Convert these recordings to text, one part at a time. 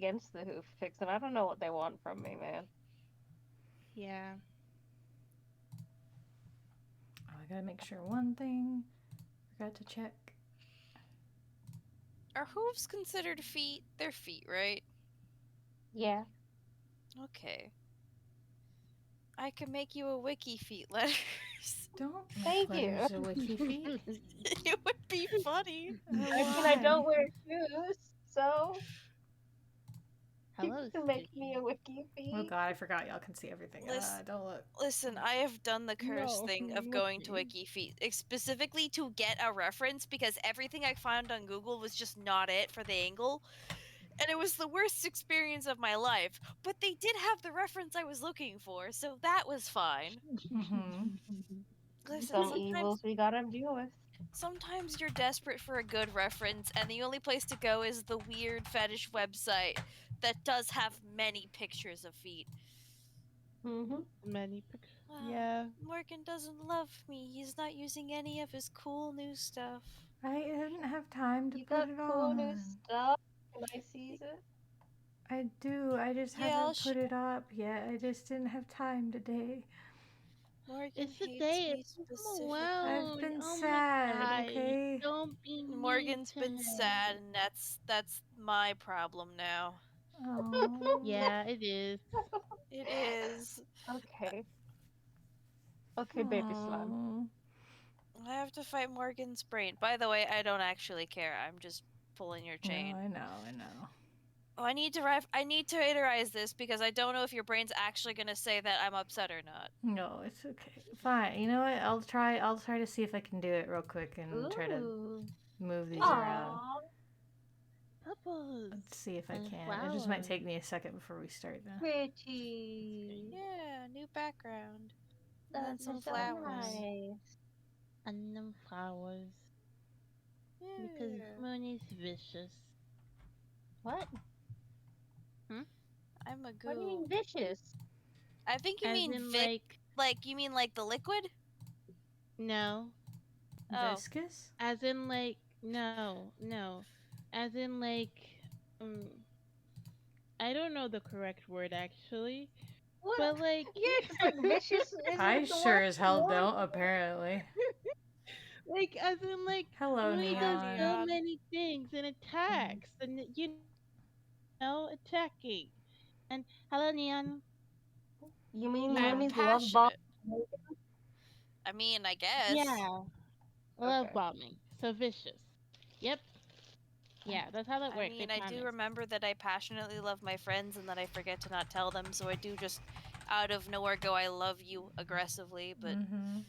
against the hoof picks, and I don't know what they want from me, man. Yeah. Oh, I gotta make sure one thing. Forgot to check. Are hooves considered feet? They're feet, right? Yeah. Okay. I can make you a wiki feet letters. Don't make Thank you. letters a wiki feet. It would be funny. I mean, I Why? don't wear shoes, so you Hello, can make me Spooky. a wiki Oh feed. god, I forgot y'all can see everything. Don't look. Listen, I have done the curse No, thing of going to Wiki. WikiFeet specifically to get a reference because everything I found on Google was just not it for the angle. And it was the worst experience of my life. But they did have the reference I was looking for, so that was fine. Mm-hmm. Listen, Some evils we gotta deal with. sometimes you're desperate for a good reference, and the only place to go is the weird fetish website that does have many pictures of feet. Mm-hmm. Many pictures. Well, Yeah. Morgan doesn't love me. He's not using any of his cool new stuff. I didn't have time to You put got it cool new on. stuff. Can I seize it? I do. I just Yeah, haven't put it up yet. I just didn't have time today. Morgan It's a hates day. me Leave him specifically. I've alone. been Oh my sad, god. okay? Don't be mean Morgan's to been him. sad, and that's my problem now. Oh. Yeah, it is. It is. Okay. Okay, baby slime. Oh. I have to fight Morgan's brain. By the way, I don't actually care. I'm just pulling your No, chain. I know, I know. Oh, I need to iterize this because I don't know if your brain's actually gonna say that I'm upset or not. No, it's okay. Fine. You know what? I'll try to see if I can do it real quick and try to Ooh. move these around. Aww. Bubbles Let's see if I and can. It just might flowers. take me a second before we start though. Pretty. Yeah, new background. And then That's some so flowers. nice. And them flowers. Because Yeah. Moon is vicious. What? Hmm? I'm a What do you goo. mean vicious? I think you As mean in, Vic. You mean like the liquid? no. Oh. Viscous? As in, no. As in, um, I don't know the correct word actually, What? but Yeah, because like vicious I isn't the sure word as for hell more. don't, apparently. as in, Hello, Mooney Hello, does Neon. so Neon. many things and attacks, and attacking. And hello, Neon. You mean Yeah, I'm Mooney's love bomb? passionate. I mean, I guess. yeah, love Okay. bombing. So vicious. Yep. Yeah, that's how that I works. I mean, I do promise. remember that I passionately love my friends and that I forget to not tell them, so I do just out of nowhere go, I love you aggressively, but Mm-hmm.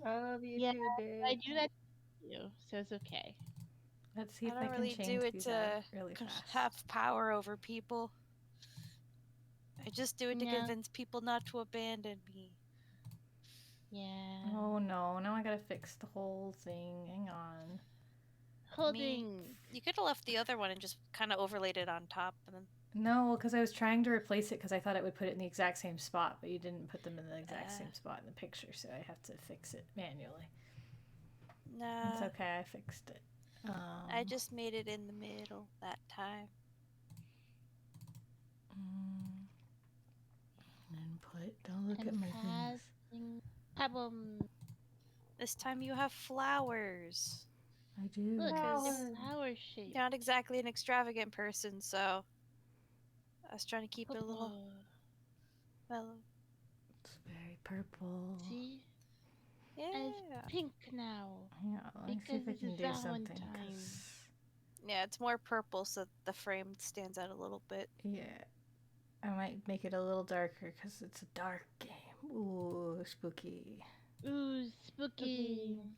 I love you Yeah, too, I babe. do that to you, so it's okay. Let's see I if I don't can really do change it these out to really fast. have power over people. I just do it to No. convince people not to abandon me. Yeah. Oh no, now I gotta fix the whole thing. Hang on. I mean, Holding. you could have left the other one and just kind of overlaid it on top, and then. No, because I was trying to replace it because I thought it would put it in the exact same spot, but you didn't put them in the exact Uh, same spot in the picture, so I have to fix it manually. It's nah, okay, I fixed it. I just made it in the middle that time. Mm, input. Don't look And at my things. passing pebble. This time you have flowers. I do. Look, they're Because Flowers. flower shaped. you're not exactly an extravagant person, so I was trying to keep it a little Purple. mellow. It's very purple. See? And it's Yeah. pink now. Hang on, let me see Because if I it's can do something. Valentine. Yeah, it's more purple, so the frame stands out a little bit. Yeah, I might make it a little darker because it's a dark game. Ooh, spooky. Ooh, spooky. Okay.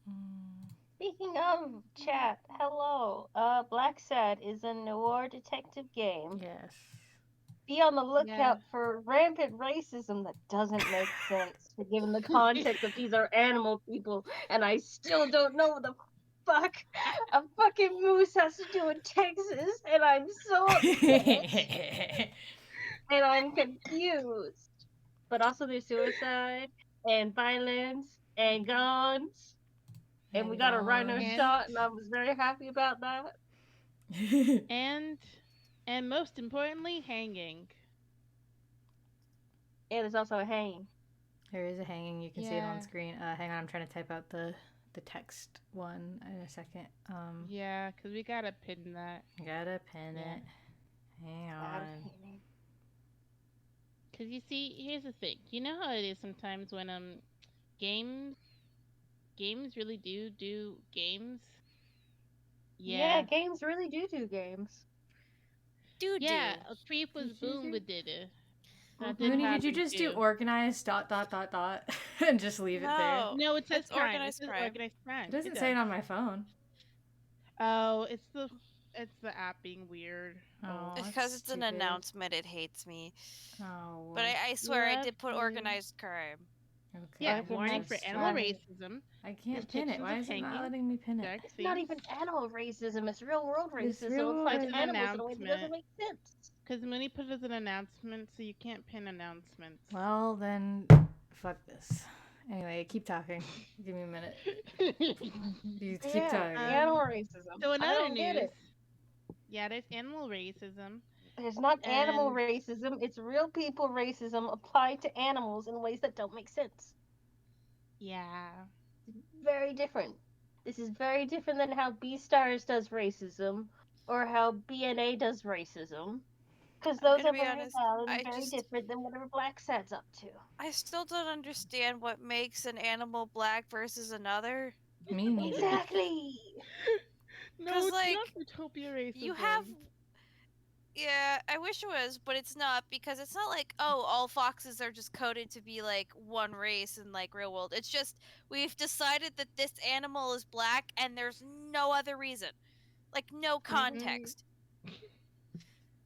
Mm, Speaking of chat, hello. Blacksad is a noir detective game. yes. Be on the Yeah. lookout for rampant racism that doesn't make sense, given the context that these are animal people, and I still don't know what the fuck a fucking moose has to do in Texas, and I'm so upset, and I'm confused. But also there's suicide, and violence, and guns, and we And got a rhino and shot, and I was very happy about that. and And most importantly, hanging. And there's also a hanging. There is a hanging. You can see it on Yeah. screen. Hang on, I'm trying to type out the text one in a second. Yeah, because we gotta pin that. Gotta pin Yeah. it. Hang That on. hanging. Because you see, here's the thing. You know how it is sometimes when games games really do games. Yeah, Yeah. games really do games. Do Yeah, do. a creep was boom with it. That did Mhm. Mooney, did you happen just do too. organized dot dot dot dot and just leave it there? No, No, it says it's crime. It organized says crime. organized It crime. It doesn't say does. it on my phone. Oh, it's the app being weird. Oh. Oh, It's that's because it's an stupid. announcement. It hates me. But Oh, I swear I Love did put you. organized crime. Yeah, okay. warning for Organized Just animal crime. racism, I can't pin it. depictions Why of is it not hanging, letting me pin it? dark It's not themes. even animal racism, it's real world It's real racism world applied It's to an racism. animals in a way that doesn't announcement. make sense. Because Mooney put it as an announcement, so you can't pin announcements. Well, then, fuck this. Anyway, keep talking. Give me a minute. You keep Yeah, talking. animal um. racism. So in I other don't get news, it. yeah, there's animal racism, There's not animal and racism, it's real people racism applied to animals in ways that don't make sense. yeah, Very different. This is very different than how Beastars does racism or how BNA does racism. Because I'm those gonna are be very honest. valid and very different than whatever Blacksad's up to. I still don't understand what makes an animal black versus another. Me neither. Exactly! no, Cause it's not like utopia you have, racism. yeah, I wish it was, but it's not because it's not like, oh, all foxes are just coded to be like one race in like real world. It's just we've decided that this animal is black and there's no other reason. Like no Mm-hmm. context.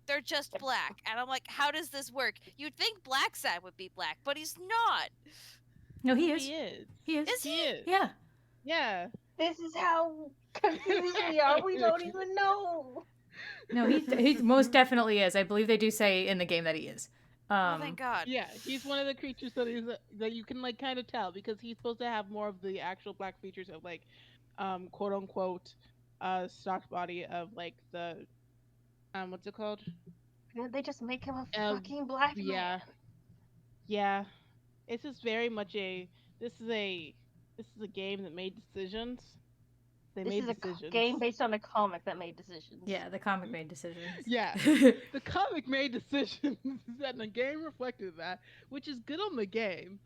They're just black. And I'm like, how does this work? You'd think Blacksad would be black, but he's not. No, he No, is. he is. He is. Is He he? is. Yeah. Yeah. This is how confused we are. We don't even know. No, he most definitely is. I believe they do say in the game that he is. Oh, thank God. Yeah, he's one of the creatures that you can like kind of tell because he's supposed to have more of the actual black features of like, quote unquote, stock body of like the what's it called? They just make him a Uh, fucking black man. yeah, yeah. It's just very much a this is a this is a game that made decisions. They This made is a decisions. game based on a comic that made decisions. Yeah, the comic made decisions. Yeah, the comic made decisions, and the game reflected that, which is good on the game,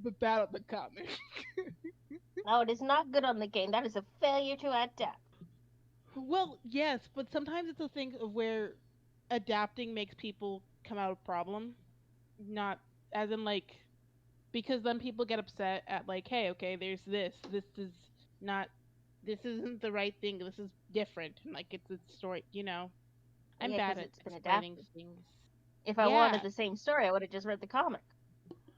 but bad on the comic. No, it is not good on the game. That is a failure to adapt. Well, yes, but sometimes it's a thing of where adapting makes people come out of problem, not as in like because then people get upset at like, hey, okay, there's this. This is not. This isn't the right thing. This is different. And like it's a story. I'm Yeah, bad because at it's been explaining adapted. things. If I wanted Yeah, the same story, I would have just read the comic.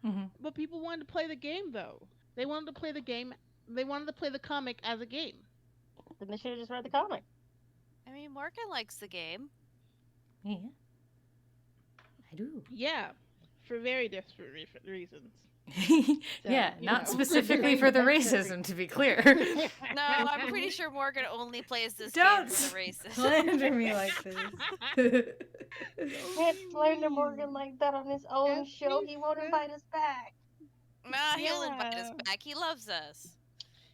Hmm. but people wanted to play the game though. They wanted to play the game. They wanted to play the comic as a game. Then they should have just read the comic. I mean, Morgan likes the game. Yeah, I do. Yeah, for very desperate reasons. Yeah, So not specifically for the racism, to be clear. No, I'm pretty sure Morgan only plays this Don't game for the races. slander me like this. Can't slander Morgan like that on his own That's show. me, He won't sis. invite us back. Nah, he'll invite us Yeah. back. He loves us.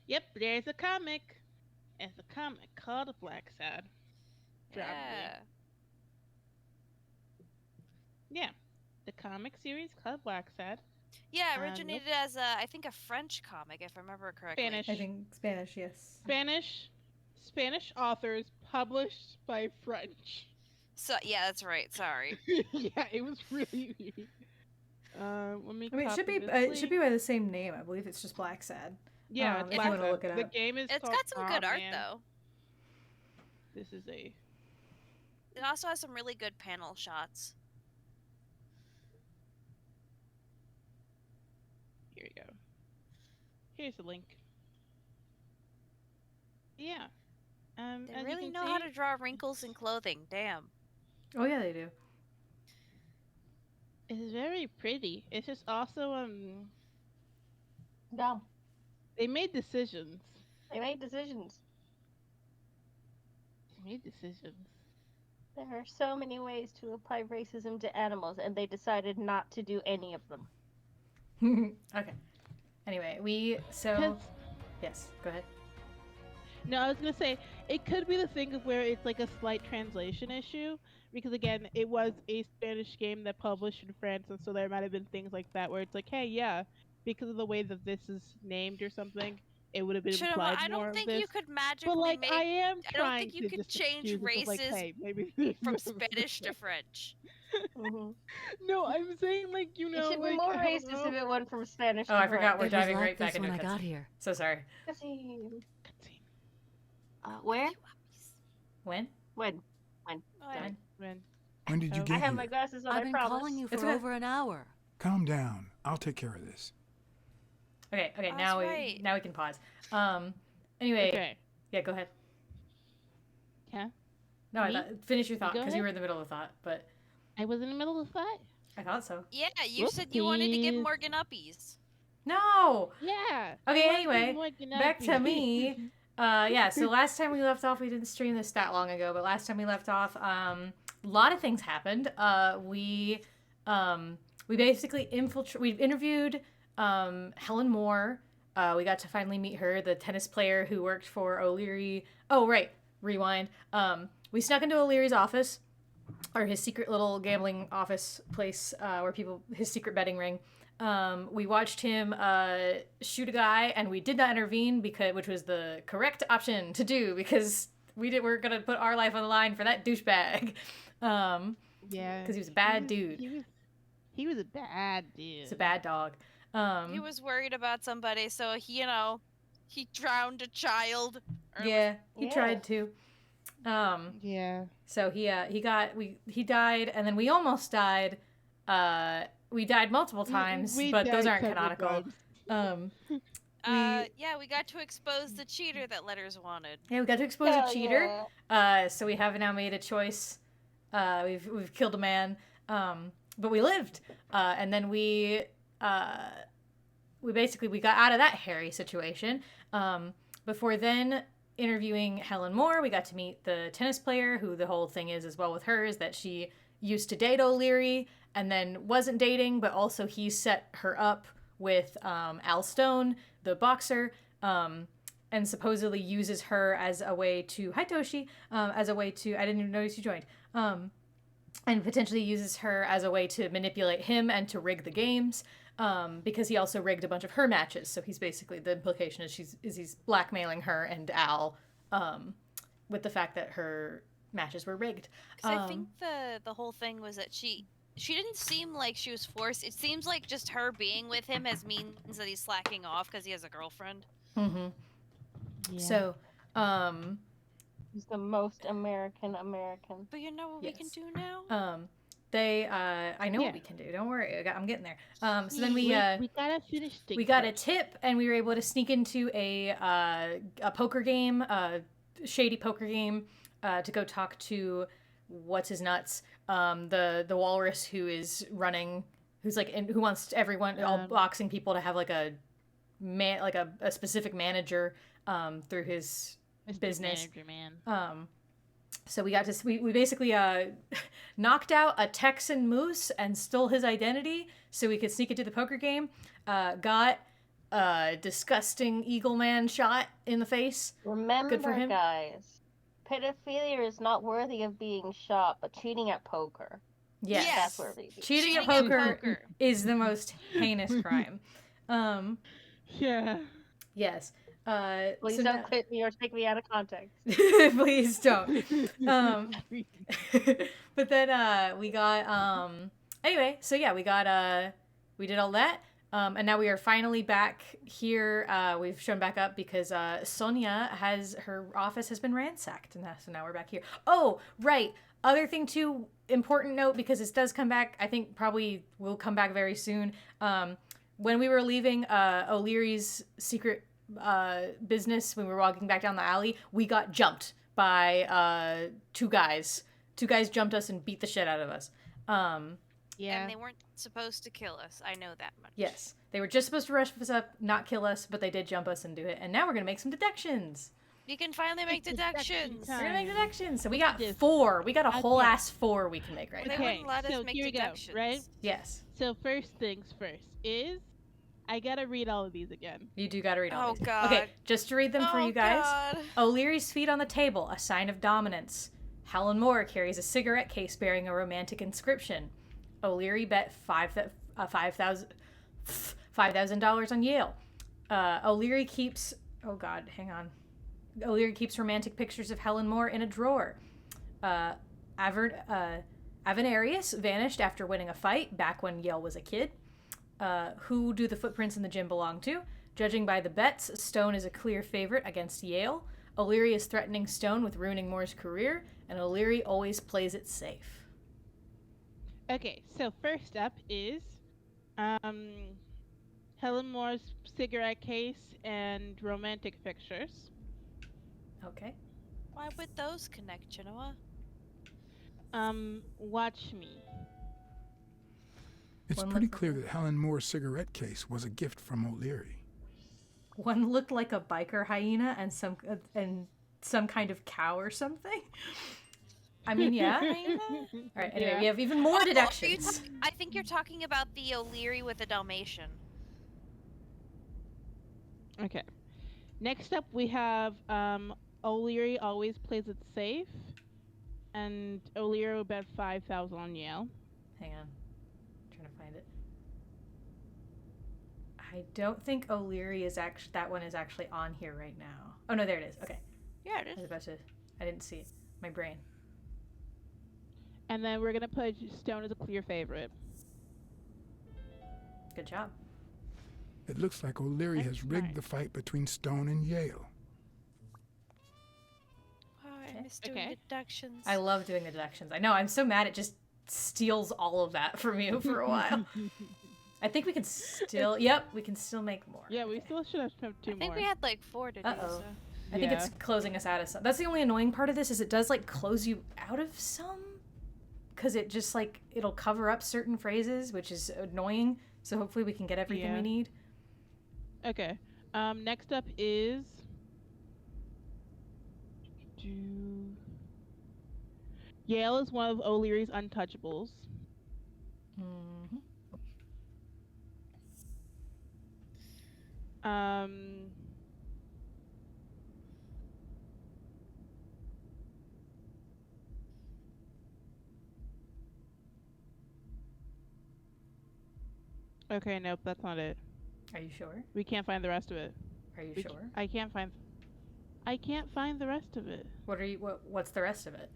Yep, there's a comic. It's a comic called Blacksad. Probably. Yeah. Yeah. The comic series called Blacksad. Yeah, it Nope. originated as I think a French comic, if I remember correctly. Spanish. I think Spanish, yes. Spanish authors published by French. So yeah, that's right. Sorry. Yeah, it was really weird. Let me. I mean, copy this it should be link. by the same name. I believe it's just Blacksad. Yeah, it's if you want to Blacksad. look it The up. game is It's called. got some good Aw, art man. though. This is a. It also has some really good panel shots. Here we go. Here's the link. Yeah. They As you really can know see, how to draw wrinkles in clothing. Damn. Oh yeah, they do. it's very pretty. It's just also No, they made decisions. they made decisions. They made decisions. There are so many ways to apply racism to animals, and they decided not to do any of them. Okay. Anyway, yes, go ahead. No, I was gonna say it could be the thing of where it's like a slight translation issue because again, it was a Spanish game that published in France, and so there might have been things like that where it's like, hey, yeah, because of the way that this is named or something, it would have been Shinema, implied I more don't of think this. you could But magically like, I make. am I don't trying think you to could just change excuse it of like, races hey, maybe from Spanish to French. Hmm No, I'm saying like It should be like more I don't racist know. if it went from Spanish Oh, to I forgot French. we're It was diving like right back this into when I got cutscene. here. So sorry. Cutscene. Cutscene. Where? When? When? When? When did you Oh. get I have here? my glasses on, I've I been promise. calling you It's for okay. over an hour. Calm down. I'll take care of this. Okay, Oh, now that's right. we can pause. Anyway, Okay. yeah, go ahead. Yeah. No, Me? finish your thought Go because you ahead. were in the middle of a thought, but I was in the middle of that. I thought so. Yeah, you said you wanted to give Whoopsies. Morgan uppies. No. Yeah. Okay, I wanted anyway, more Gennady. back to me. Yeah, so last time we left off, we didn't stream this that long ago, but last time we left off, a lot of things happened. We basically we interviewed Helen Moore. We got to finally meet her, the tennis player who worked for O'Leary. Oh, right. Rewind. We snuck into O'Leary's office, or his secret little gambling office place where his secret betting ring. We watched him shoot a guy, and we did not intervene which was the correct option to do because we're gonna put our life on the line for that douchebag. Yeah. Because he was a bad dude. He was a bad dude. He's a bad dog. He was worried about somebody, so he drowned a child. Yeah, he Yeah. tried to. Yeah. So he died, and then we almost died. We died multiple times, We but those died aren't several canonical. times. Yeah, we got to expose the cheater that letters wanted. Yeah, we got to expose Hell a cheater. yeah. So we have now made a choice. We've killed a man, but we lived. And then we basically got out of that hairy situation. Before then, interviewing Helen Moore, we got to meet the tennis player, who the whole thing is as well with her is that she used to date O'Leary and then wasn't dating, but also he set her up with Al Stone, the boxer, and supposedly uses her as a way to, hi Toshi, as a way to, I didn't even notice you joined, and potentially uses her as a way to manipulate him and to rig the games, because he also rigged a bunch of her matches. So he's basically, the implication is he's blackmailing her and Al, with the fact that her matches were rigged. Because I think the whole thing was that she didn't seem like she was forced. It seems like just her being with him means that he's slacking off because he has a girlfriend. Mm-hmm. Yeah. So, He's the most American. But you know what we can Yes. do now? I know Yeah. what we can do. Don't worry, I'm getting there. So then we gotta finish. we got a tip, and we were able to sneak into a poker game, a shady poker game, to go talk to what's his nuts, the walrus who's who wants everyone, all boxing people, to have like a specific manager through his business. Manager, man. So we basically knocked out a Texan moose and stole his identity so we could sneak into the poker game. Got a disgusting eagle man shot in the face. Remember, Good for him. guys, pedophilia is not worthy of being shot, but cheating at poker. Yes. That's worthy. Cheating at Cheating at poker poker. is the most heinous crime. Yeah. Yes. Please so don't now- clip me or take me out of context. Please don't. But then we got anyway, so yeah, we did all that. And now we are finally back here. We've shown back up because Sonia her office has been ransacked, and so now we're back here. Oh, right. Other thing too, important note, because this does come back. I think probably will come back very soon. When we were leaving O'Leary's secret business, when we were walking back down the alley, we got jumped by two guys. Two guys jumped us and beat the shit out of us. Yeah. And they weren't supposed to kill us. I know that much. Yes, they were just supposed to rush us up, not kill us, but they did jump us and do it. And now we're gonna make some deductions. You can finally make It's deduction deductions. time. We're gonna make deductions. So we Look at got this. 4. We got a whole Okay. ass 4 we can make right They now. wouldn't let us so make here we go, deductions. right? Yes. So first things first is I gotta read all of these again. You do gotta read all Oh, these. God. Okay, just to read them for Oh, you guys. God. O'Leary's feet on the table, a sign of dominance. Helen Moore carries a cigarette case bearing a romantic inscription. O'Leary bet $5,000 on Yale. O'Leary keeps... Oh, God, hang on. O'Leary keeps romantic pictures of Helen Moore in a drawer. Avenarius vanished after winning a fight back when Yale was a kid. Who do the footprints in the gym belong to? Judging by the bets, Stone is a clear favorite against Yale. O'Leary is threatening Stone with ruining Moore's career, and O'Leary always plays it safe. Okay, so first up is Helen Moore's cigarette case and romantic pictures. Okay. Why would those connect, Genoa? Watch me. It's One pretty look- clear that Helen Moore's cigarette case was a gift from O'Leary. One looked like a biker hyena and some kind of cow or something. I mean, yeah. All right. Anyway, Yeah. we have even more Oh, are you deductions. I think you're talking about the O'Leary with a Dalmatian. Okay. Next up, we have O'Leary always plays it safe, and O'Leary will bet 5,000 on Yale. Hang on. I'm trying to find it. I don't think O'Leary is actually... That one is actually on here right now. Oh, no, there it is. Okay. Yeah, it I was is. about to... I didn't see it. My brain. And then we're gonna put Stone as a clear favorite. Good job. It looks like O'Leary has That's rigged nice. the fight between Stone and Yale. Oh, I Okay. miss doing Okay. deductions. I love doing the deductions. I know. I'm so mad it just steals all of that from you for a while. I think we can still... Yep, we can still make more. Yeah, we Okay. still should have two I think more. we had like 4 to do, Uh-oh. so. I think it's closing us out of some. That's the only annoying part of this is it does like close you out of some, because it just like it'll cover up certain phrases, which is annoying. So hopefully we can get everything we Yeah. need. Okay. Next up is Yale is one of O'Leary's untouchables. Mm-hmm. Um. Okay, nope, that's not it. Are you sure? We can't find the rest of it. Are you We sure? I can't find the rest of it. What's the rest of it?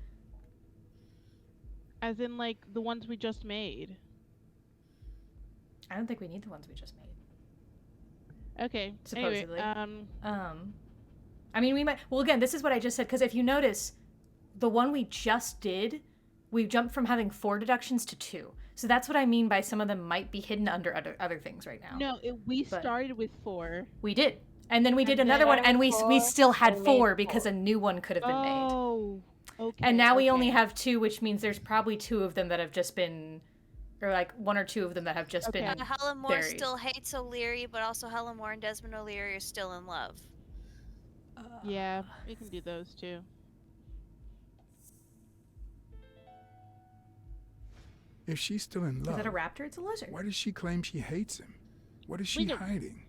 As in, like, the ones we just made. I don't think we need the ones we just made. Okay. Supposedly. Anyway, I mean, we might. Well, again, this is what I just said, because if you notice, the one we just did, we jumped from having 4 deductions to 2. So that's what I mean by some of them might be hidden under other things right now. no, we but- started with 4. We did. And then we did And another one, then and we four, still had and 4 made because 4. a new one could have been made. Oh, okay. And now we only okay. have 2, which means there's probably 2 of them that have just been, or like 1 or 2 of them that have just Okay. been. Helen Moore buried. still hates O'Leary, but also Helen Moore and Desmond O'Leary are still in love. Yeah, we can do those too. If she's still in Is love, that a raptor? It's a lizard. why does she claim she hates him? What is she don't- hiding?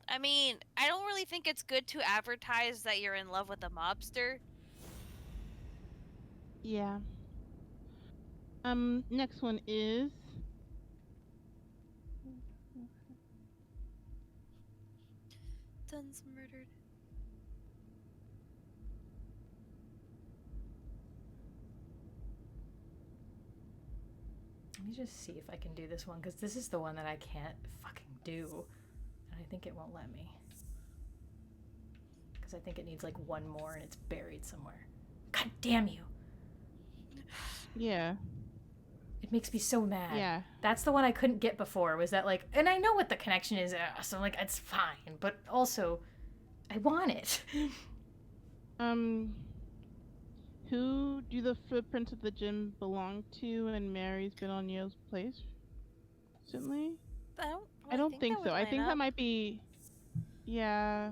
I mean, I don't really think it's good to advertise that you're in love with a mobster. Yeah. Next one is Dunn's murdered. Let me just see if I can do this one, because this is the one that I can't fucking do. And I think it won't let me. Because I think it needs like 1 more and it's buried somewhere. God damn you. yeah. It makes me so mad. Yeah. That's the one I couldn't get before, was that like, and I know what the connection is, so like, it's fine, but also, I want it. Who do the footprints of the gym belong to? And Mary's been on Yale's place recently. I don't. I don't think that so. would I line think that up. might be. Yeah.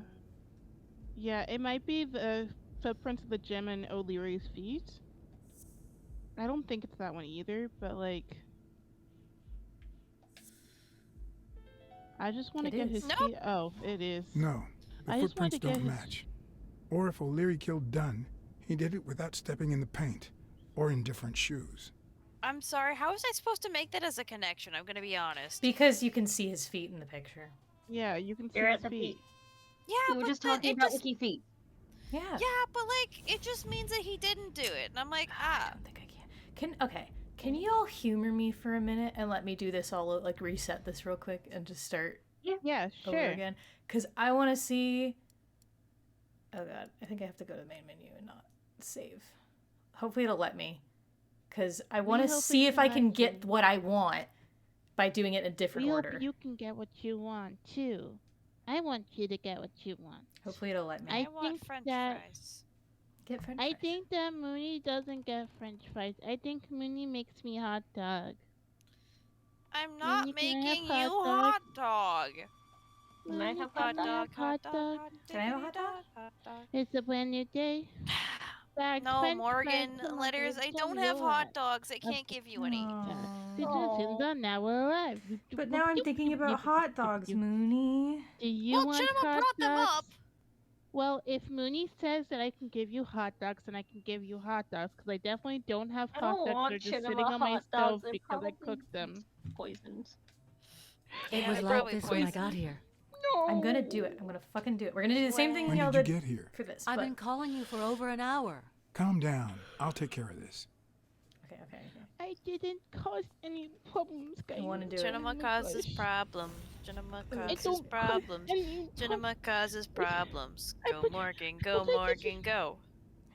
Yeah, it might be the footprints of the gym and O'Leary's feet. I don't think it's that one either, but like, I just want to It get is. his Nope. feet. Oh, it is. No, the I just want footprints to get don't his. match. Or if O'Leary killed Dunn, he did it without stepping in the paint or in different shoes. I'm sorry. How was I supposed to make that as a connection? I'm gonna be honest. Because you can see his feet in the picture. Yeah, you can see You're his at the feet. We Yeah, were but just then talking it about just Wiki feet. Yeah. yeah, but like it just means that he didn't do it, and I'm like, I don't think I can. Can you all humor me for a minute and let me do this all, like, reset this real quick and just start Yeah, over sure. again? Because I want to see. Oh god, I think I have to go to the main menu and not save. Hopefully it'll let me. Because I want to hope see it if can I can let get you. what I want by doing it in a different We order. hope you can get what you want too. I want you to get what you want. Hopefully it'll let me. I I want think French that- fries. Get French I fries. think that Mooney doesn't get French fries. I think Mooney makes me hot dog. I'm not Mooney, can I have making hot you dog? hot dog. Can I Mooney, have can hot I dog? have hot dog? Can I have a hot dog? Hot dog. It's a brand new day. Bags, No, French Morgan, fries, come on, letters. baby, I tell don't me have you're hot hot. dogs. I can't give you any. Citizens Aw. are now arrived. But now I'm thinking about hot dogs, Mooney. Do you Well, want Chinema hot brought them dogs? up. Well, if Mooney says that I can give you hot dogs, then I can give you hot dogs because I definitely don't have I hot don't dogs. want They're just Chinema sitting on my hot stove dogs. They're because I probably cooked them. poisoned. Yeah, It was they're like probably this when I poisoned. got here. No. I'm gonna do it. I'm gonna fucking do it. We're gonna do the same thing When y'all did you did get here? for this. I've but... been calling you for over an hour. Calm down. I'll take care of this. Okay. I didn't cause any problems, guys. I wanna do it. Cinema causes problems. Cinema causes don't problems. cause any Cinema causes problems. I Go put- Morgan, go but I Morgan, go.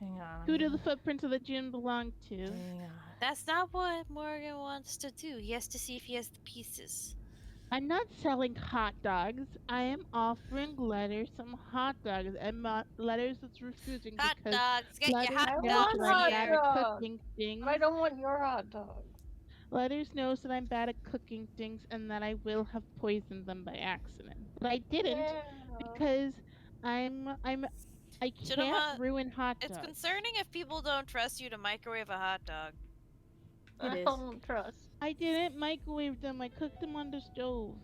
Hang on. Who do the footprints of the gym belong to? Hang on. That's not what Morgan wants to do. He has to see if he has the pieces. I'm not selling hot dogs. I am offering Letters some hot dogs, and Letters is refusing Hot because dogs, get Letters your hot I knows want that dogs I'm hot bad here. at dogs. cooking things. But I don't want your hot dog. Letters knows that I'm bad at cooking things and that I will have poisoned them by accident. But I didn't Yeah. because I can't Cinema, ruin hot It's dogs. concerning if people don't trust you to microwave a hot dog. It I is. don't trust. I didn't microwave them. I cooked them on the stove.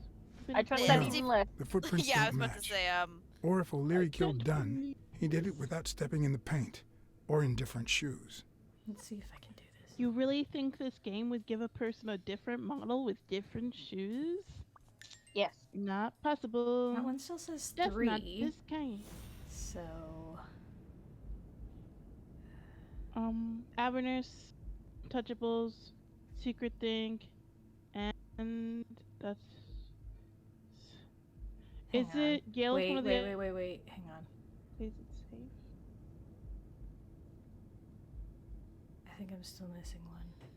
I trust Yeah, that No. even less. The footprints Yeah, I was don't about to match. say, Or if O'Leary I killed don't Dunn, believe he did it this. without stepping in the paint or in different shoes. Let's see if I can do this. You really think this game would give a person a different model with different shoes? Yes. Not possible. That one still says That's 3. not this game. So Avernus, Touchables, Secret Thing, and that's. hang Is on. it Yale's Wait, one of the wait. Hang on. Is it safe? I think I'm still missing one.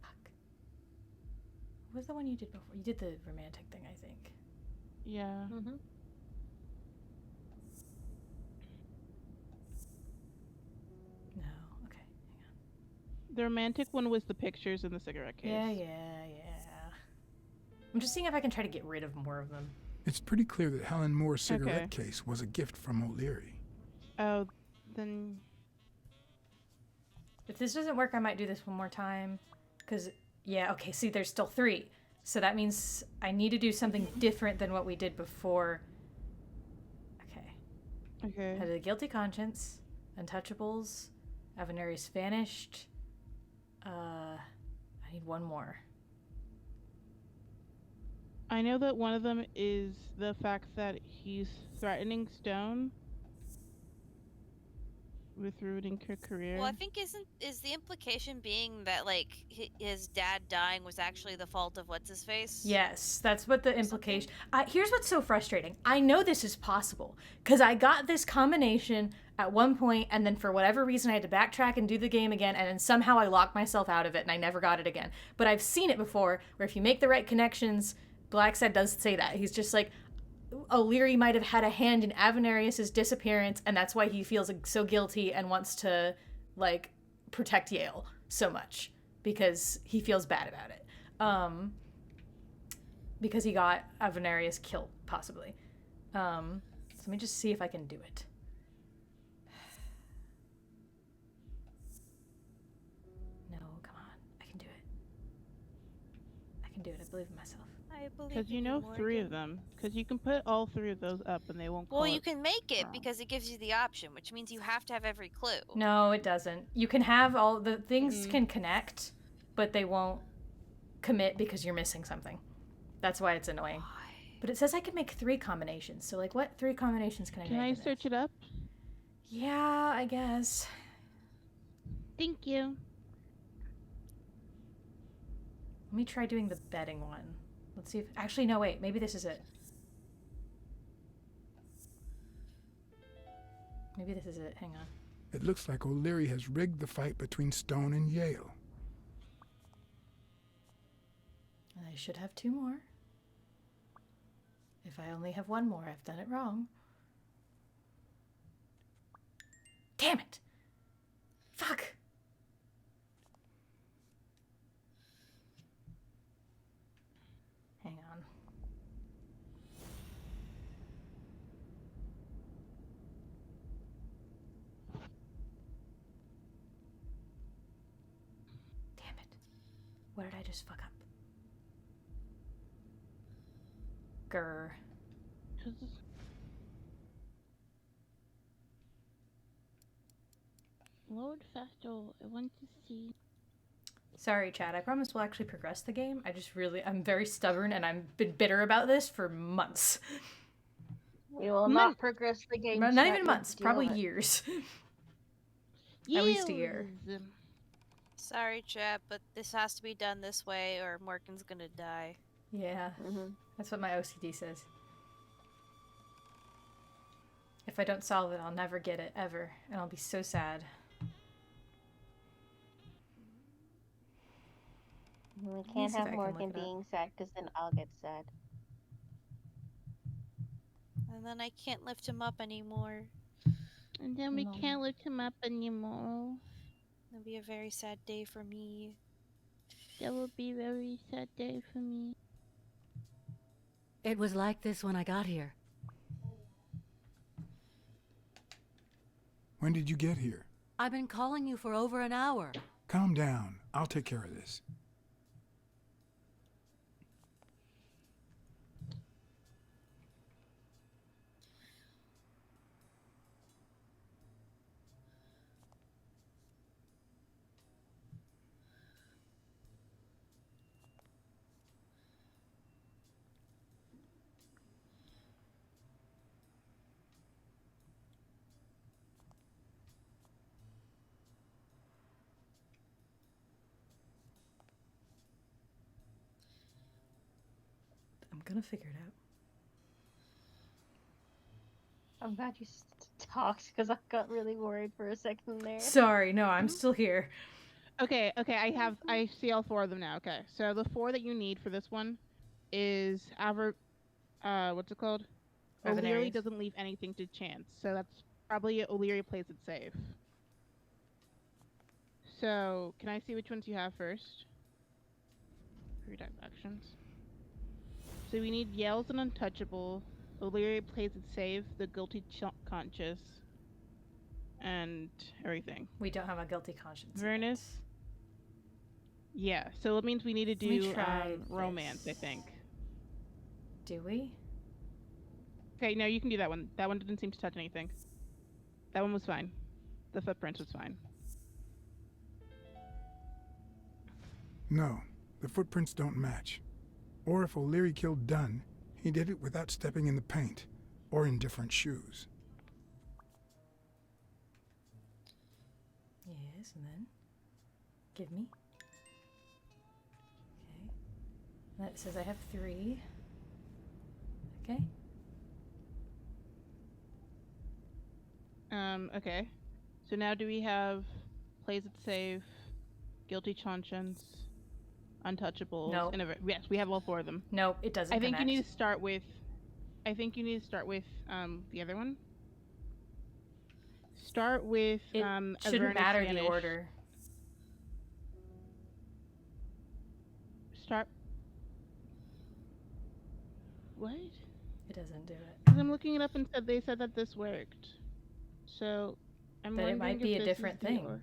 Fuck. What was the one you did before? You did the romantic thing, I think. Yeah. Mm-hmm. No. Okay. Hang on. The romantic one was the pictures in the cigarette case. Yeah. I'm just seeing if I can try to get rid of more of them. It's pretty clear that Helen Moore's cigarette case was a gift from O'Leary. Oh, then If this doesn't work, I might do this one more time. Because, yeah, okay, see, there's still 3. So that means I need to do something different than what we did before. Okay. okay. Had a guilty conscience, untouchables, Avenarius vanished. I need one more. I know that one of them is the fact that he's threatening Stone with ruining her career. well, I think is the implication being that like his dad dying was actually the fault of what's his face? Yes, that's what the implication. Here's what's so frustrating. I know this is possible because I got this combination at one point, and then for whatever reason I had to backtrack and do the game again, and then somehow I locked myself out of it and I never got it again. But I've seen it before, where if you make the right connections, Blacksad does say that. He's just like, O'Leary might have had a hand in Avenarius's disappearance, and that's why he feels so guilty and wants to, like, protect Yale so much, because he feels bad about it. Because he got Avenarius killed, possibly. So let me just see if I can do it. No, come on. I can do it. I can do it. I believe in myself. I believe Because you in know 3 Morgan. of them. Because you can put all 3 of those up and they won't call Well, you it can make it wrong. because it gives you the option, which means you have to have every clue. No, it doesn't. You can have all the things can connect, but they won't commit because you're missing something. That's why it's annoying. But it says I can make 3 combinations. So like, what 3 combinations can I make? Can I search it up? Yeah, I guess. Thank you. Let me try doing the betting one. Let's see if... Actually, no, wait. Maybe this is it. Maybe this is it. Hang on. It looks like O'Leary has rigged the fight between Stone and Yale. I should have 2 more. If I only have 1 more, I've done it wrong. Damn it! Fuck! Hang on. Damn it. What did I just fuck up? Grr. Load faster. I want to see. Sorry, Chad. I promise we'll actually progress the game. I'm very stubborn and I've been bitter about this for months. We will not progress the game. Not Chat, even you months, deal probably with it. years. At least a year. Sorry, chat, but this has to be done this way or Morgan's gonna die. Yeah, Mhm. that's what my OCD says. If I don't solve it, I'll never get it, ever. And I'll be so sad. We me can't see if have I can look Morgan it up. being sad because then I'll get sad. And then I can't lift him up anymore. And then we No. can't lift him up anymore. It'll be a very sad day for me. That will be a very sad day for me. It was like this when I got here. When did you get here? I've been calling you for over an hour. Calm down. I'll take care of this. I'm gonna figure it out. I'm glad you talked because I got really worried for a second there. Sorry, no, I'm still here. Okay, I see all 4 of them now. Okay, so the 4 that you need for this one is what's it called? O'Leary Avenarius. doesn't leave anything to chance, so that's probably O'Leary plays it safe. So, can I see which ones you have first? Retype actions. So we need Yale's an untouchable. O'Leary plays it safe, the guilty conscious, and everything. We don't have a guilty conscience. Vernus? Yeah, so it means we need to Let me do try romance, I this. think. Do we? Okay, no, you can do that one. That one didn't seem to touch anything. That one was fine. The footprints was fine. No, the footprints don't match. Or if O'Leary killed Dunn, he did it without stepping in the paint, or in different shoes. Yes, and then give me. Okay. That says I have 3. Okay. Okay. So now do we have plays it safe, guilty conscience, untouchables? Nope. Yes, we have all 4 of them. Nope, it doesn't I think connect. you need to start with. I think you need to start with the other one. Start with It Avernus shouldn't matter the Vanish. order. Start. What? It doesn't do it. 'Cause I'm looking it up and they said that this worked. So I'm Then it wondering might be if a this different is the thing.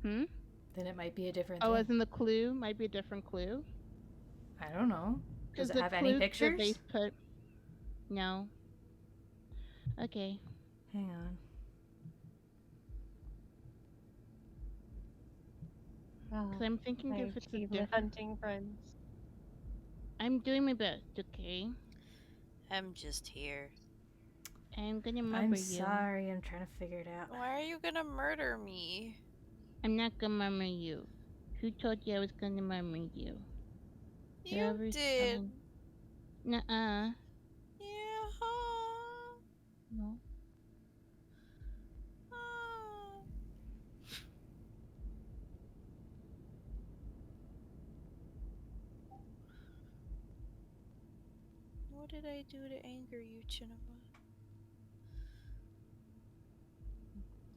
Hmm? Then it might be a different Oh, thing. as in the clue might be a different clue. I don't know. Does Because it the have any clue that they pictures? put. No. Okay. Hang on. Because I'm thinking My if it's a achievement different. hunting friends. I'm doing my best. Okay. I'm just here. I'm gonna murder I'm you. sorry. I'm trying to figure it out. Why are you gonna murder me? I'm not gonna murmur you. Who told you I was gonna murmur you? You Whoever's did. coming. Nuh-uh. Yeah. No. What did I do to anger you, Chinema?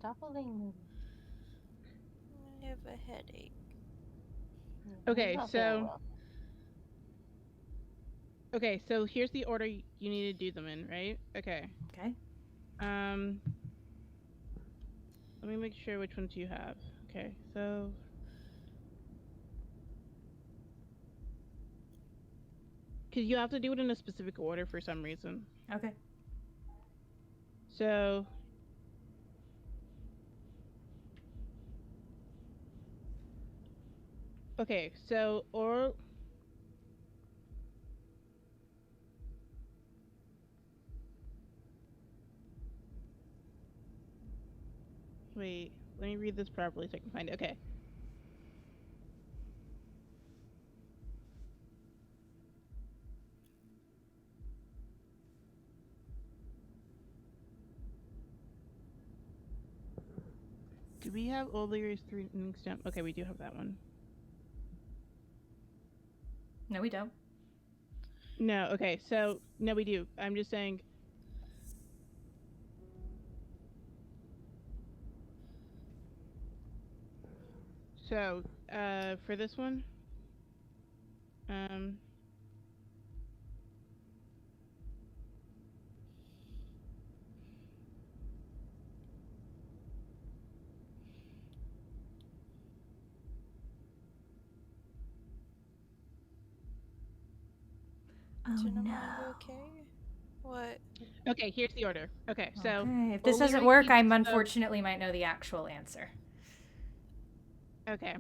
Doppelganger. I have a headache. Okay, Not so- feeling well. Okay, so here's the order you need to do them in, right? Okay. Okay. Let me make sure which ones you have. Okay, so because you have to do it in a specific order for some reason. Okay. So okay, so or wait, let me read this properly so I can find it. Okay. Do we have O'Leary's threatening stone? Okay, we do have that one. No, we don't. No, okay, so no, we do. I'm just saying. So, for this one, Oh Chinema, no. are you okay? What? okay, here's the order. Okay, so Okay. If this O'Leary doesn't work, I keeps the- unfortunately might know the actual answer. Okay.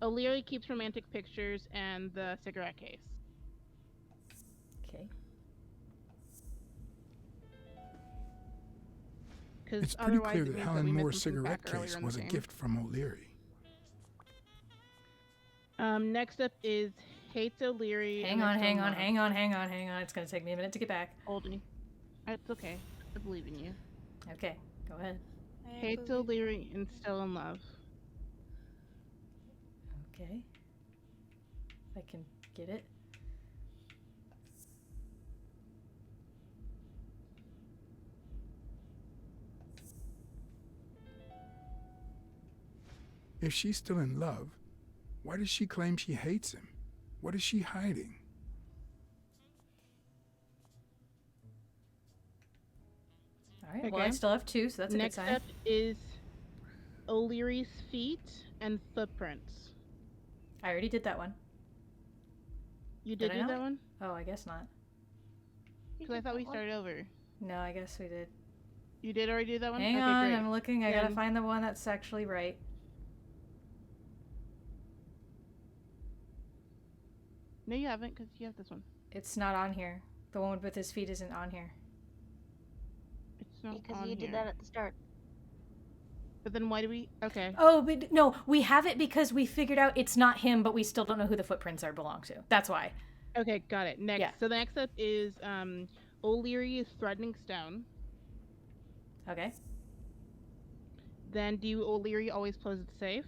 O'Leary keeps romantic pictures and the cigarette case. Okay. Because It's pretty otherwise clear it that means Helen we missed Moore's something back cigarette earlier case in the was a game. gift from O'Leary. Next up is hates O'Leary. Hang on. It's gonna take me a minute to get back. Oldie. It's okay. I believe in you. Okay. Go ahead. I Hates believe- O'Leary and still in love. Okay. If I can get it. If she's still in love, why does she claim she hates him? What is she hiding? All right. Well, I Okay. still have 2, so that's a Next good sign. up is O'Leary's feet and footprints. I already did that one. You Did did I do not? that one? Oh, I guess not. Because I thought we started over. No, I guess we did. You did already do that one? Hang okay, on, great. I'm looking. I gotta Then- find the one that's actually right. No, you haven't, because you have this one. It's not on here. The one with his feet isn't on here. It's not Because on you here. did that at the start. But then why do we... Okay. Oh, but no, we have it because we figured out it's not him, but we still don't know who the footprints are belong to. That's why. Okay, got it. Next. Yeah. So the next up is O'Leary's threatening stone. Okay. Then do O'Leary always close the safe?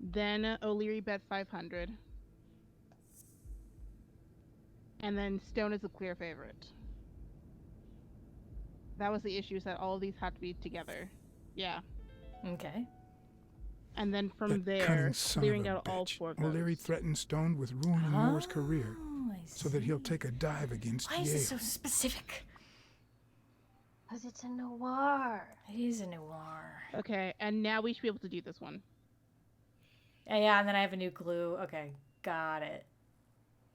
Then O'Leary bet 500. And then stone is a clear favorite. That was the issue, is that all of these had to be together. Yeah. Okay. And then from That there, cunning son clearing of a out all bitch. 4 O'Leary votes. threatened Stone with ruining Moore's career. Oh, I so that he'll take a dive against Why Yale. is it so specific? Because it's a noir. It is a noir. Okay, and now we should be able to do this one. Yeah, and then I have a new clue. Okay, got it.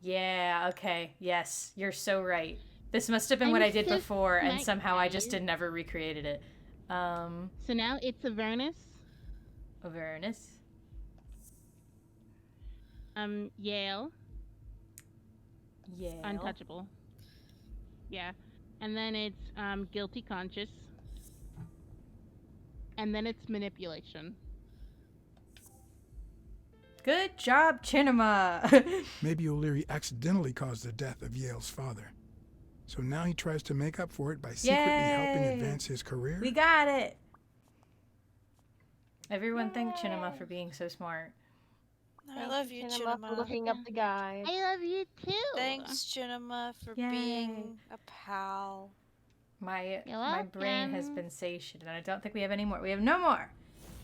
Yeah, okay, yes, you're so right. This must have been what I'm I did so before, and smart, somehow I just guys. never recreated it. So now it's Avernus, Avernus. Yale, Yale. untouchable. Yeah. And then it's guilty conscious. And then it's manipulation. Good job, Chinema. Maybe O'Leary accidentally caused the death of Yale's father. So now he tries to make up for it by secretly helping Yay. advance his career? We got it. Everyone thank Chinema for being so smart. I love you, For Chinema. looking up the guy. I love you too. Thanks, Chinema, for Yay. being a pal. My You're brain has welcome. been satiated, and I don't think we have any more. We have no more.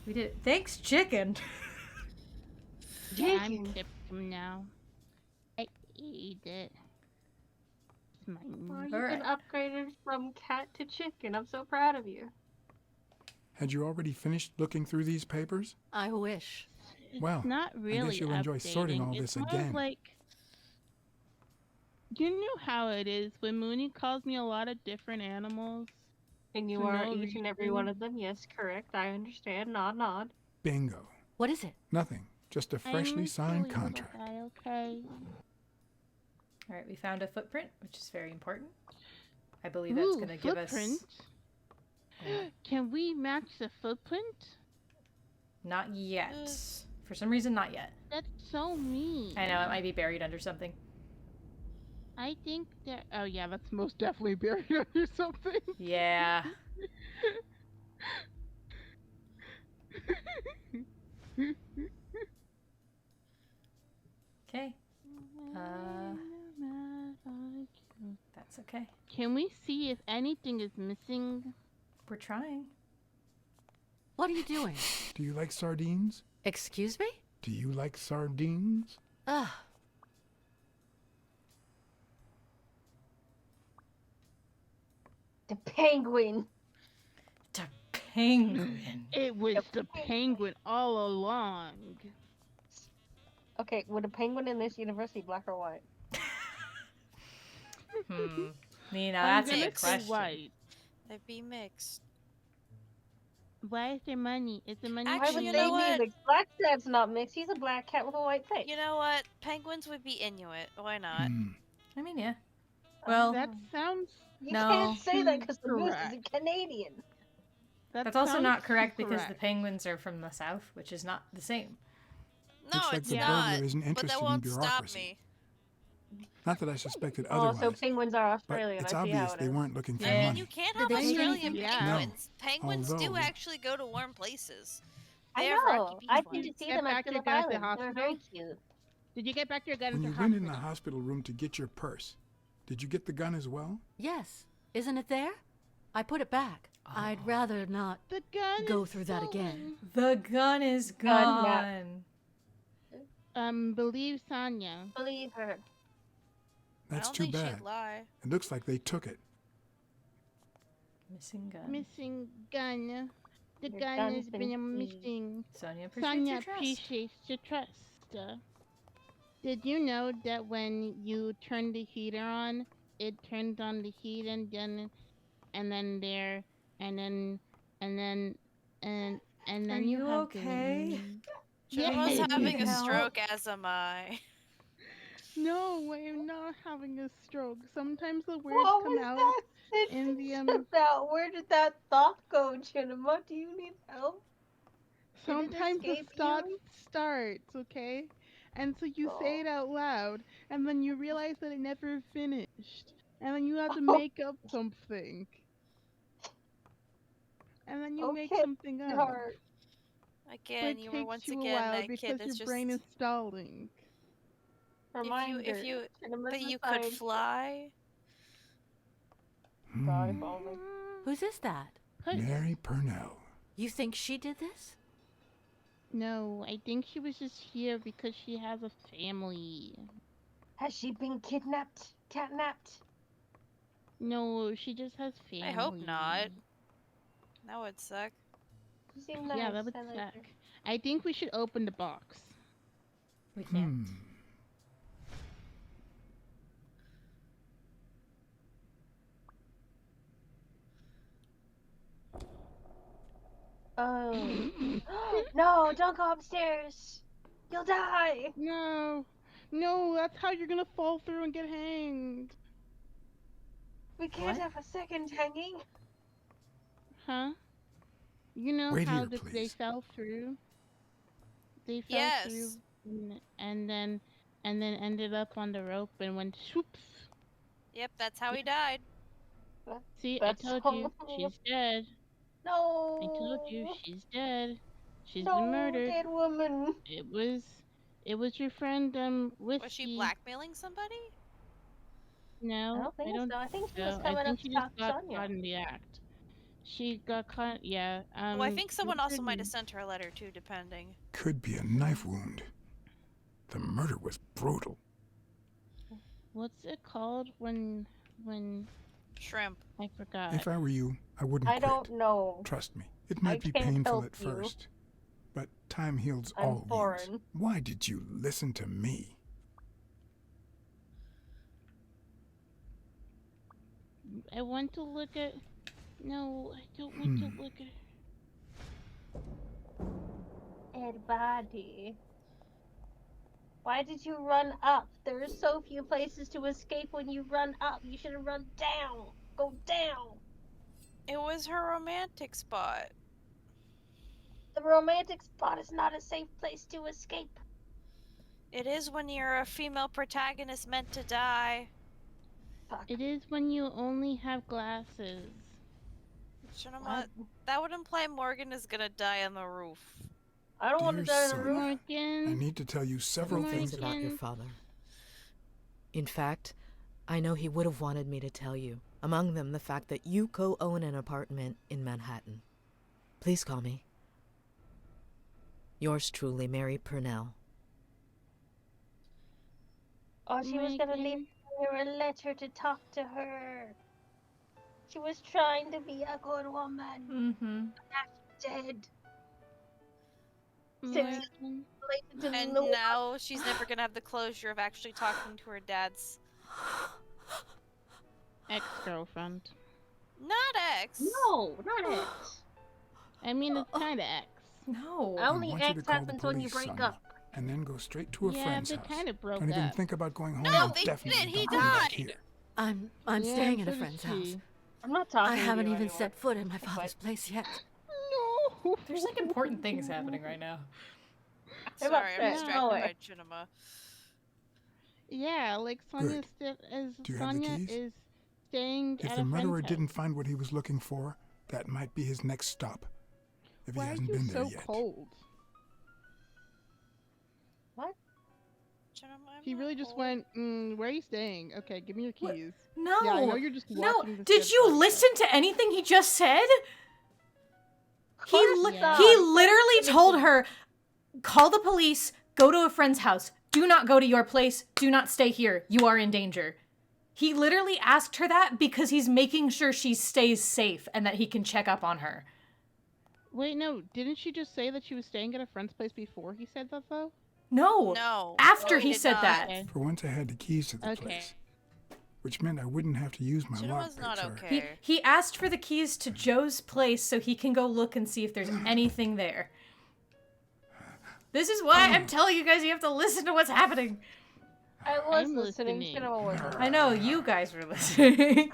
We did it. Thanks, chicken. Yeah, I'm Chicken. tipped now. I ate it. It's my Oh, you've Alright. been upgraded from cat to chicken. I'm so proud of you. Had you already finished looking through these papers? I wish. Well, not really. I guess you'll enjoy sorting updating. all It's this more of again. Like, you know how it is when Mooney calls me a lot of different animals. And you For are no each and every reason. one of them. Yes, correct. I understand. Nod, nod. Bingo. What is it? Nothing. Just a freshly I'm signed silly about contract. that, okay. All right, we found a footprint, which is very important. I believe that's going to give us. Footprint. Yeah. Can we match the footprint? Not yet. For some reason, not yet. That's so mean. I know it might be buried under something. I think that. Oh yeah, that's most definitely buried under something. Yeah. Okay. That's okay. Can we see if anything is missing? We're trying. What are you doing? Do you like sardines? Excuse me? Do you like sardines? Ugh. The penguin. The penguin. It was the penguin all along. Okay, would a penguin in this universe be black or white? Nina, I'm that's a gonna good say question. white. They'd be mixed. Why is there money? Is the money? Why Actually, would you they know what? be mixed? Blacksad's not mixed. He's a black cat with a white face. You know what? Penguins would be Inuit. Why not? Hmm. I mean, yeah. Well, That sounds. You No. can't say that because the moose is Correct. a Canadian. That that's also sounds not correct because the correct. penguins are from the south, which is not the same. No, Looks like it's the not. burglar isn't But interested that in won't stop bureaucracy. me. Not that I suspected Oh, otherwise, so penguins are but Australian. it's I see how obvious it they is. weren't looking for Yeah. I mean, money. you can't Did have they say Australian anything? Yeah. penguins. Penguins do Although- actually go to warm places. I They have know. rocky I beach need to ones. see Get them at back your Phillip gun at the Island. They're very hospital? cute. Did you get back your gun When to you went in the hospital room to get your purse, did you get the gun as well? Yes. Isn't it there? I put it back. I'd rather not The gun go is through that again. The gun is Gun, gone. yeah. Believe Sonya. Believe her. That's I don't too think bad. she'd lie. It looks like they took it. Missing gun. Missing gun. The Your gun gun's has been been seized. missing. Sonia appreciates Sonya your trust. appreciates your trust. Did you know that when you turn the heater on, it turns on the heat and then there and then Are you have okay? Jemima's Yeah. having a Help. stroke, as am I. No, I'm not having a stroke. Sometimes the words What come was out that in the sentence about? Where did that thought go, Chinema? Do you need help? Did it Sometimes the escape thought you? starts, okay? And so you Oh. say it out loud, and then you realize that it never finished. And then you have to Oh. make up something. And then you make Okay, something up. Heart. But Again, it you were takes once you a again while that because kid your that's just. brain is stalling. Reminder. If you, Chinema's but a you could scientist. fly. God, Hmm. if only. Whose is that? Mary Purnell. You think she did this? No, I think she was just here because she has a family. Has she been kidnapped? Catnapped? No, she just has family. I hope not. That would suck. You seem nice. Yeah, that would I like suck. her. I think we should open the box. We can't. Oh. No, don't go upstairs. You'll die. No, no, that's how you're gonna fall through and get hanged. We can't What? have a second hanging. Huh? You know Wait how here, they please. fell through? They fell Yes. through and then ended up on the rope and went swoops. Yep, that's how he died. See, That's I told you, so- she's dead. No. I told you, she's dead. She's no, been murdered. dead woman. It was your friend Whiskey. Was she blackmailing somebody? No, I don't think don't so. I think she was so. coming I up think to she talk just got Sonya. caught in the act. She got caught. Yeah. Oh, I think someone also Richard might have and- sent her a letter too, depending. Could be a knife wound. The murder was brutal. What's it called when Shrimp. I forgot? If I were you, I wouldn't I quit. don't know. Trust me, it might be can't painful help at you. first, but time heals I'm all wounds. foreign. Why did you listen to me? I want to look at. No, I don't want to look at. Dead body. Why did you run up? There are so few places to escape when you run up. You should have run down. Go down. It was her romantic spot. The romantic spot is not a safe place to escape. It is when you're a female protagonist meant to die. Fuck. It is when you only have glasses. Shinema, that would imply Morgan is gonna die on the roof. I don't want to Dear die on the Sonya, roof. I Morgan. need to tell you several Morgan. things Things about your Morgan. father. In fact, I know he would have wanted me to tell you. Among them, the fact that you co-own an apartment in Manhattan. Please call me. Yours truly, Mary Purnell. Oh, she was gonna leave her a letter to talk to her. She was trying to be a good woman. Mm-hmm. Dead. Morgan. Related to And no- now she's never gonna have the closure of actually talking to her dad's. Ex-girlfriend. Not ex. No, not it. I mean, it's kind of ex. No. I Only want you to X call the happens when you police, break Sonya, up. and then go straight to a Yeah, friend's they house. kind of broke Don't even up. think about going home. No, and they definitely didn't. He don't come back died. here. I'm Yeah, staying at so a did friend's she. house. I'm not talking I to haven't you even anymore. set foot in my It's father's fine. place yet. No. There's like important things happening right now. I'm Sorry, I'm upset. distracted No by way. Chinema. Yeah, like Sonya Good. is Do you have the Sonya keys? is staying If at the a murderer friend's didn't house. find what he was looking for, that might be his next stop. If he Why are hasn't you been there so yet. cold? What? Chinema, I'm He not really just cold. went, where are you staying? Okay, give me your What? keys. No. Yeah, I know you're just No. watching this Did dead you body. listen to anything he just said? He course Yeah. not. he literally told her, call the police, go to a friend's house. Do not go to your place. Do not stay here. You are in danger. He literally asked her that because he's making sure she stays safe and that he can check up on her. Wait, no, didn't she just say that she was staying at a friend's place before he said that, though? No. No. After No, he did said not. that. Okay. For once I had the keys to the Okay. place, which meant I wouldn't have to use my Chinema's lockpicks not or... okay. He asked for the keys to Joe's place so he can go look and see if there's anything there. This is why I'm telling you guys you have to listen to what's happening. I was I'm listening. listening. Cinema wasn't. I know you guys were listening.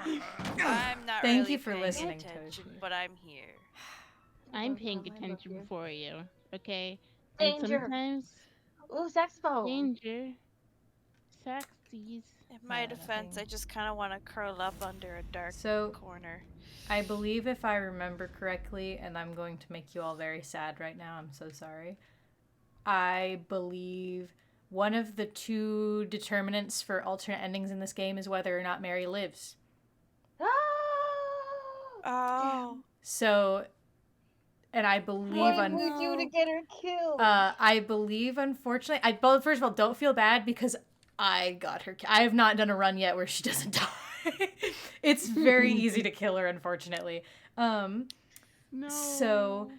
I'm not Thank really you for paying listening, attention, Toshi. but I'm here. I'm paying I love attention you. for you, okay? And Danger. sometimes Ooh, saxophone. danger. Saxies. In my Yeah, defense, nothing. I just kind of want to curl up under a dark So, corner. I believe if I remember correctly, and I'm going to make you all very sad right now, I'm so sorry. I believe one of the two determinants for alternate endings in this game is whether or not Mary lives. Ah! Oh. So, and I believe What did we do to get her killed? I believe, unfortunately, first of all, don't feel bad because I got her. I have not done a run yet where she doesn't die. It's very easy to kill her, unfortunately. No. So,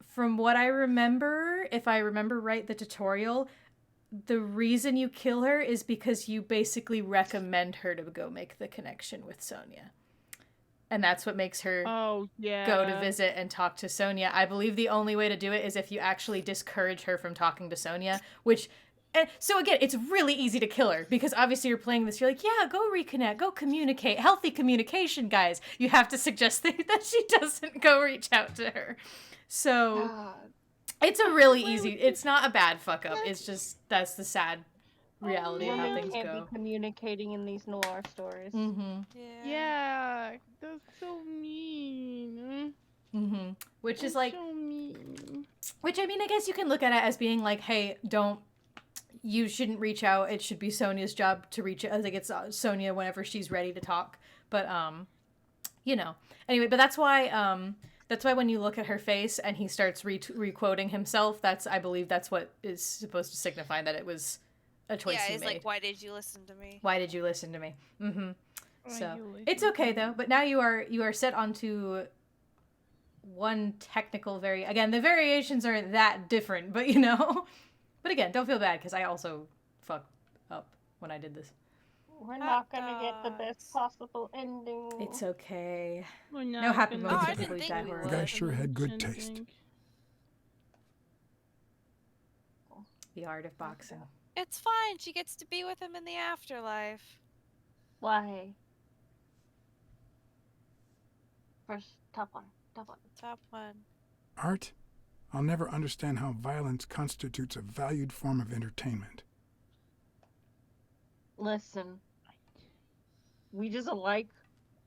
from what I remember, if I remember right, the tutorial, the reason you kill her is because you basically recommend her to go make the connection with Sonia. And that's what makes her go to visit and talk to Sonia. I believe the only way to do it is if you actually discourage her from talking to Sonia, which... And so again, it's really easy to kill her because obviously you're playing this. You're like, yeah, go reconnect, go communicate, healthy communication, guys. You have to suggest that she doesn't go reach out to her. So it's a really easy. It's not a bad fuck up. It's just that's the sad reality of how Women things can't go. be communicating in these noir stories. Mm-hmm. Yeah, that's so mean. Mm-hmm. Which is That's like, so mean. which I mean, I guess you can look at it as being like, hey, you shouldn't reach out. It should be Sonia's job to reach out. I think it's Sonia whenever she's ready to talk. But you know. Anyway, but that's why when you look at her face and he starts re-quoting himself, I believe that's what is supposed to signify that it was a choice he he's made. like, why did you listen to me? Why did you listen to me? Mm-hmm. So you listen it's okay though. But now you are set onto one technical again, the variations aren't that different, but you know. But again, don't feel bad because I also fucked up when I did this. We're not gonna get the best possible ending. It's okay. No happy gonna moments I when didn't people think die we horribly. The guy would. sure had good taste. The art of boxing. It's fine. She gets to be with him in the afterlife. Why? First, top one. Top one. Art? I'll never understand how violence constitutes a valued form of entertainment. Listen, we just like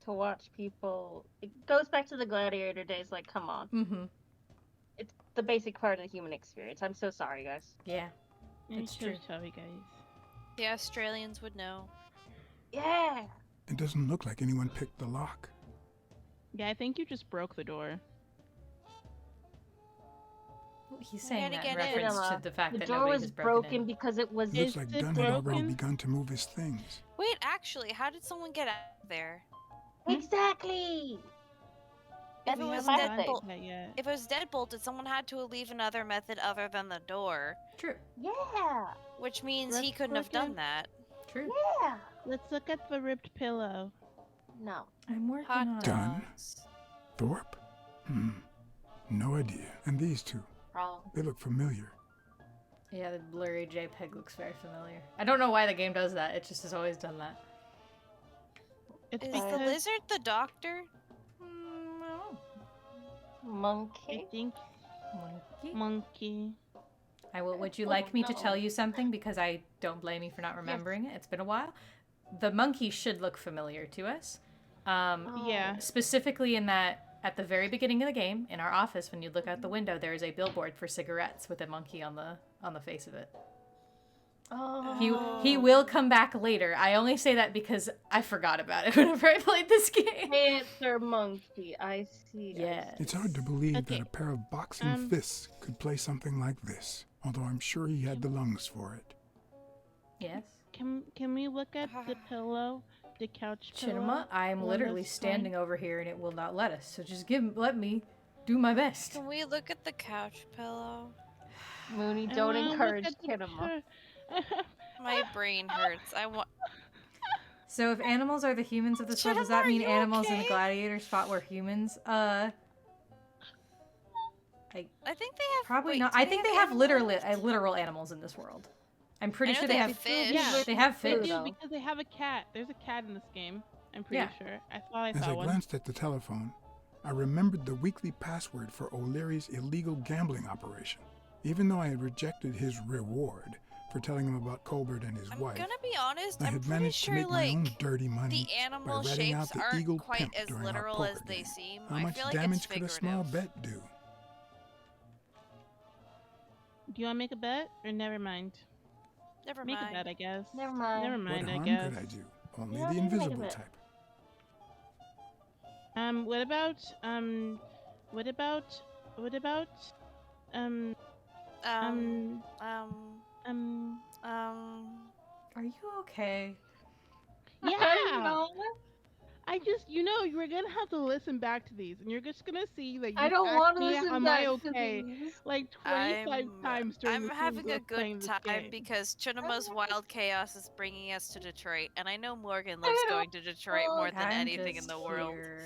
to watch people. It goes back to the gladiator days. Like, come on. Mm-hmm. It's the basic part of the human experience. I'm so sorry, guys. Yeah. It's true. Sorry, guys. The Australians would know. Yeah. It doesn't look like anyone picked the lock. Yeah, I think you just broke the door. He's saying that in get reference in. to the fact The that door nobody was has broken broken in. because it was. Looks Is like it Dunn had already broken? begun to move his things. Wait, actually, how did someone get out of there? Exactly. If That's it We was my haven't thing. gotten to that yet. If it was deadbolted, someone had to leave another method other than the door, True. Yeah. which means he Let's couldn't have look done at- that. True. Yeah. Let's look at the ripped pillow. No. I'm working Hot on it. Done. dogs. Thorpe? No idea. And these two, Wrong. they look familiar. Yeah, the blurry JPEG looks very familiar. I don't know why the game does that. It just has always done that. It's Is the because lizard the doctor? No. I Monkey. think Monkey. monkey. Would you like me to no. tell you something? Because I don't blame you for not remembering it. It's been a while. The monkey should look familiar to us. Yeah. Specifically in that, at the very beginning of the game, in our office, when you look out the window, there is a billboard for cigarettes with a monkey on the face of it. Oh. He will come back later. I only say that because I forgot about it whenever I played this game. Panther monkey. I see. Yeah. It's hard to believe Okay. that a pair of boxing fists could play something like this, although I'm sure he had the lungs for it. Yes. Can we look at the pillow? The couch pillow? Chinema, I'm One literally that's standing over here and it will not let us. So just let me do my best. Can we look at the couch pillow? Mooney, I don't wanna look encourage at the Kinema. My brain hurts. I want. So if animals are the humans of this world, does Chinema, that are mean you animals in the okay? gladiators fought were humans? I think they have. Probably wait, not. do I think they have animals? literal animals in this world. I'm pretty I know sure they they have have fish. Yeah. They have They fish. do though. because they have a cat. There's a cat in this game. I'm pretty Yeah. sure. I thought I As I saw one. glanced at the telephone, I remembered the weekly password for O'Leary's illegal gambling operation. Even though I had rejected his reward for telling him about Colbert and his I'm wife, gonna be honest. I I'm had pretty managed to sure make my own like dirty money the animal by ratting out shapes the aren't Eagle quite Pimp as during our literal as poker they game. seem. How I much feel like damage it's could a figurative. small bet do? Do you want to make a bet or never mind? Never Make mind. a bet, I guess. Never mind. Never What mind, I harm guess. could I do? Only You don't the need to make a invisible bet. type. What about what about Um. um Um. um Um. Are you okay? Yeah. No, I just, you were gonna have to listen back to these, and you're just gonna see that I you don't asked want to me, listen "Am I back to okay?" these. like 25 times during I'm the scenes having of a us good playing this time game. because Chunama's Wild Chaos is bringing us to Detroit, and I know Morgan I loves don't going to Detroit want more than I'm anything in just the world. here.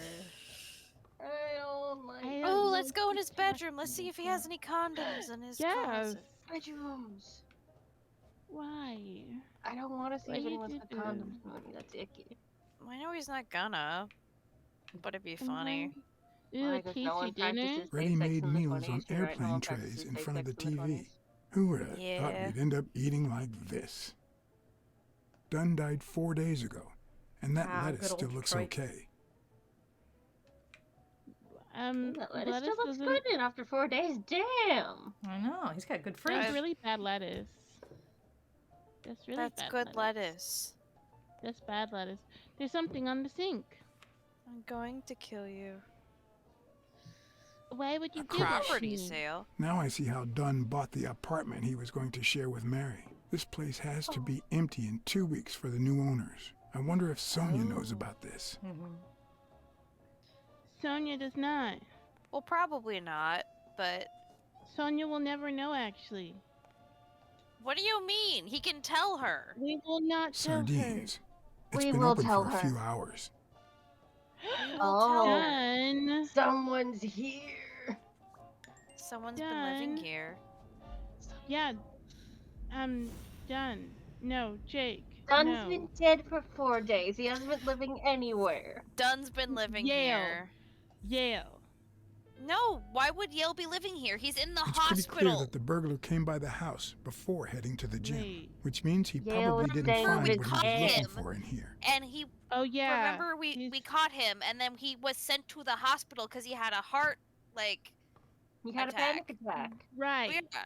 I don't like I Oh, don't let's know go in what his you're bedroom. Let's see talking if he has about. any condoms in his Yes. closet. bedrooms. Why? I don't want to see What if you anyone's got do? condoms on me. That's icky. I know he's not gonna, but it'd be funny. Ooh, Why? Because no tasty one dinner. practices safe sex Ready-made in the meals 20s. on You're right, no airplane one trays practices in safe front of the sex in the TV. 20s. Who would have thought Yeah. we'd end up eating like this? Dunn died 4 days ago, and that Ah, lettuce good old still looks Detroit. okay. That lettuce still Lettuce looks doesn't. good in after 4 days. Damn. I know. He's got good That's fridge. really bad lettuce. That's really That's bad good lettuce. That's bad lettuce. There's something on the sink. I'm going to kill you. Why would you A do that to Property me? sale. Now I see how Dunn bought the apartment he was going to share with Mary. This place has to be empty in 2 weeks for the new owners. I wonder if Sonia knows about this. Sonia does not. Well, probably not, but Sonia will never know, actually. what do you mean? He can tell her. We will not tell her. Sardines. It's We been will open tell for a her. few hours. We will Oh. tell her. Done. Someone's here. Someone's been living Done. here. Yeah. Done. No, Jake. Dunn's no. been dead for 4 days. He hasn't been living anywhere. Dunn's been living here. Yale. No, why would Yale be living here? He's in the It's pretty clear hospital. that the burglar came by the house before heading to the gym, Wait. which means he Yale probably was didn't staying find with what he caught was looking him. for in here. And he, Oh, yeah. remember we caught him, and then he was sent to the hospital because he had a heart, like, He had attack. a panic attack. Right. Yeah.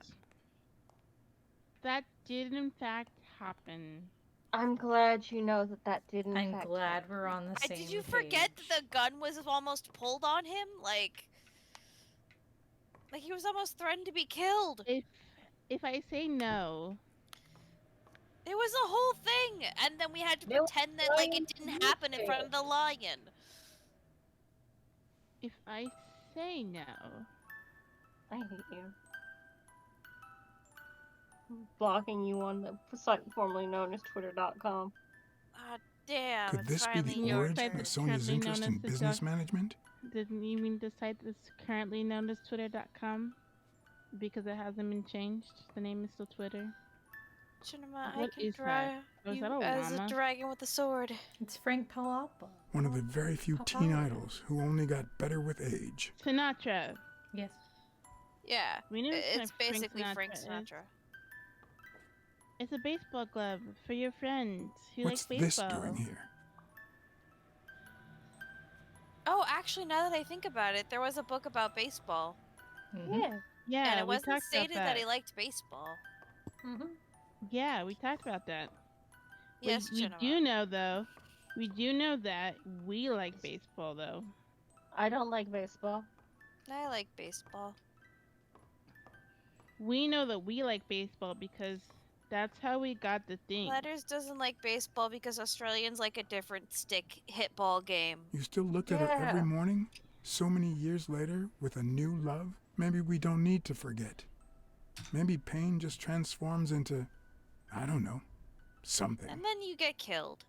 That did, in fact, happen. I'm glad you know that that did in I'm fact glad happen. we're on the same Did you forget page. that the gun was almost pulled on him? Like he was almost threatened to be killed. If I say no, It was a whole thing, and then we had to They were pretend that like it trying didn't to happen in use front of the lion. if I say no, I hate you. I'm blocking you on the site formerly known as Twitter.com. Ah, damn! Could it's this be finally the your origin turn. of Sonia's currently interest known in as the business doc- management? didn't you mean the site that's currently known as Twitter.com? Because it hasn't been changed. The name is still Twitter. Shinema, I What can is draw that? Oh, is you that a as llama? a dragon with a sword. It's Frank Palapa. One of the very few teen Papa. idols who only got better with age. Sinatra. Yes. Yeah, We know it's Frank basically Frank Sinatra is. Sinatra. It's a baseball glove for your friends who What's like this baseball. doing here? Oh, actually, now that I think about it, there was a book about baseball, Yeah. Yeah, and it we wasn't talked stated about that he liked baseball. Mm-hmm. Yeah, we talked about that. Yes, we Shinema. do know though. We do know that we like baseball though. I don't like baseball. I like baseball. We know that we like baseball because that's how we got the thing. Letters doesn't like baseball because Australians like a different stick hit ball game. You still looked at her every Yeah. morning? So many years later, with a new love? Maybe we don't need to forget. Maybe pain just transforms into, I don't know, something. And then you get killed.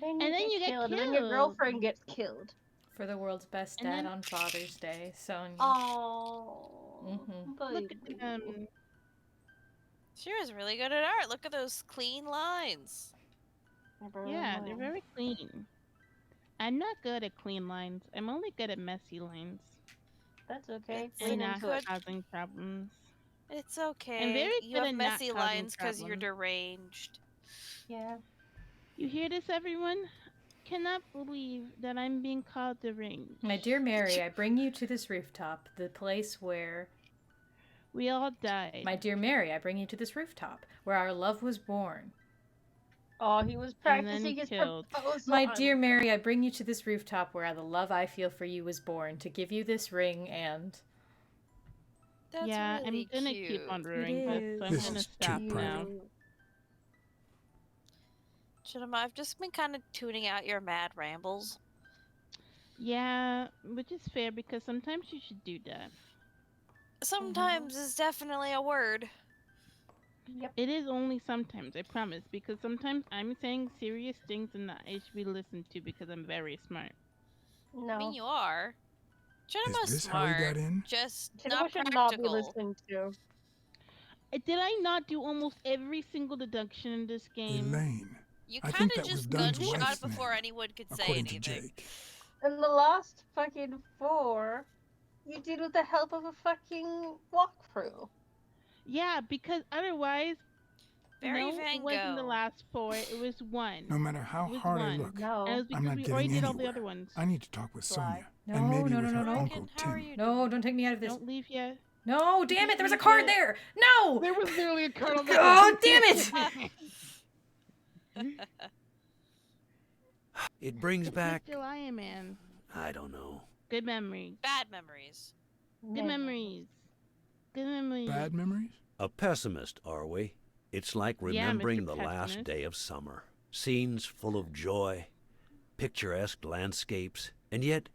Then And then you get killed. And then your killed. girlfriend gets killed. For the world's best And dad then- on Father's Day, Sonia. Oh. Mhm. Look at them. She was really good at art. Look at those clean lines. Yeah, they're very clean. I'm not good at clean lines. I'm only good at messy lines. That's okay. It's And Lean not into it. causing problems. It's okay. very You good have at not messy causing lines because you're problems. deranged. Yeah. You hear this, everyone? Cannot believe that I'm being called the ring. My dear Mary, I bring you to this rooftop, the place where... We all died. My dear Mary, I bring you to this rooftop, where our love was born. Oh, he was And then practicing his killed. proposal. My on- dear Mary, I bring you to this rooftop where the love I feel for you was born, to give you this ring and... That's yeah, really I'm gonna cute. keep on ruining is. this, so I'm This gonna is too stop private. now. Machinima, I've just been kind of tuning out your mad rambles. Yeah, which is fair because sometimes you should do that. Sometimes is definitely a word. Yep. It is only sometimes, I promise, because sometimes I'm saying serious things and I should be listened to because I'm very smart. I mean, No. you are. Is Chinima's this how he smart, got in? just Cinema not should not be practical. listened to. Did I not do almost every single deduction in this game? Elaine. You I kind think of that was just Dunn's gunshot wife's before name, anyone could say according to anything. Jake. In the last fucking 4, you did with the help of a fucking walkthrough. Yeah, because otherwise, Very no, Van it wasn't the Gogh. last 4. It was 1. No matter how It was hard I 1. look, And it No. was I'm because not we already getting did all the other anywhere. ones. I need to talk with Lie. Sonia, No, and maybe no, with no, her no, no. Uncle How are Tim. you No, doing? don't take me out of this. Don't leave yet. No, damn it, there was a Just card leave it. there! No! There was literally a card on the Oh, damn it! It brings back, Mr. Lion Man. I don't know. Good memories. Bad memories. Good memories. Good memories. Bad memories? A pessimist, are we? It's like Yeah, remembering Mr. the last Pessimist. day of summer. Scenes full of joy, picturesque landscapes, and yet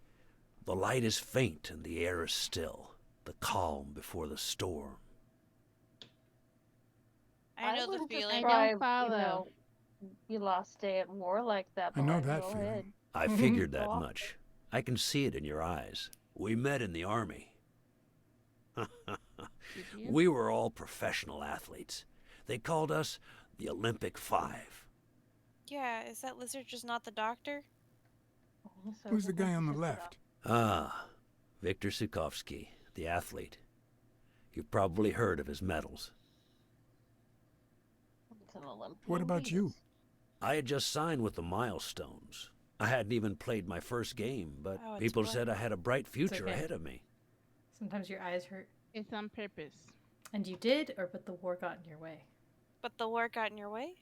the light is faint and the air is still. The calm before the storm. I know the wouldn't feeling. I don't describe, follow. your last day at war like that. I know but that go feeling. ahead. I Mhm. figured that Go on. much. I can see it in your eyes. We met in the army. Did you? We were all professional athletes. They called us the Olympic Five. Yeah, is that lizard just not the doctor? So Who's the who guy on the messes it up? Ah, Viktor Sukovsky, the athlete. You've probably heard of his medals. It's an Olympian What about you? fetus. I had just signed with the Milestones. I hadn't even played my first game, but Oh, it's people black. said I had a bright future okay. ahead of me. Sometimes your eyes hurt. It's on purpose. And you did, or but the war got in your way? But the war got in your way?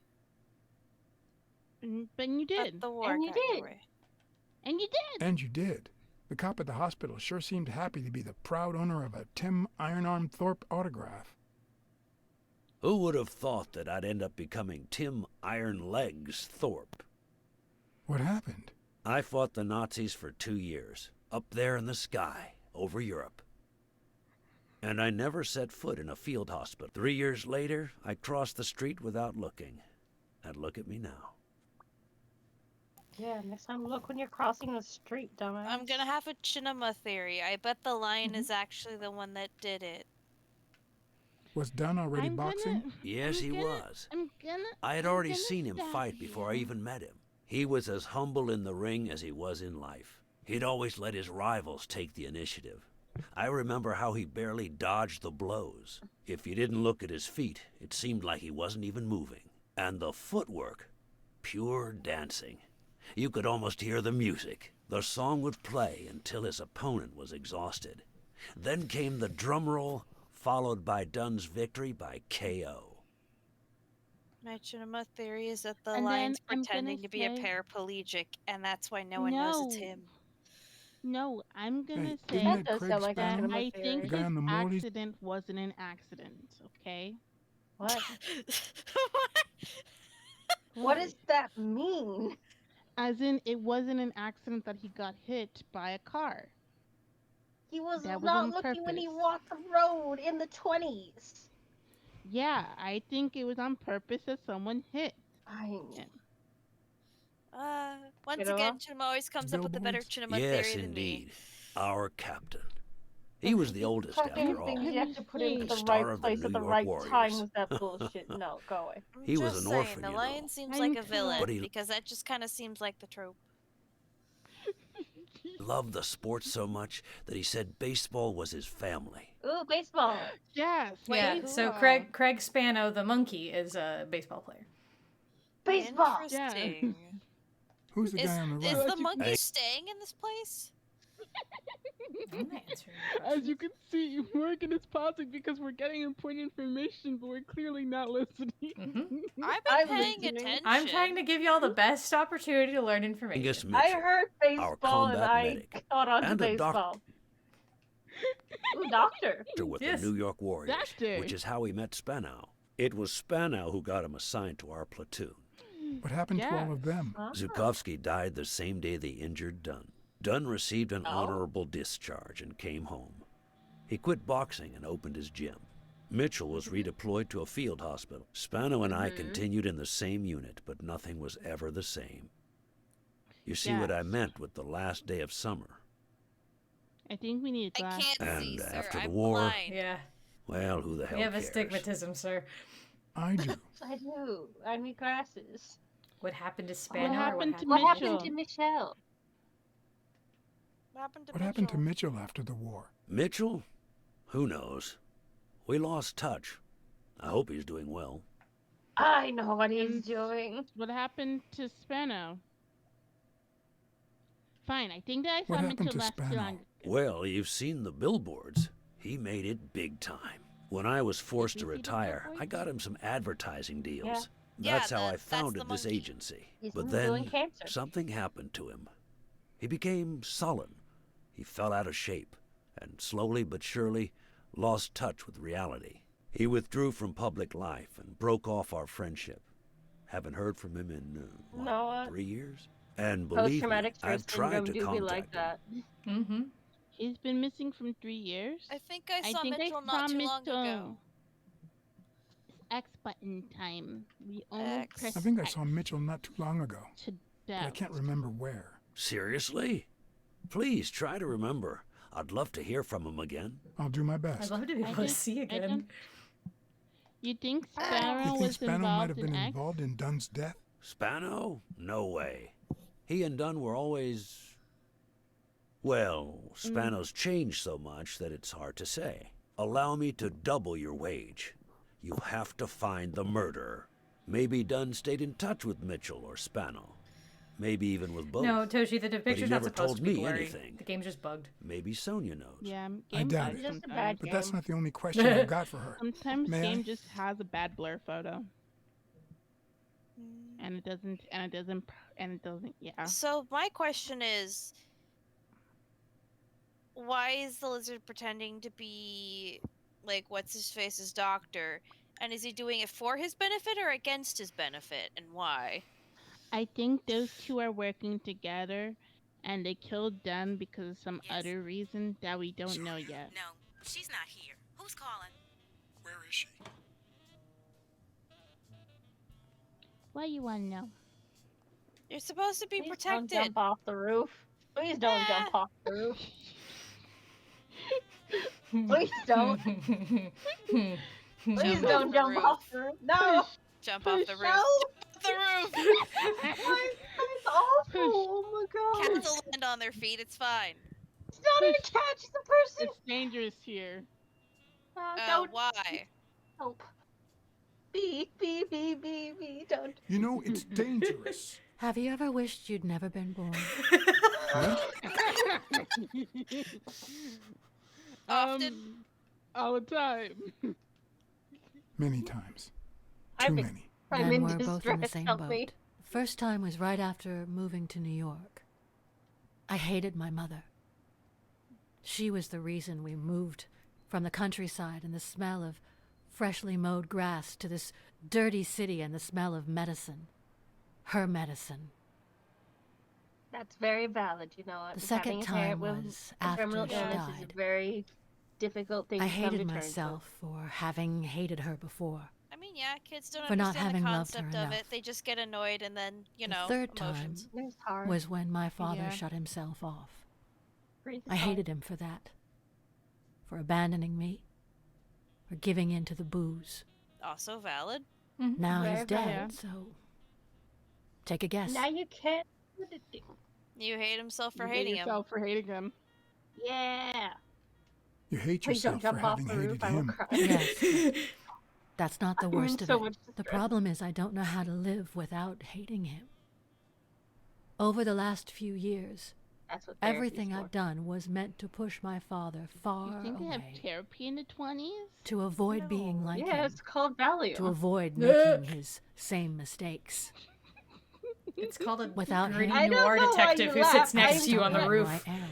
But you But did. the war And you got in did. your way. And you did. And you did. The cop at the hospital sure seemed happy to be the proud owner of a Tim Ironarm Thorpe autograph. Who would have thought that I'd end up becoming Tim Iron Legs Thorpe? What happened? I fought the Nazis for 2 years, up there in the sky, over Europe. And I never set foot in a field hospital. 3 years later, I crossed the street without looking. And look at me now. Yeah, next time look when you're crossing the street, dumbass. I'm gonna have a Chinema theory. I bet the lion Mm-hmm. is actually the one that did it. Was Dunn already I'm boxing? Gonna, Yes, I'm he gonna- was. I'm gonna. I had I'm already gonna seen him stop fight before I you. even met him. He was as humble in the ring as he was in life. He'd always let his rivals take the initiative. I remember how he barely dodged the blows. If you didn't look at his feet, it seemed like he wasn't even moving. And the footwork, pure dancing. You could almost hear the music. The song would play until his opponent was exhausted. Then came the drum roll, followed by Dunn's victory by KO. My Chinema theory is that the And then lion's I'm gonna pretending to be a say- paraplegic, and that's why no one knows it's No. him. No, I'm gonna Hey, say isn't That that does Craig sound like a Spano? cinema I theory. think The guy his on the Morley's- accident wasn't an accident. Okay. What? What? What does that mean? As in, it wasn't an accident that he got hit by a car. He was That was not on looking when he purpose. walked the road in the 20s. Yeah, I think it was on purpose that someone hit Fine. him. Once You know again, what? Chinema always comes up with a better Billboards? Chinema Yes, theory than me. indeed. Our captain. He was the oldest, Fucking after all. things you have to put into the Star right of the place New at the York right Warriors. time with that bullshit. No, go away. I'm He was just an saying, orphan, the you lion know. seems I'm like a correct. villain, But he- because that just kind of seems like the trope. Loved the sport so much that he said baseball was his family. Ooh, baseball. Yes. Yeah, so baseball. Craig Spano, the monkey, is a baseball player. Baseball. Interesting. Who's the Is, guy on the is right? the monkey Hey. staying in this place? I'm not answering your As you questions. can see, Morgan is pausing because we're getting important information, but we're clearly not listening. Mhm. I've I'm been paying listening. attention. I'm trying to give y'all the best opportunity to learn Angus information. I Mitchell. heard baseball and combat I medic. caught on to And a baseball. Ooh, doctor. With Yes. the New York Warriors, Doctor. which is how he met Spanow. It was Spanow who got him assigned to our platoon. What happened to all of them? Oh. Zukovsky died the same day they injured Dunn. Dunn received an Oh. honorable discharge and came home. He quit boxing and opened his gym. Mitchell was redeployed to a field hospital. Spano and I continued in the same unit, but nothing was ever the same. You see what I Yes. meant with the last day of summer. I think we need I glasses. can't see, And sir. after the I'm war- blind. Yeah. Well, who the hell We have cares? astigmatism, sir. I do. I do. I need glasses. What happened to Spano? or happened to What Mitchell? happened to Michelle? What happened to What happened to Mitchell after the war? Mitchell? Who knows? We lost touch. I hope he's doing well. I know what he's And- doing. What happened to Spano? Fine, I think that I saw What happened Mitchell to last too Spano? long. Well, you've seen the billboards. He made it big time. When I was forced to you see the retire, I billboards? got him some advertising deals. Yeah, That's how I that's the founded this monkey. agency. He's But doing then cancer. something happened to him. He became sullen. He fell out of shape and slowly but surely lost touch with reality. He withdrew from public life and broke off our friendship. Haven't heard from him in, No, 3 years? And believe me, Post-traumatic stress I've tried syndrome to do be contact like him. that. Mm-hmm. He's been missing from 3 years. I think I saw think Mitchell I saw not too long ago. Mitchell. It's X button time. We only X. press I think I X saw Mitchell not too long ago, to but I down. can't remember where. Seriously? Please try to remember. I'd love to hear from him again. I'll do my I'd best. love to be I able to just- see I again. don't- You think You Spano think was Spano might involved have in been X? involved in Dunn's death? Spano? No way. He and Dunn were always... Well, Spano's changed so much that it's hard to say. Allow me to double your wage. You have to find the murderer. Maybe Dunn stayed in touch with Mitchell or Spano. Maybe even with both. No, Toshi, the picture's not never supposed told to be me blurry. anything. The game's just bugged. Maybe Sonia knows. Yeah, I game doubt bugs it. Just a sometimes. bad But that's game. not the only question I've got for her. Sometimes May game I? just has a bad blur photo, and it doesn't, yeah. So my question is, why is the lizard pretending to be like what's his face's doctor? And is he doing it for his benefit or against his benefit, and why? I think those two are working together, and they killed Dunn because of some Yes. other reason that we don't know yet. No, she's not here. Who's calling? Where is she? Why you wanna know? You're supposed to be Please protected. don't jump off the roof. Please don't jump off the roof. Please don't. Please Jump don't off the jump roof. off the roof. No. Jump off the roof. No. Jump off the roof. Why? That's awful. Oh my god. Cats will land on their feet. It's fine. It's not an attach. It's the person. It's dangerous here. Don't Why? help. Be. Don't. You know, it's dangerous. Have you ever wished you'd never been born? Often. All the time. Many times. I'm Too in- many. I'm and in we're both in the distress. same Help boat. me. First time was right after moving to New York. I hated my mother. She was the reason we moved from the countryside and the smell of freshly mowed grass to this dirty city and the smell of medicine. Her medicine. That's very valid. You know, The second having a parent time with was a after terminal she illness is died. a very difficult thing I to come hated to terms with. myself for having hated her before. I mean, yeah, kids don't For not understand having the loved her concept of it. enough. They just get annoyed and then, you know, the third emotions. time It's hard. was when my father Yeah. shut himself off. Grief is I hard. hated him for that. For abandoning me. For giving in to the booze. Also valid. Now Very he's dead, valid. so take a guess. Now you can't do the thing. You hate himself for You hate hating him. yourself for hating him. Yeah. You hate Please don't yourself for jump off having the roof. hated I will him. cry. Yes. That's not the I'm in worst of so it. much The distress. problem is I don't know how to live without hating him. Over the last few years, That's what therapy's everything for. I've done was meant to push my father You far think they have away. therapy in the 20s? To avoid being like Yeah, him. it's called value. To avoid making his same mistakes. It's called a Without gritty him. I don't noir know why detective you who sits laugh. next I to you on the Don't know roof. who I am.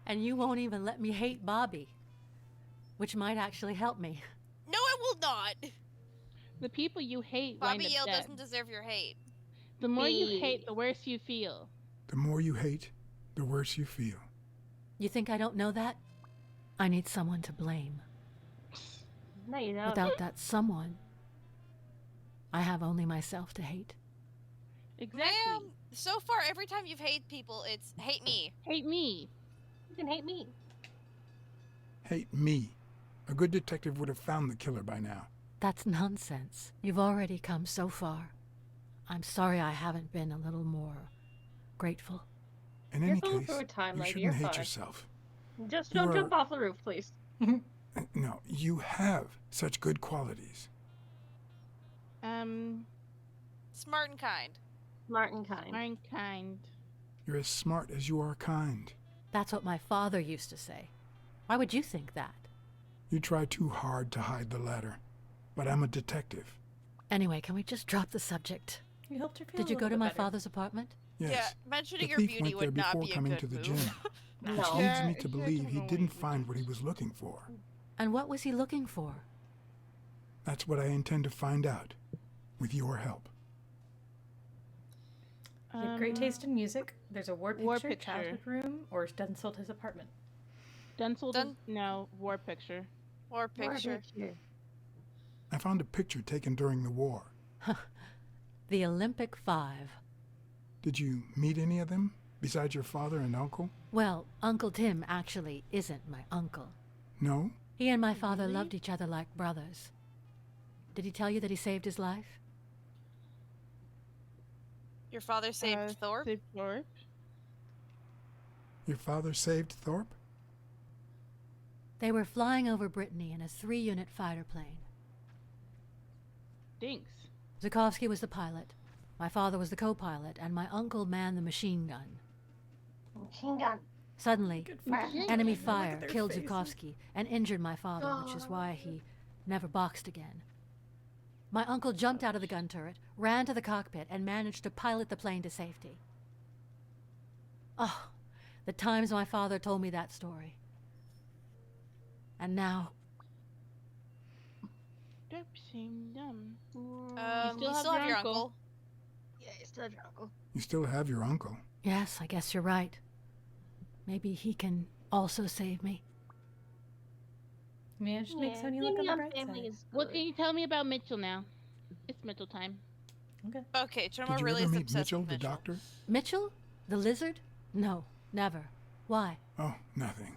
And you won't even let me hate Bobby. Which might actually help me. No, it will not. The people you hate Bobby wind up Yale dead. doesn't deserve your hate. The more you hate, the worse you feel. The more you hate, the worse you feel. You think I don't know that? I need someone to blame. No, you don't. Without that someone, I have only myself to hate. Exactly. Ma'am, so far every time you've hated people, it's hate me. Hate me. You can hate me. Hate me. A good detective would have found the killer by now. That's nonsense. You've already come so far. I'm sorry I haven't been a little more grateful. In You're any going case, through a time, you lady. shouldn't You're hate fine. yourself. Just You don't are- jump off the roof, please. No, you have such good qualities. Smart and kind. Smart and kind. I'm kind. You're as smart as you are kind. That's what my father used to say. Why would you think that? You try too hard to hide the latter. But I'm a detective. Anyway, can we just drop the subject? You helped her feel Did you a go little to bit my better. father's apartment? Yes. Yeah, mentioning the your thief beauty went there would not before be a coming good to the move. gym. No. Which leads Yeah, me to I believe don't he know didn't what find what he was looking for. And what was he looking for? That's what I intend to find out. With your help. You have great taste in music. There's a war picture, picture. childhood room, or done sold his apartment. No, war picture. Or picture. I found a picture taken during the war. The Olympic Five. Did you meet any of them, besides your father and uncle? Well, Uncle Tim actually isn't my uncle. No? He and my father loved each other like brothers. Did he tell you that he saved his life? Your father saved Thorpe? Saved Thorpe. Your father saved Thorpe? They were flying over Brittany in a 3-unit fighter plane. Stinks. Zukovsky was the pilot. My father was the co-pilot, and my uncle manned the machine gun. Machine gun. Suddenly, Machine enemy Look at fire their killed faces. Zukovsky and injured my father, which is why he never boxed again. My uncle jumped out of the gun turret, ran to the cockpit, and managed to pilot the plane to safety. Oh, the times my father told me that story. And now, Thorpe seemed dumb. You still have your uncle. Yeah, you still have your uncle. You still have your uncle. yes, I guess you're right. Maybe he can also save me. Yeah, just make Sonya look on the bright family side. is What good. can you tell me about Mitchell now? It's Mitchell time. Okay. Okay, Tremor Did you really ever is meet obsessed Mitchell, with the Mitchell. doctor? Mitchell? The lizard? No, never. Why? Oh, nothing.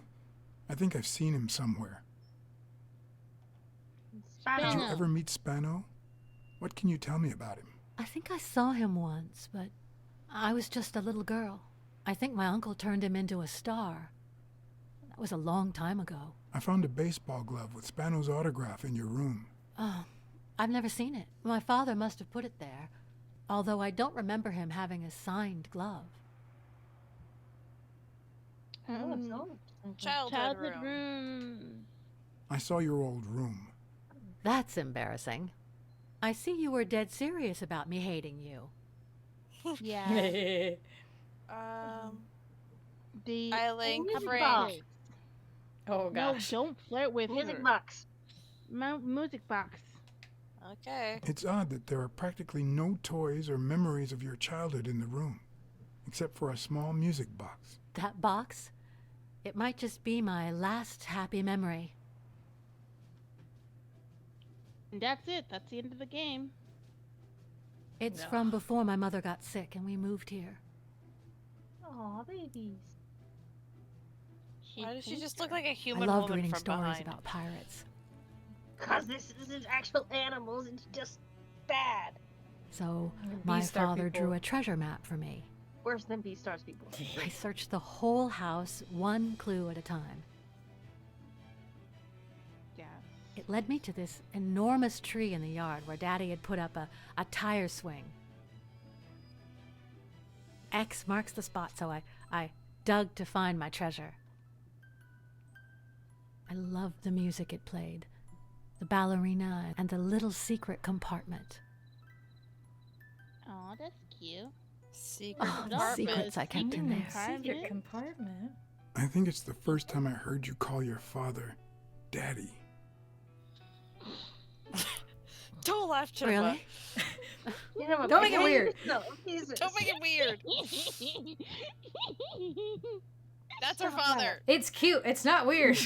I think I've seen him somewhere. Did you Spano. ever meet Spano? What can you tell me about him? I think I saw him once, but I was just a little girl. I think my uncle turned him into a star. That was a long time ago. I found a baseball glove with Spano's autograph in your room. Oh, I've never seen it. My father must have put it there, although I don't remember him having a signed glove. Oh, it's Um, old. Childhood room. room. I saw your old room. That's embarrassing. I see you were dead serious about me hating you. Yeah. The I link music frame. box. Oh No, gosh. don't flirt with Music her. box. Music box. Okay. It's odd that there are practically no toys or memories of your childhood in the room, except for a small music box. That box? It might just be my last happy memory. And that's it. That's the end of the game. It's No. from before my mother got sick and we moved here. Aw, babies. Why does she thinks just look her. like a I human loved woman reading from stories behind? about pirates. Cause this isn't actual animals, it's just bad. So my Beastar father people. drew a treasure map for me. Worse than Beastars people. I searched the whole house, one clue at a time. Yeah. It led me to this enormous tree in the yard where Daddy had put up a tire swing. X marks the spot, so I dug to find my treasure. I loved the music it played, the ballerina, and the little secret compartment. Oh, that's cute. Secret Oh, the compartment. secrets I kept in there. Secret compartment. I think it's the first time I heard you call your father Daddy. Don't laugh, Chippa. Really? You know, Don't make it weird. No, Jesus. Don't make it weird. That's her Stop father. It's cute. It's not weird.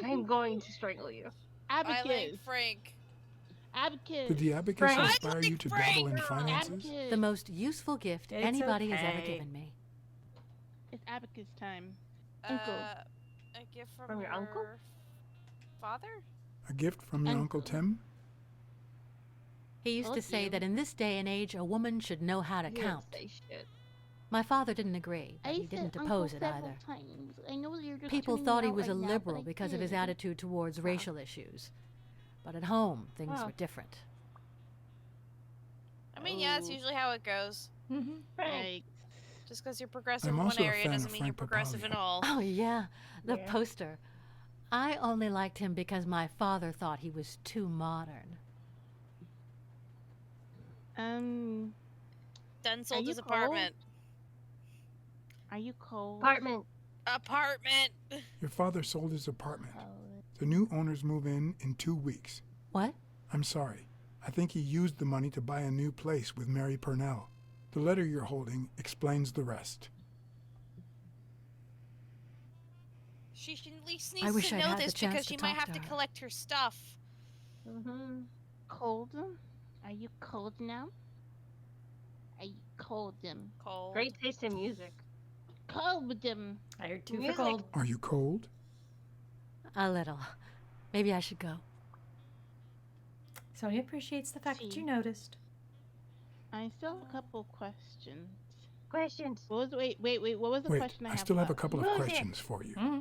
I'm going to strangle you. I like Abacus. Frank. Abacus. Did the abacus Frank. inspire I you like to Frank. dabble in finances? Abacus. The most useful gift It's anybody has ever okay. given me. It's abacus time. Uncle. A gift From your uncle? Father? A gift from your Uncle Uncle. Tim? He used to Told say you. that in this day and age, a woman should know how to You didn't count. say shit. My father didn't agree, but I he said didn't uncle oppose it several either. times. I know you're just People tuning thought me he out was a right now, but liberal I because of his did. attitude towards racial issues. But at home, things Wow. were different. I mean, yeah, that's Oh. usually how it goes. Mm-hmm. Frank. Yikes. Just because you're progressive I'm in one also a area fan doesn't of mean you're Frank progressive in Papaglia. all. Oh, yeah, the Yeah. poster. I only liked him because my father thought he was too modern. Um, Dunn sold you his cold? apartment. are you cold? Apartment. Apartment! Your father sold his apartment. Cold. The new owners move in 2 weeks. What? I'm sorry. I think he used the money to buy a new place with Mary Purnell. The letter you're holding explains the rest. She should at least I needs wish to I'd know had the this chance because to she might talk have to to her. collect her stuff. Mm-hmm. Cold? Are you cold now? Are you cold? Cold. Great taste in music. Cold. I heard two Music. for cold. Are you cold? A little. Maybe I should go. Sonia appreciates the fact that See. you noticed. I still have a couple questions. Questions. What was wait? What was the Wait, question I I have still have a left? couple of Music. questions for you. Mm-hmm.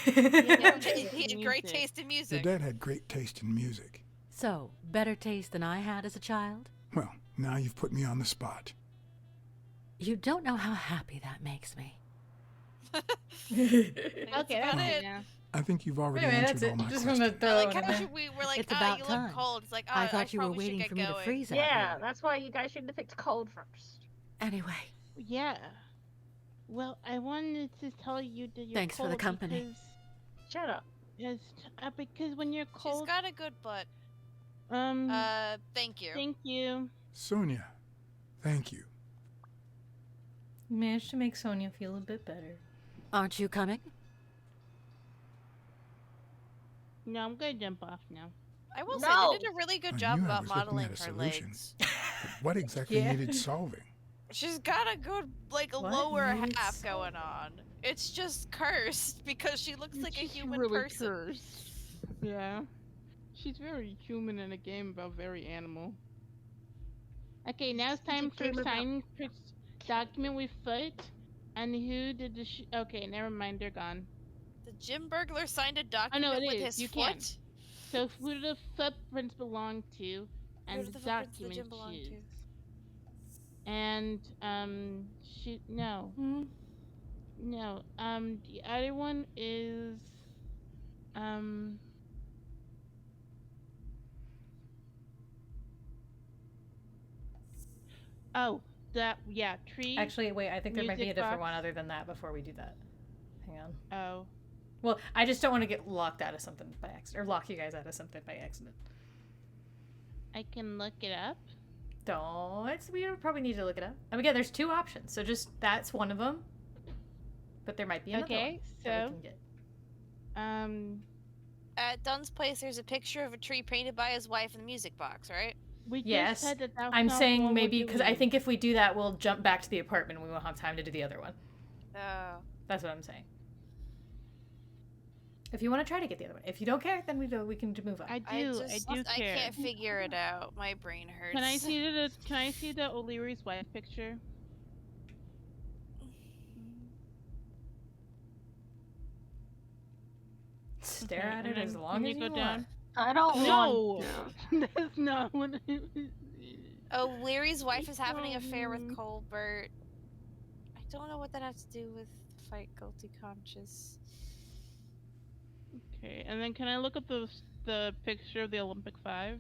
He had great Music. taste in Your music. dad had great taste in music. So, better taste than I had as a child? Well, now you've put me on the spot. You don't know how happy that makes me. Okay, That's that's about it. it. Yeah. I think you've already Anyway, that's answered it. all my Just questions. wanted to throw Like, it in how there. should we? We're like, It's about you time. look cold. It's like, I thought you were probably should waiting get for me to going. freeze out Yeah, here. that's why you guys should have picked cold first. Anyway, Yeah. Well, I wanted to tell you that you're Thanks for the cold company. Shut up. Because when you're She's cold, got a good butt. Thank you. thank you. Sonia, thank you. You managed to make Sonia feel a bit better. aren't you coming? No, I'm gonna jump off now. I will say No. they did a really good I job knew I about was looking modeling at a her solution. legs. But what exactly Yeah. needed solving? She's got a good, like, What lower needs half going on. It's just cursed because she looks like a She's human really person. cursed. Yeah. She's very human in a game about very animal. Okay, now it's time for game about- sign document with foot. And who did the okay, never mind, they're gone. The gym burglar signed a document it with is. his You foot. can. So who do the footprints belong to? And do the the footprints of the gym document belong to? choose. And no. Hmm? No. The other one is oh, tree. Actually, wait, I think there might be a Music different box. one other than that before we do that. Hang on. Oh. Well, I just don't want to get locked out of something by accident, or lock you guys out of something by accident. I can look it up. We don't probably need to look it up. I mean, again, there's two options, so just that's one of them. But there might be another Okay, one so that we can get. At Dunn's place, there's a picture of a tree painted by his wife in the music box, right? we Yes, just said that that's I'm not saying what we're maybe because I doing. think if we do that, we'll jump back to the apartment and we won't have time to do the other one. Oh. That's what I'm saying. If you want to try to get the other one, if you don't care, then we can move on. I do I care. can't figure it out. My brain hurts. Can I see the O'Leary's wife picture? Stare Okay, at and it as then long can as you you go want. down? I don't No, want. that's not what. Oh, Leary's wife is having an It's, affair with Colbert. I don't know what that has to do with fight guilty conscience. Okay, and then can I look at the picture of the Olympic 5?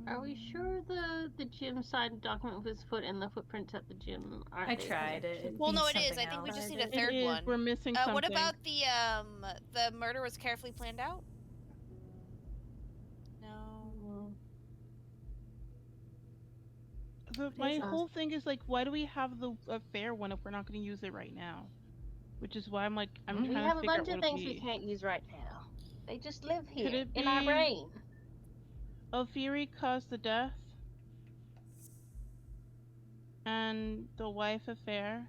Are we sure the gym signed document with his foot and the footprints at the gym aren't I they tried it. actually- It Well, no, needs it is. something I think we else. just need a It third is. one. We're missing something. What about the murder was carefully planned out? No. Mm. But my whole thing is like, why do we have the fair one if we're not going to use it right now? Which is why I'm like, I'm We trying have to a figure out bunch of what it things we be. can't use right now. They just live Could here it in our be brain. Alfieri caused the death and the wife affair?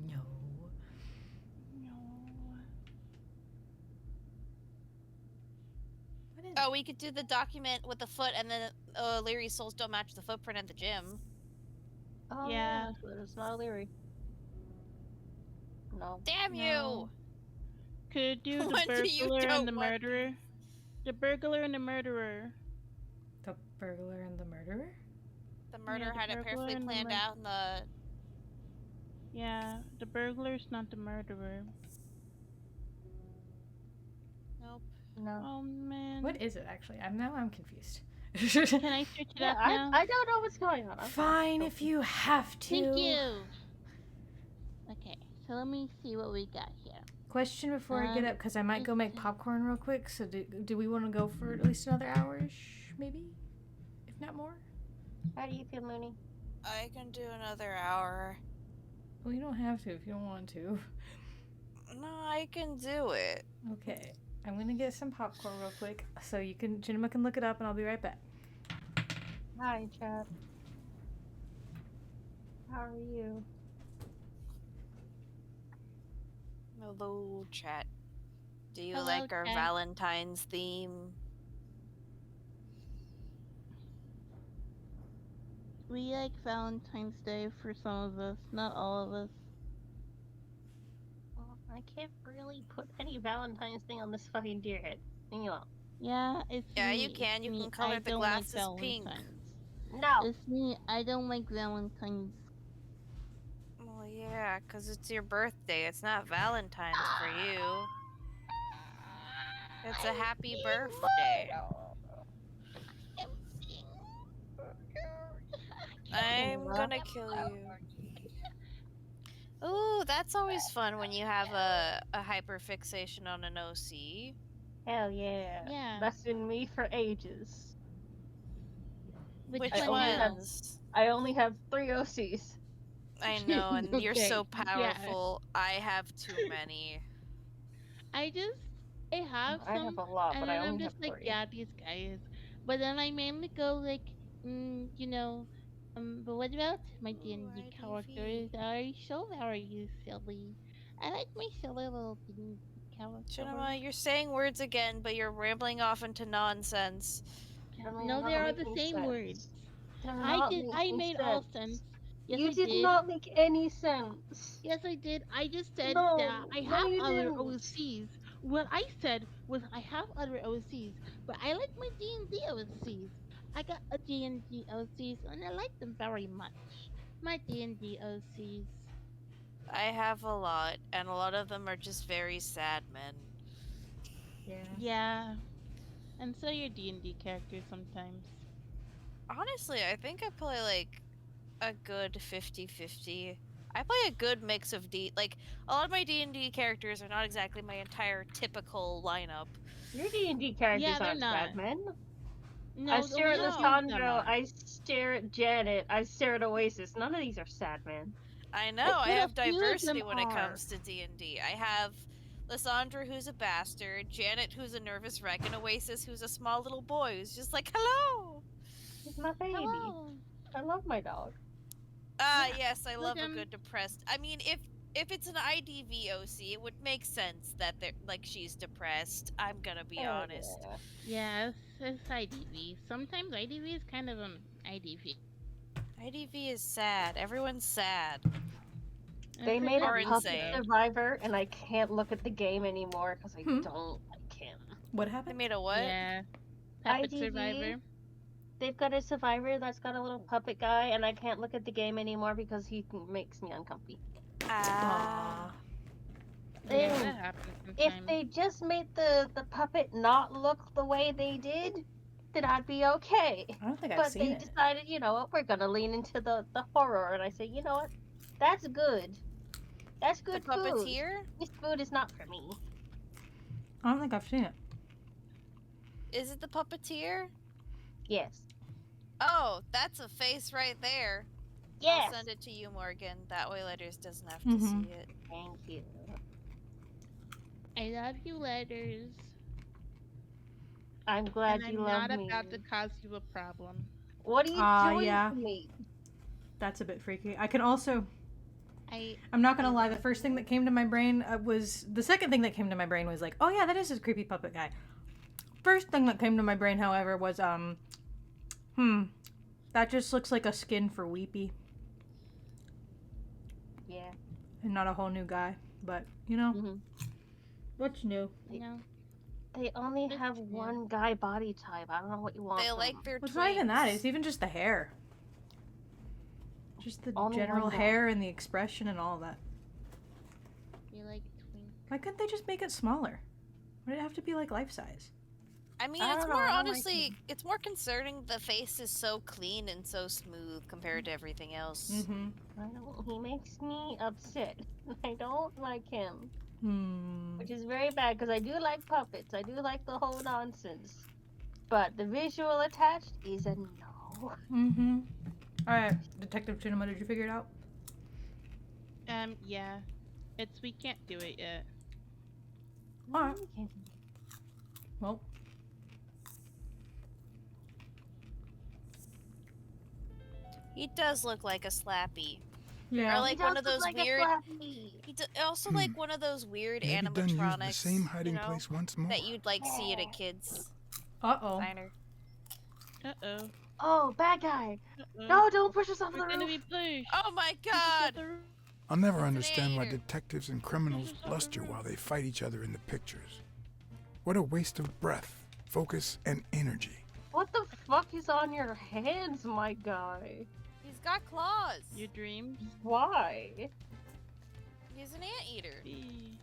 No. No. What is Oh, we could do the document with the foot, and then Leary's souls don't match the footprint at the gym. Oh Yeah. so it's not O'Leary. No. Damn No. you! Could it do the What do you burglar don't and the want? murderer? The burglar and the murderer. the burglar and the murderer? The murder the had it burglar perfectly and the planned out, and the Yeah, the burglar's not the murderer. nope. No. Oh man. What is it actually? I'm confused. Can I search it Yeah, up now? I don't know what's going on. Fine if you have to. Thank you. Okay, so let me see what we got here. Question before I get up, because I might go make popcorn real quick. So do we want to go for at least another hour-ish, maybe? If not more? How do you feel, Mooney? I can do another hour. Well, you don't have to if you don't want to. No, I can do it. Okay. I'm going to get some popcorn real quick. So Jinima can look it up and I'll be right back. Hi, Chad. How are you? Hello, chat. Do you Hello, like our chat. Valentine's theme? We like Valentine's Day for some of us, not all of us. Well, I can't really put any Valentine's thing on this fucking deer head. Leave me alone. Yeah, it's Yeah, me. you can. It's You me. can color I the don't glasses like pink. Valentine's. No. It's me. I don't like Valentine's. Well, yeah, 'cause it's your birthday. It's not Valentine's for you. It's a happy birthday. I'm gonna kill you. Ooh, that's always fun when you have a hyperfixation on an OC. Hell yeah. Yeah. That's been me for ages. Which I only have- ones? I only have 3 OCs. I know, and you're so Okay, yeah. powerful. I have too many. I have I some, have a lot, and but then I I'm only just have like, 3. yeah, these guys. But then I mainly go like, you know, but what about my D&D IDV. characters? Are so very silly. I like my silly little D&D characters. Chinema, you're saying words again, but you're rambling off into nonsense. Jeremy, No, you're they not are the making same sense. words. They're I not did. I making made all sense. Yes, you I did did. not make any sense. Yes, I did. I just said No, that I no, have you other didn't. OCs. What I said was I have other OCs, but I like my D&D OCs. I got a D&D OCs, and I like them very much. My D&D OCs. I have a lot, and a lot of them are just very sad men. Yeah. Yeah. And so your D&D characters sometimes. Honestly, I think I play like a good 50-50. I play a good mix of like a lot of my D&D characters are not exactly my entire typical lineup. Your D&D characters Yeah, they're aren't not. bad men. No, I stare at only a few of them Lissandro, are. I stare at Janet, I stare at Oasis. None of these are sad men. I know, I said a have few of diversity them when it are. comes to D&D. I have Lissandra, who's a bastard, Janet, who's a nervous wreck, and Oasis, who's a small little boy who's just like, hello! He's my baby. Hello. I love my dog. Ah, Yeah, yes, I love a him. good depressed. I mean, if it's an IDV OC, it would make sense that they're like she's depressed. I'm gonna be Oh, honest. yeah. Yes, it's IDV. Sometimes IDV is kind of an IDV. IDV is sad. Everyone's sad. They It's made Or a IDV, Puppet insane. Survivor, and I can't look at the game anymore because I Hmm. don't like him. What They happened? made a what? Yeah. Puppet IDV. Survivor. They've got a Survivor that's got a little puppet guy, and I can't look at the game anymore because he makes me uncomfy. Ah. Yeah, And that happens if sometimes. they just made the puppet not look the way they did, then I'd be okay. I don't think I've But seen they it. decided, you know what, we're gonna lean into the horror, and I say, you know what, that's good. That's The good food. puppeteer? This food is not for me. I don't think I've seen it. Is it the puppeteer? Yes. Oh, that's a face right there. Yes. I'll send it to you, Morgan. That way Letters doesn't have to Mhm. see it. Thank you. I love you, Letters. I'm glad And you I'm love not me. about to cause you a problem. What are you doing Yeah. to me? That's a bit freaky. I can also. I I'm not gonna lie. The first thing that came to my brain was the second thing that came to my brain was like, oh yeah, that is his creepy puppet guy. First thing that came to my brain, however, was that just looks like a skin for Weepy Yeah. and not a whole new guy. But you know, hmm what's new? no. They only It's have true. one guy body type. I don't know what you want. They from like them. their Well, it's twins. not even that. It's even just the hair. Just the Only general one guy. hair and the expression and all that. You like twink. Why couldn't they just make it smaller? Why did it have to be like life size? I mean, I it's don't know, more I don't like honestly, him. it's more concerning the face is so clean and so smooth compared to everything else. Mm-hmm. I don't. He makes me upset. I don't like him, which is very bad because I do like puppets. I do like the whole nonsense, but the visual attached is a no. Mm-hmm. Alright, Detective Cinema, did you figure it out? Yeah. We can't do it yet. Alright. Well, He does look like a Slappy. yeah. Or like He one does of look those like a weird. Flappy. Also like one of those weird Maybe Dunn used the animatronics. same hiding you know, place once more. that you'd like see at a kid's Uh-oh. diner. Uh-oh. Oh, bad guy. Uh-oh. No, don't push us off We're the gonna roof. be pushed. Oh my Push us off god! the roof. I'll never It's an understand why anteater. detectives and criminals bluster while they fight each other in the pictures. What a waste of breath, focus, and energy. What the fuck is on your hands, my guy? He's got claws. Your dreams. Why? He's an anteater.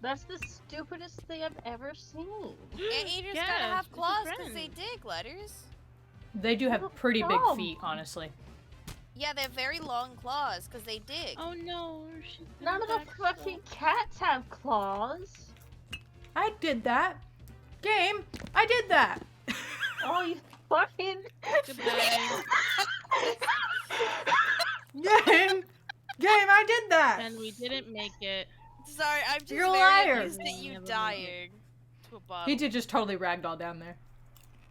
That's the stupidest thing I've ever seen. Anteaters Yes, gotta have it's a claws because friend. they dig, Letters. They do have pretty big dumb. feet, honestly. Yeah, they have very long claws because they dig. Oh no, she's None of the fucking cats have claws. I did that. Game, I did that. Oh, you fucking. Goodbye. Game, I did that. And we didn't make it. Sorry, I'm just You're a very liar. amused at you Never make dying to a bottle. He did just totally ragdoll down there.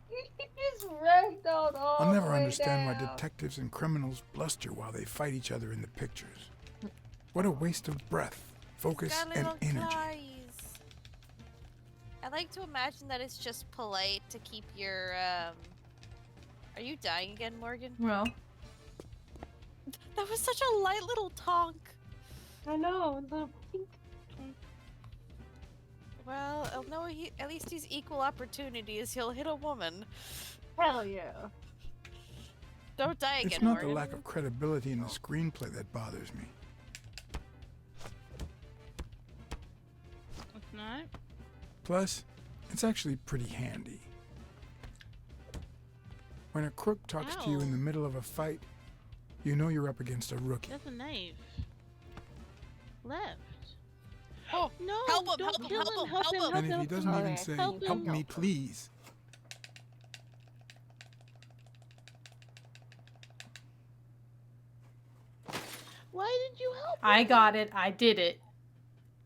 He just ragdolled all I'll never the way understand why down. detectives and criminals bluster while they fight each other in the pictures. What a waste of breath, focus, Got and little energy. claws. I like to imagine that it's just polite to keep your, Are you dying again, Morgan? Well, That was such a light little tonk. I know, the pink. Well, I'll know at least he's equal opportunity as he'll hit a woman. Hell yeah. Don't die again, It's not the Morgan. lack of credibility in the screenplay that bothers me. It's not. Plus, it's actually pretty handy. When a crook talks to you in the middle of a fight, you know you're up against a rookie. That's a knife. Left. Oh, No, help him, don't help him, kill help him, help help him, him. help And if him. he doesn't even say, Help help him. me please, Why did you help him? I got it. I did it.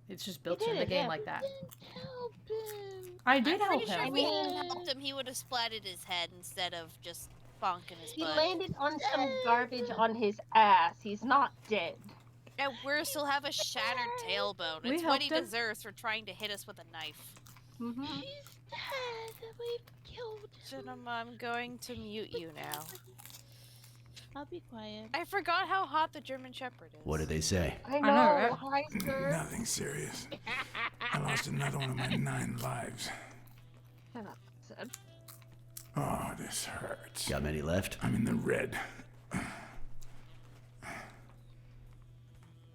It's just built did in the it, game yeah. like that. Didn't help him. I did I'm help pretty sure him. if we I mean- had helped him, he would have splatted his head instead of just bonking his He butt. landed on some garbage on his ass. He's not dead. And we still have a shattered tailbone. We It's what he helped him. deserves for trying to hit us with a knife. Mm-hmm. She's dead. We've killed him. Cinema, I'm going to mute you now. I'll be quiet. I forgot how hot the German Shepherd is. What did they say? I know, know, right? hi, sir. nothing serious. I lost another one of my 9 lives. Said. Oh, this hurts. Got many left? I'm in the red.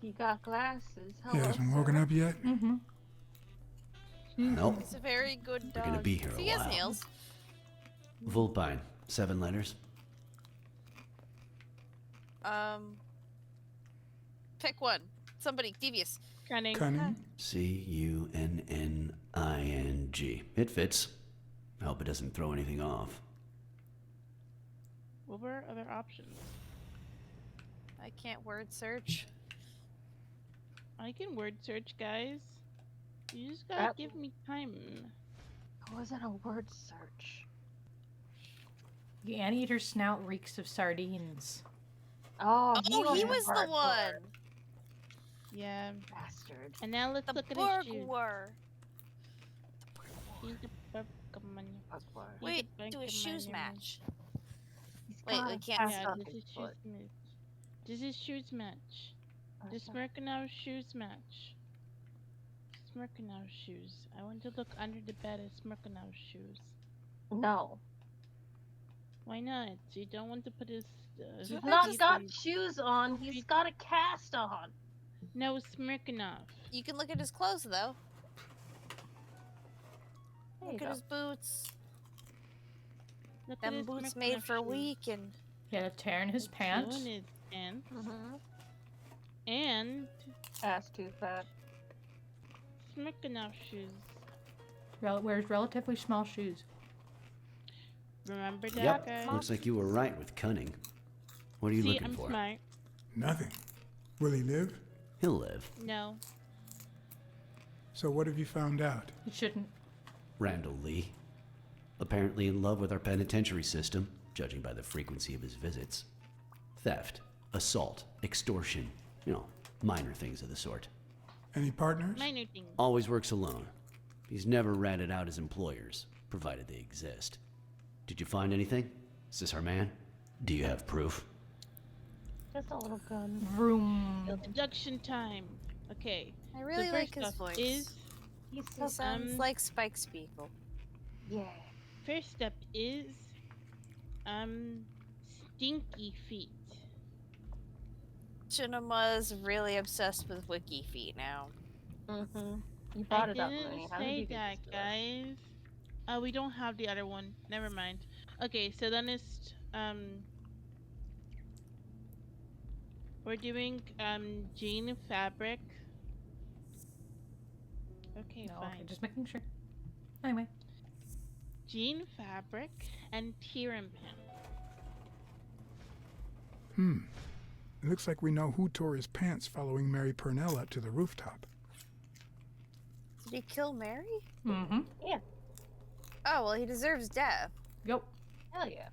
You got glasses. You Hello, hasn't sir. woken up yet? Mm-hmm. Nope. He's a very good We're dog. gonna be here a He has while. nails. Vulpine, 7 letters. Pick one. Somebody, devious. Cunning. Cunning? Cunning. It fits. I hope it doesn't throw anything off. What were other options? I can't word search. I can word search, guys. You just gotta give me time. It wasn't a word search. The anteater's snout reeks of sardines. Oh, He was the hardcore one. Yeah. bastard. And now let's The look at his shoes. Burglar. He's a Pokemon. Hardcore. Wait, He's a do his shoes Pokemon. match? He's Wait, got we a can't cast Yeah, on this his is shoes foot. match. Does his shoes match? Does Okay. Smirkanow's shoes match? Smirkanow's shoes. I want to look under the bed at Smirkanow's shoes. No. Why not? You don't want to put his. He's his not feet got in- shoes on. He's got a cast on. No, Smirkanov. You can look at his clothes though. There you Look go. at his boots. Look at Them his boots Smirkanov made for a shoes. week and. He had a tear in his pants. Doing his pants. Mm-hmm. And Ass too fat. Smirkanov shoes. Wears relatively small shoes. Remember that, Yep. guys? Looks like you were right with cunning. What are you See, looking I'm for? smart. Nothing. Will he live? He'll live. No. So what have you found out? He shouldn't. Randall Lee. Apparently in love with our penitentiary system, judging by the frequency of his visits. Theft, assault, extortion. Minor things of the sort. Any partners? Minor thing. Always works alone. He's never ratted out his employers, provided they exist. Did you find anything? Is this our man? Do you have proof? Just a little gun. Vroom. Deduction time. Okay. I really the like first his step voice. Is He's He so sounds like Spike Spiegel. yeah. first step is stinky feet. Chinema's really obsessed with wiki feet now. Mm-hmm. You brought I it up, didn't Mooney. How did say you get that, this to us? guys. Oh, we don't have the other one. Never mind. Okay, so then it's we're doing jean fabric. Okay, No, fine. okay, just making sure. Anyway. Jean fabric and Tiram pin. It looks like we know who tore his pants following Mary Purnell up to the rooftop. Did he kill Mary? Mm-hmm. Oh, well, he deserves death. Yep. Hell yeah.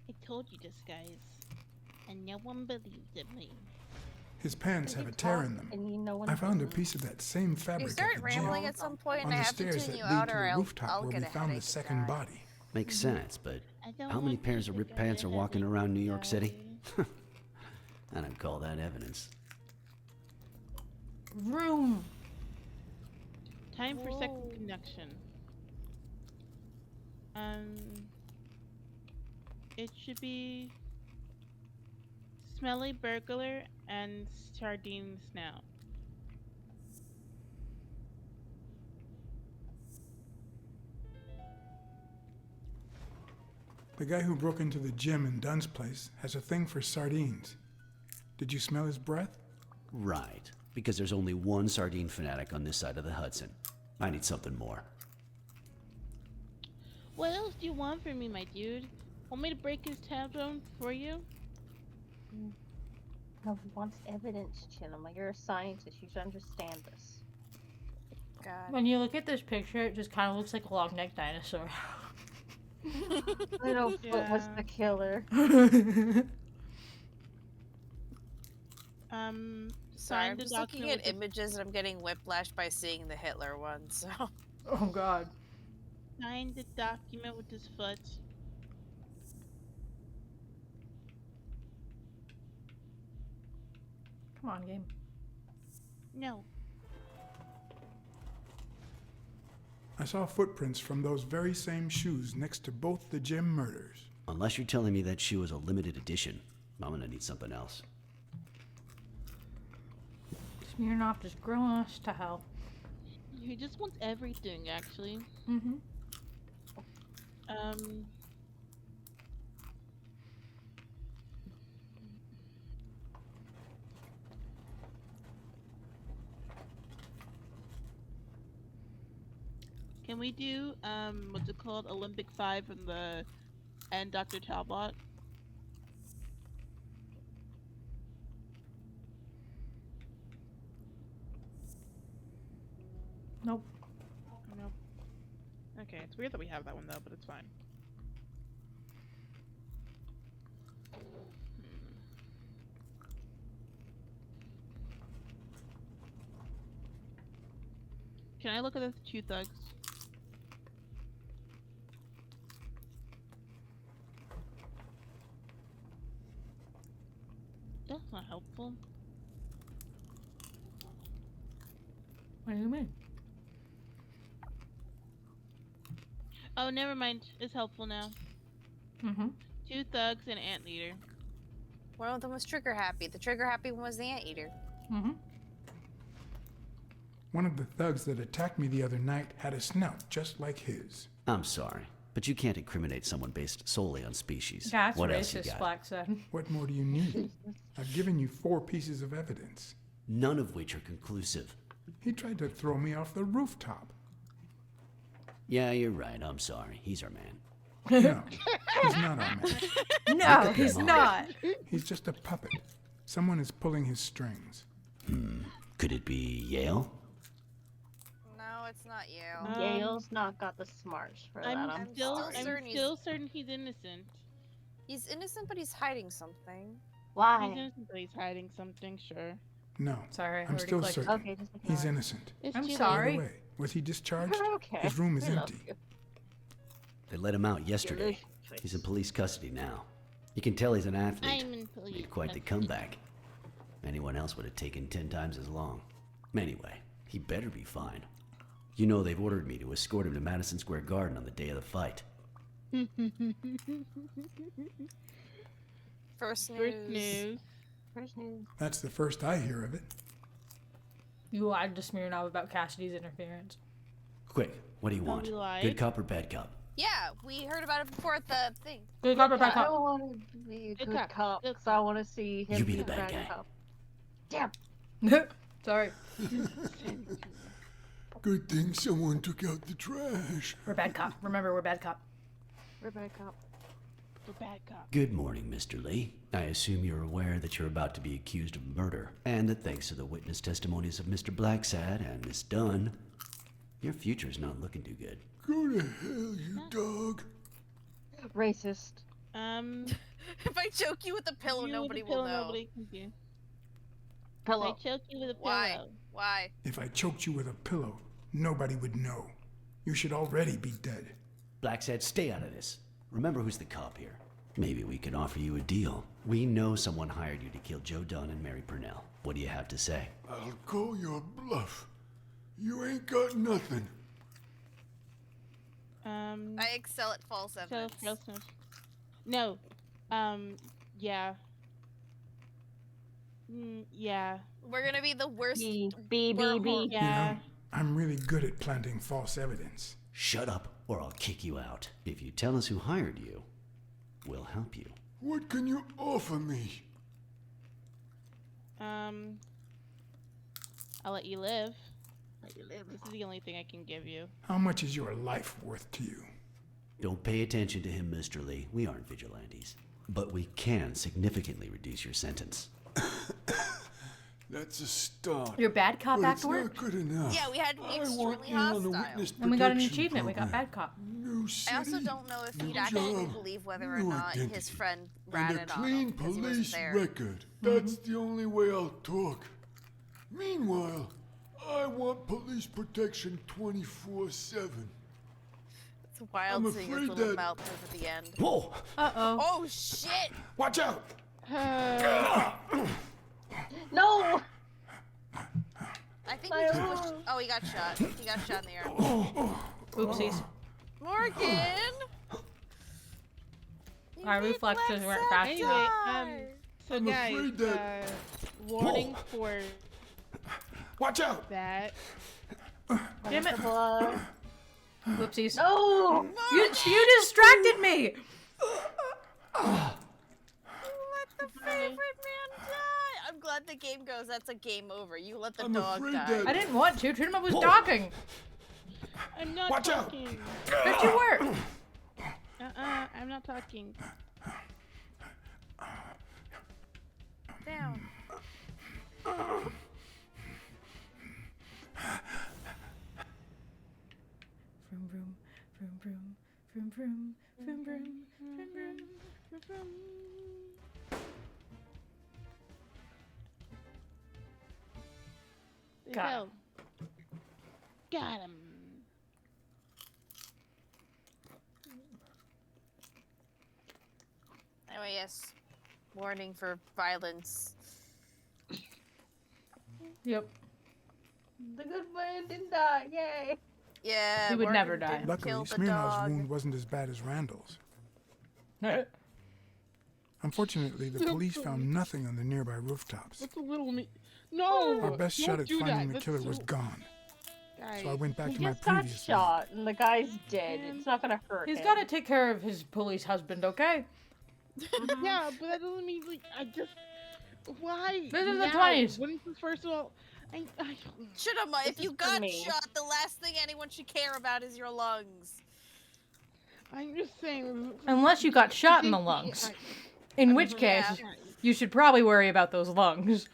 I told you this, guys, and no one believed me. His pants have a tear in them. And you know when I found a piece of that same fabric You at start the rambling gym, at some point, on and I the have to stairs tune that you lead out, to or the I'll rooftop where get we a found the headache. second God. body. Makes sense, but I don't how many want pairs you of to ripped get pants a are walking headache, around New York City? guys. And I'd call that evidence. Vroom. Time for second Whoa. conduction. It should be smelly burglar and sardine snout. The guy who broke into the gym in Dunn's place has a thing for sardines. Did you smell his breath? Right. Because there's only one sardine fanatic on this side of the Hudson. I need something more. What else do you want from me, my dude? Want me to break his tailbone for you? No, he wants evidence, Chinema. You're a scientist. You should understand this. God. When you look at this picture, it just kind of looks like a long-necked dinosaur. Littlefoot was Yeah. the killer. Sorry, sign I'm the just looking document at with images and I'm getting whiplash by seeing the Hitler one, so. Oh God. sign the document with his foot. Come on, game. No. I saw footprints from those very same shoes next to both the gym murders. Unless you're telling me that shoe is a limited edition, I'm gonna need something else. Smirnoff is growing us to hell. He just wants everything, actually. Mm-hmm. Can we do what's it called? Olympic 5 and Dr. Talbot? Nope. Nope. Okay, it's weird that we have that one though, but it's fine. Can I look at the 2 thugs? That's not helpful. What do you mean? Oh, never mind. It's helpful now. Mm-hmm. 2 thugs and anteater. One of them was trigger happy. The trigger happy one was the anteater. Mm-hmm. One of the thugs that attacked me the other night had a snout just like his. I'm sorry, but you can't incriminate someone based solely on species. That's What else you racist, got? Blacksad. What more do you need? I've given you 4 pieces of evidence. None of which are conclusive. He tried to throw me off the rooftop. Yeah, you're right. I'm sorry. He's our man. No, he's not our man. No, he's him. not. He's just a puppet. Someone is pulling his strings. Could it be Yale? No, it's not you. Yale's not got the smarts for that. I'm still sorry. certain he's- still certain he's innocent. He's innocent, but he's hiding something. He's Why? innocent, but he's hiding something, sure. No, Sorry, I I'm already still clicked. certain. Okay, just He's ignore it. innocent. It's I'm too late. By sorry. the way, was he discharged? Okay. His room is I love empty. you. They let him out yesterday. He's in police custody now. You can tell he's an athlete. I'm in police. Made quite the comeback. Anyone else would have taken 10 times as long. Anyway, he better be fine. You know they've ordered me to escort him to Madison Square Garden on the day of the fight. First news. First news. First news. That's the first I hear of it. You lied to Smirnov about Cassidy's interference. Quick, what do you want? we lied? Good cop or bad cop? Yeah, we heard about it before at the thing. Good cop or bad I cop? don't want to be a Good good cop. cop Good because I want to see him You be be the a bad bad guy. cop. Damn. Sorry. Good thing someone took out the trash. We're bad cop. Remember, we're bad cop. We're bad cop. The bad cop. Good morning, Mr. Lee. I assume you're aware that you're about to be accused of murder, and that thanks to the witness testimonies of Mr. Blacksad and Miss Dunn, your future's not looking too good. Go to hell, you dog. Racist. If I choke you with a pillow, you nobody with a will pillow, know. Nobody can see. If Pillow. I choke you with a pillow. Why? Why? If I choked you with a pillow, nobody would know. You should already be dead. Blacksad, stay out of this. Remember who's the cop here. Maybe we can offer you a deal. We know someone hired you to kill Joe Dunn and Mary Purnell. What do you have to say? I'll call your bluff. You ain't got nothing. I excel at false So, evidence. no. Yeah. Yeah. We're gonna be the worst. B. Yeah. You know, I'm really good at planting false evidence. Shut up, or I'll kick you out. If you tell us who hired you, we'll help you. What can you offer me? I'll let you live. This is the only thing I can give you. How much is your life worth to you? Don't pay attention to him, Mr. Lee. We aren't vigilantes. But we can significantly reduce your sentence. That's a start. Your bad cop But back it's to work? not good enough. Yeah, we had to be I want extremely in on the hostile. witness And we got an protection achievement. We got program. bad cop. New city, I also don't know if new he'd actually job, believe whether or new not his identity, friend and ratted a on clean him because he wasn't police there. record. That's the only way I'll talk. Meanwhile, I want police protection 24/7. It's wild I'm seeing his afraid little that- mouth move at the end. Whoa! Uh-oh. Oh shit! Watch out! No! I think we just pushed. Oh, he got shot. He got shot in the arm. Oopsies. Morgan! Our reflexes weren't fast Anyway, enough. so I'm guys, afraid that- warning for Watch out! that. Damn it. Blood. Whoopsies. No! You distracted me! Let the favorite man die. I'm glad the game goes. That's a game over. You let the dog die. I didn't want to. Trinima was talking. I'm not Watch out. talking. But you were. I'm not talking. Down. Vroom vroom, vroom vroom, vroom vroom, vroom vroom, vroom vroom, vroom vroom. Got him. Got him. Anyway, yes. Warning for violence. Yep. The good man didn't die. Yay. Yeah. He would Morgan never die. didn't Luckily, kill the Smirnov's dog. wound wasn't as bad as Randall's. Unfortunately, the police found nothing on the nearby rooftops. That's a little me. No! Our best Don't shot at do finding that. the That's killer was so- gone. Guys, So I went back He to my just got previous one. shot, and the guy's dead. It's not gonna hurt He's him. got to take care of his police husband, okay? Yeah, but that doesn't mean like I just. Why? This is the now? 20s. Wouldn't you first of all? I Shudama, if This you is for got me. shot, the last thing anyone should care about is your lungs. I'm just saying. Unless you got shot in the lungs. In which case, you should probably worry about those lungs.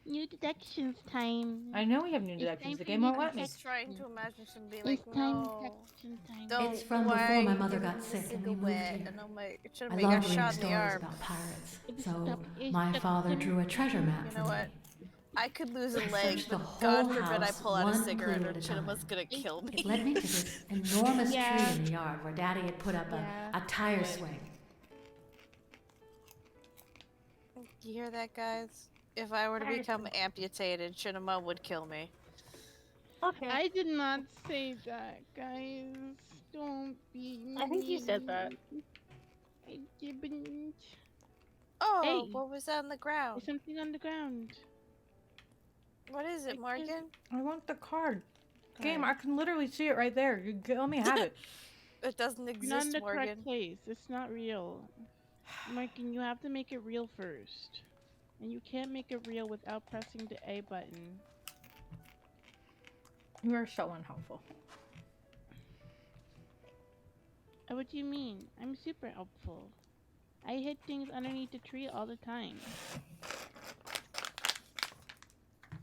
New deductions time. I know we have new deductions. The game won't let me. Just trying to imagine some being It's like, time no. deduction time. Don't It's from before why my mother give got me sick and a we moved cigarette? here. And I'm like, should I have love got reading shot in the stories arm. about pirates, It's so stuck- it's my stuck father in- drew a treasure map You for know me. what? I could lose a I leg, searched the but whole God forbid I house, pull out a one cigarette clue or at a Chinima's time. gonna kill me. It led me to this enormous Yeah. tree in the yard where Daddy had put up Yeah. a tire swing. You hear that, guys? If I were to become amputated, Chinima would kill me. Okay. I did not say that, guys. Don't be mean. I think you said that. I didn't. Oh, Hey. what was on the ground? There's something on the ground. What is it, Morgan? I want the card. Game, I can literally see it right there. Let me have it. It doesn't You're not in exist, the Morgan. correct place. It's not real. Morgan, you have to make it real first. And you can't make it real without pressing the A button. You are so unhelpful. What do you mean? I'm super helpful. I hid things underneath the tree all the time.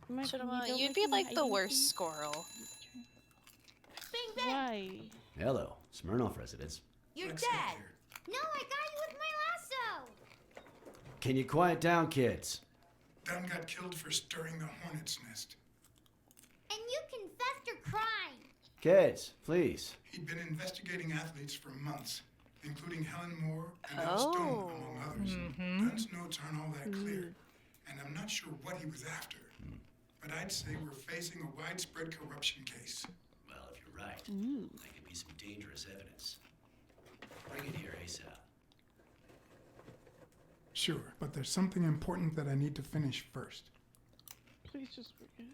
Morgan, Chinima, don't you'd be listen, like I the do worst things- squirrel. Why? Hello, Smirnoff residents. You're Blacksad dead. here. No, I got you with my lasso. Can you quiet down, kids? Dunn got killed for stirring the hornet's nest. And you confessed your crime. Kids, please. He'd been investigating athletes for months, including Helen Moore and Elle Stone, among others. Dunn's notes aren't all that clear, and I'm not sure what he was after. But I'd say we're facing a widespread corruption case. Well, if you're right, Ooh. that could be some dangerous evidence. Bring it here ASAP. Sure, but there's something important that I need to finish first. Please just forget.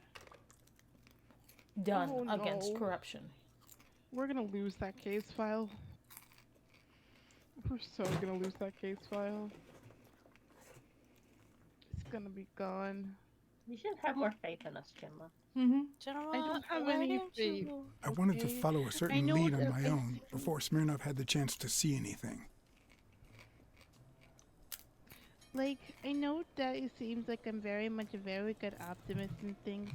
Done Oh, against no. corruption. We're gonna lose that case file. We're so gonna lose that case file. It's gonna be gone. You should have more faith in us, Chinma. Mm-hmm. Chinima, I don't have why any don't faith. you- I wanted to Okay. follow a certain know lead on that my I- own before Smirnov had the chance to see anything. Like, I know that it seems like I'm very much a very good optimist and things,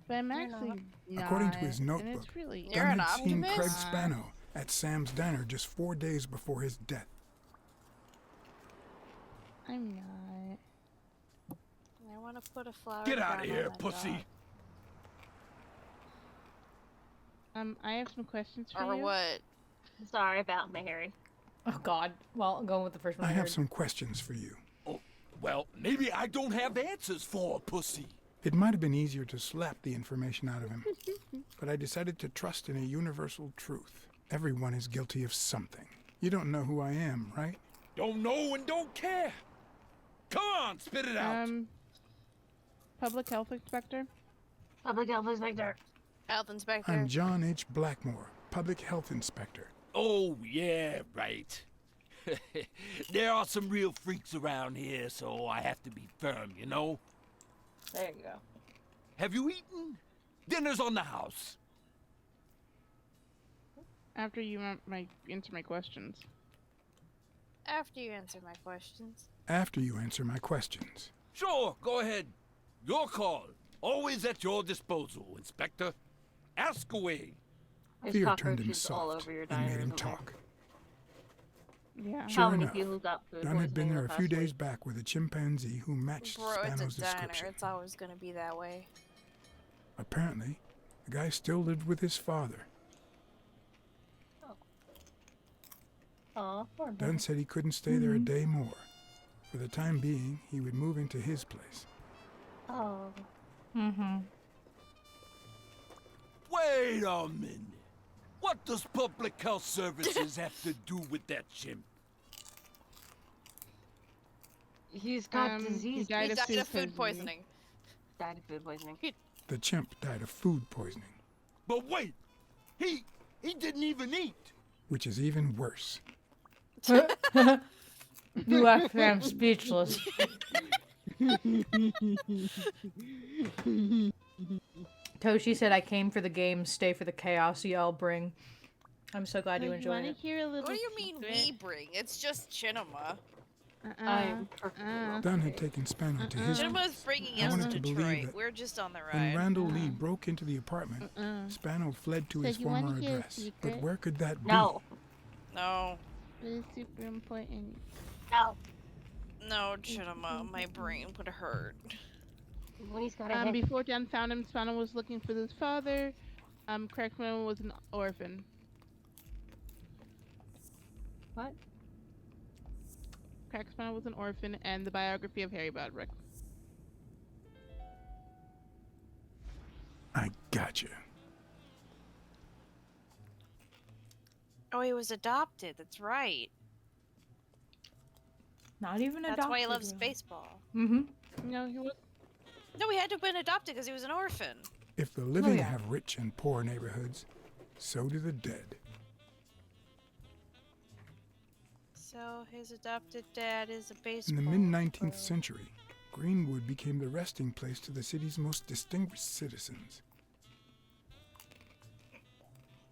but I'm actually not. According to his And notebook, it's really You're Dunn an had seen Craig optimist? Spano at Sam's Diner just 4 days before his death. I'm not. I want to put a flower. Get out crown of on here, my pussy! dog. I have some questions for Or you. what? Sorry about Mary. Oh God. Well, I'm going with the first one. I I have heard. some questions for you. Oh, well, maybe I don't have answers for pussy. It might have been easier to slap the information out of him, but I decided to trust in a universal truth. Everyone is guilty of something. You don't know who I am, right? Don't know and don't care. Come on, spit it out. Public health inspector. Public health inspector. Health inspector. I'm John H. Blackmore, Public Health Inspector. Oh, yeah, right. There are some real freaks around here, so I have to be firm, you know? There you go. Have you eaten? Dinner's on the house. After you answer my questions. After you answer my questions. After you answer my questions. Sure, go ahead. Your call. Always at your disposal, Inspector. Ask away. There's Fear turned him cockroaches all soft over your and diner, made him isn't there? talk. Yeah. Sure How many enough, people got food Dunn had been poisoning there the a few past days week? back with a chimpanzee who matched Bro, it's Spano's a diner. description. It's always gonna be that way. Apparently, the guy still lived with his father. Aw, poor Dunn Dunn. said he couldn't stay there a day more. For the time being, he would move into his place. Oh. Mm-hmm. Wait a minute. What does Public Health Services have to do with that chimp? He's got He disease. died He of died of food food poisoning. Died of food poisoning. The chimp died of food poisoning, But wait, he didn't even eat. which is even worse. You actually am speechless. Toshi said, I came for the games, stay for the chaos y'all bring. I'm so glad you So enjoyed wanna it. hear a little What do you mean secret? we bring? It's just Chinema. I'm perfectly well. Dunn had taken Spano to his Cinema's place. bringing I us wanted to to believe Detroit. that We're just on the When ride. Randall Lee broke into the apartment, Spano fled to So his you wanna former hear a address. secret? But where could that be? No. No. But it's super important. No. No, Chinema. My brain would hurt. When he's got a head. Before Dan found him, Spano was looking for his father. Crackman was an orphan. What? Crackman was an orphan, and the biography of Harry Bodrick. I gotcha. Oh, he was adopted. That's right. Not even adopted. That's why he loves really. baseball. Mm-hmm. No, he was. No, he had to have been adopted because he was an orphan. If the living yeah. have rich and poor neighborhoods, so do the dead. So his adopted dad is a In baseball. the mid-19th century, Greenwood became the resting place to the city's most distinguished citizens.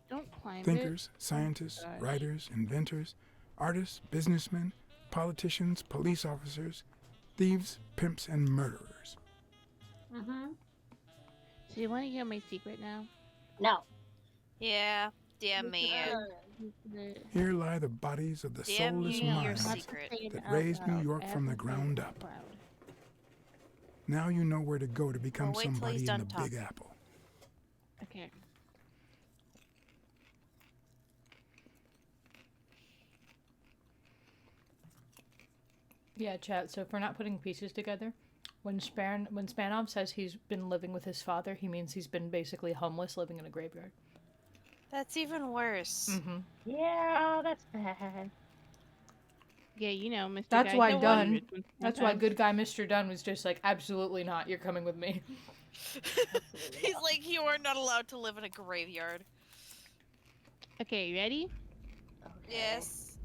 Don't climb Thinkers, scientists, gosh. writers, inventors, artists, businessmen, politicians, police officers, thieves, pimps, and murderers. Mm-hmm. So you want to hear my secret now? No. Yeah, damn me. Here lie the bodies of the Damn soulless you, your minds secret. that raised New York from the ground up. Now you know where to go to become Well, wait till somebody he's in done the Big talking. Apple. Okay. Yeah, chat. So if we're not putting pieces together, when Spanov says he's been living with his father, he means he's been basically homeless, living in a graveyard. That's even worse. Mm-hmm. Yeah, that's bad. Yeah, you know, Mr. That's Guy why Dunn. Dunn. That's why good guy Mr. Dunn was just like, absolutely not. You're coming with me. He's like, you are not allowed to live in a graveyard. Okay, you ready? Yes.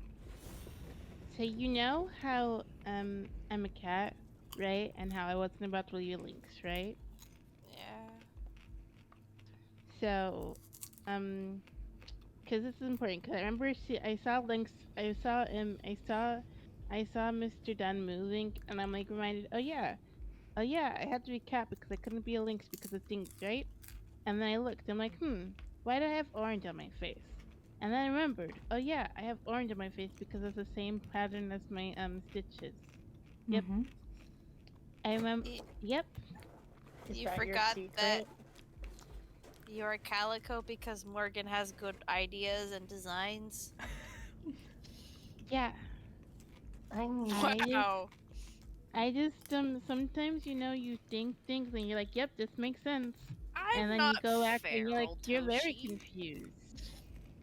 So you know how I'm a cat, right? And how I wasn't about to leave you links, right? Yeah. So, because this is important. Cause I remember I saw links. I saw Mr. Dunn moving, and I'm like reminded. Oh yeah, I had to be cat because I couldn't be a lynx because of things, right? And then I looked. I'm like, why do I have orange on my face? And then I remembered. Oh yeah, I have orange on my face because it's the same pattern as my stitches. Yep. Mm-hmm. I remember. Yep. Is You that your forgot secret? that you're a calico because Morgan has good ideas and designs. Yeah. I mean, Wow. I just sometimes you think things and you're like, yep, this makes sense. I'm And then not you go back and you're like, feral, you're very Toshi. confused.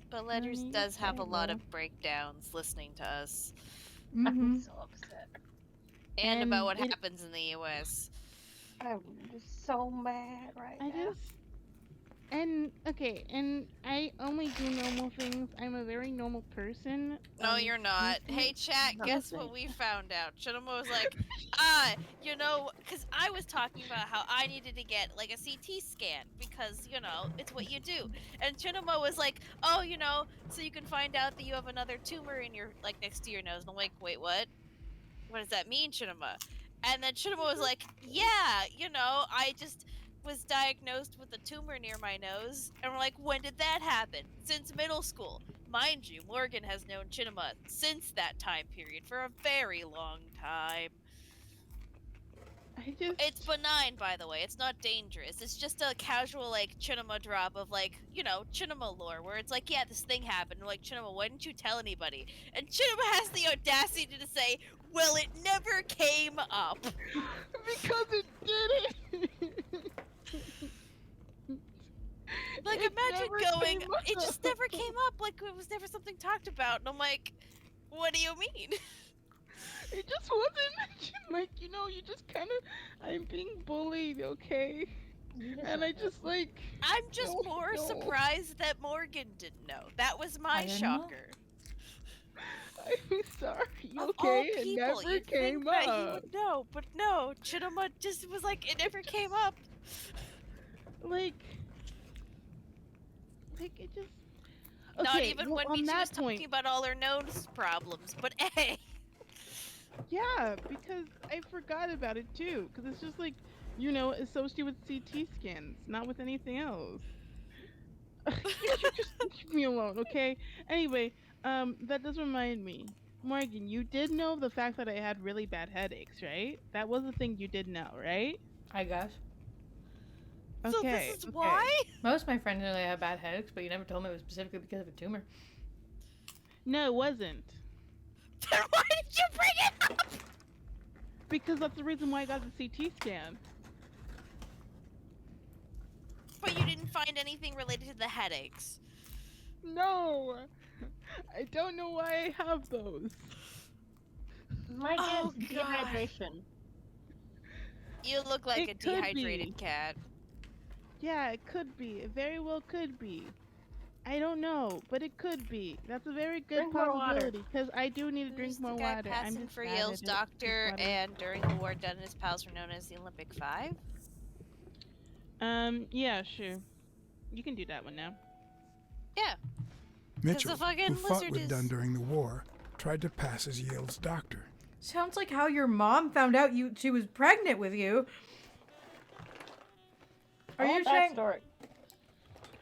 But Letters Mm, does have a lot feral. of breakdowns listening to us. Mm-hmm. I'm so upset. And And about what it- happens in the US. I'm just so mad right I now. just and okay, and I only do normal things. I'm a very normal person. No, you're not. Listen, Hey, chat, guess what we found out? Chinamo was like, because I was talking about how I needed to get, like, a CT scan because, it's what you do. And Chinamo was like, oh, so you can find out that you have another tumor in your, like, next to your nose. And I'm like, wait, what? What does that mean, Chinama? And then Chinama was like, yeah, I just was diagnosed with a tumor near my nose. And we're like, when did that happen? Since middle school. Mind you, Morgan has known Chinama since that time period for a very long time. It's benign, by the way. It's not dangerous. It's just a casual, like, Chinama drop of, like, Chinama lore, where it's like, yeah, this thing happened. We're like, Chinama, why didn't you tell anybody? And Chinama has the audacity to say, well, it never came up. Because it didn't. Like, It imagine never going, came it just up. never came up. Like, it was never something talked about. And I'm like, what do you mean? It just wasn't mentioned. Like, you just kind of, I'm being bullied, okay? And I just like. I'm just no, more no. surprised that Morgan didn't know. That was I my didn't know. shocker. I'm sorry, Of okay? all It people, never you'd came think that he up. would know, but no, Chinama just was like, it never came up. Like it just. Not Okay, even well, when on Michi that was point, talking about all her nose problems, but hey. yeah, because I forgot about it too. Because it's just like, associated with CT scans, not with anything else. You should just leave me alone, okay? Anyway, that does remind me. Morgan, you did know the fact that I had really bad headaches, right? That was the thing you did know, right? I guess. So Okay. this is why? Most of my friends know they have bad headaches, but you never told me it was specifically because of a tumor. No, it wasn't. Then why did you bring it up? Because that's the reason why I got the CT scan. But you didn't find anything related to the headaches. No, I don't know why I have those. My Oh, guess, God. dehydration. You look like It a could dehydrated be. cat. Yeah, it could be. It very well could be. I don't know, but it could be. That's a very good Drink more water. possibility because I do need to drink Who's more the guy water. I'm passing just for bad Yale's at it. Drink doctor, water. and during the war, Dunn and his pals were known as the Olympic Five? Yeah, sure. You can do that one now. Yeah. Mitchell, the fucking who fought lizard with is- Dunn during the war, tried to pass as Yale's doctor. Sounds like how your mom found out she was pregnant with you. Are you saying? Story.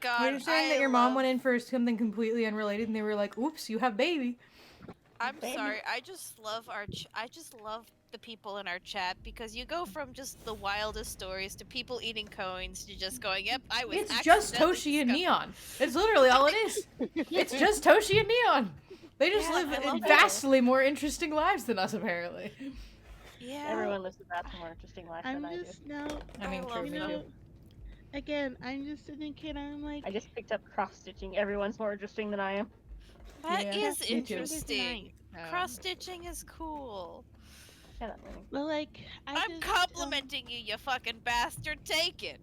God, Are you saying that your mom went in for something completely unrelated and they were like, "Oops, you have baby"? I'm Baby. sorry. I just love I just love the people in our chat because you go from just the wildest stories to people eating coins to just going, "Yep, I was." It's just accidentally Toshi and discovered." Neon. It's literally all it is. It's just Toshi and Neon. They just Yeah, live I love in it. vastly more interesting lives than us, apparently. Yeah. Everyone lives a vastly more interesting life I'm than I do. just now. I mean, love true. them. too. Again, I'm just sitting here. I'm like. I just picked up cross stitching. Everyone's more interesting than I am. That Yeah, is me too. interesting. Nice, Cross stitching is cool. Shut up, Winnie. Well, like I'm complimenting you, you fucking bastard. Take it.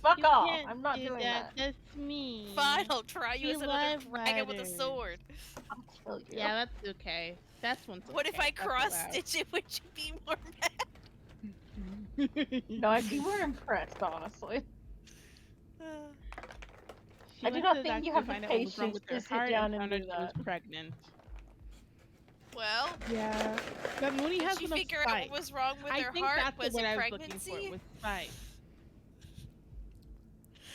Fuck You off! can't I'm not do doing that. that. That's me. Fine, I'll try you We as another love dragon with a riders. sword. I'll kill you. Yeah, that's okay. That's one's okay. What if I That's cross allowed. stitch it? Would you be more mad? No, I'd be more impressed, honestly. She I do went not to the think you doctor have to the find out what was wrong patience with to her sit heart down and and found out do she was that. pregnant. Well, Yeah, but Mooney did has she enough figure out spite. what was wrong with I her think heart? that's Was what it I was pregnancy? looking for. Was spite.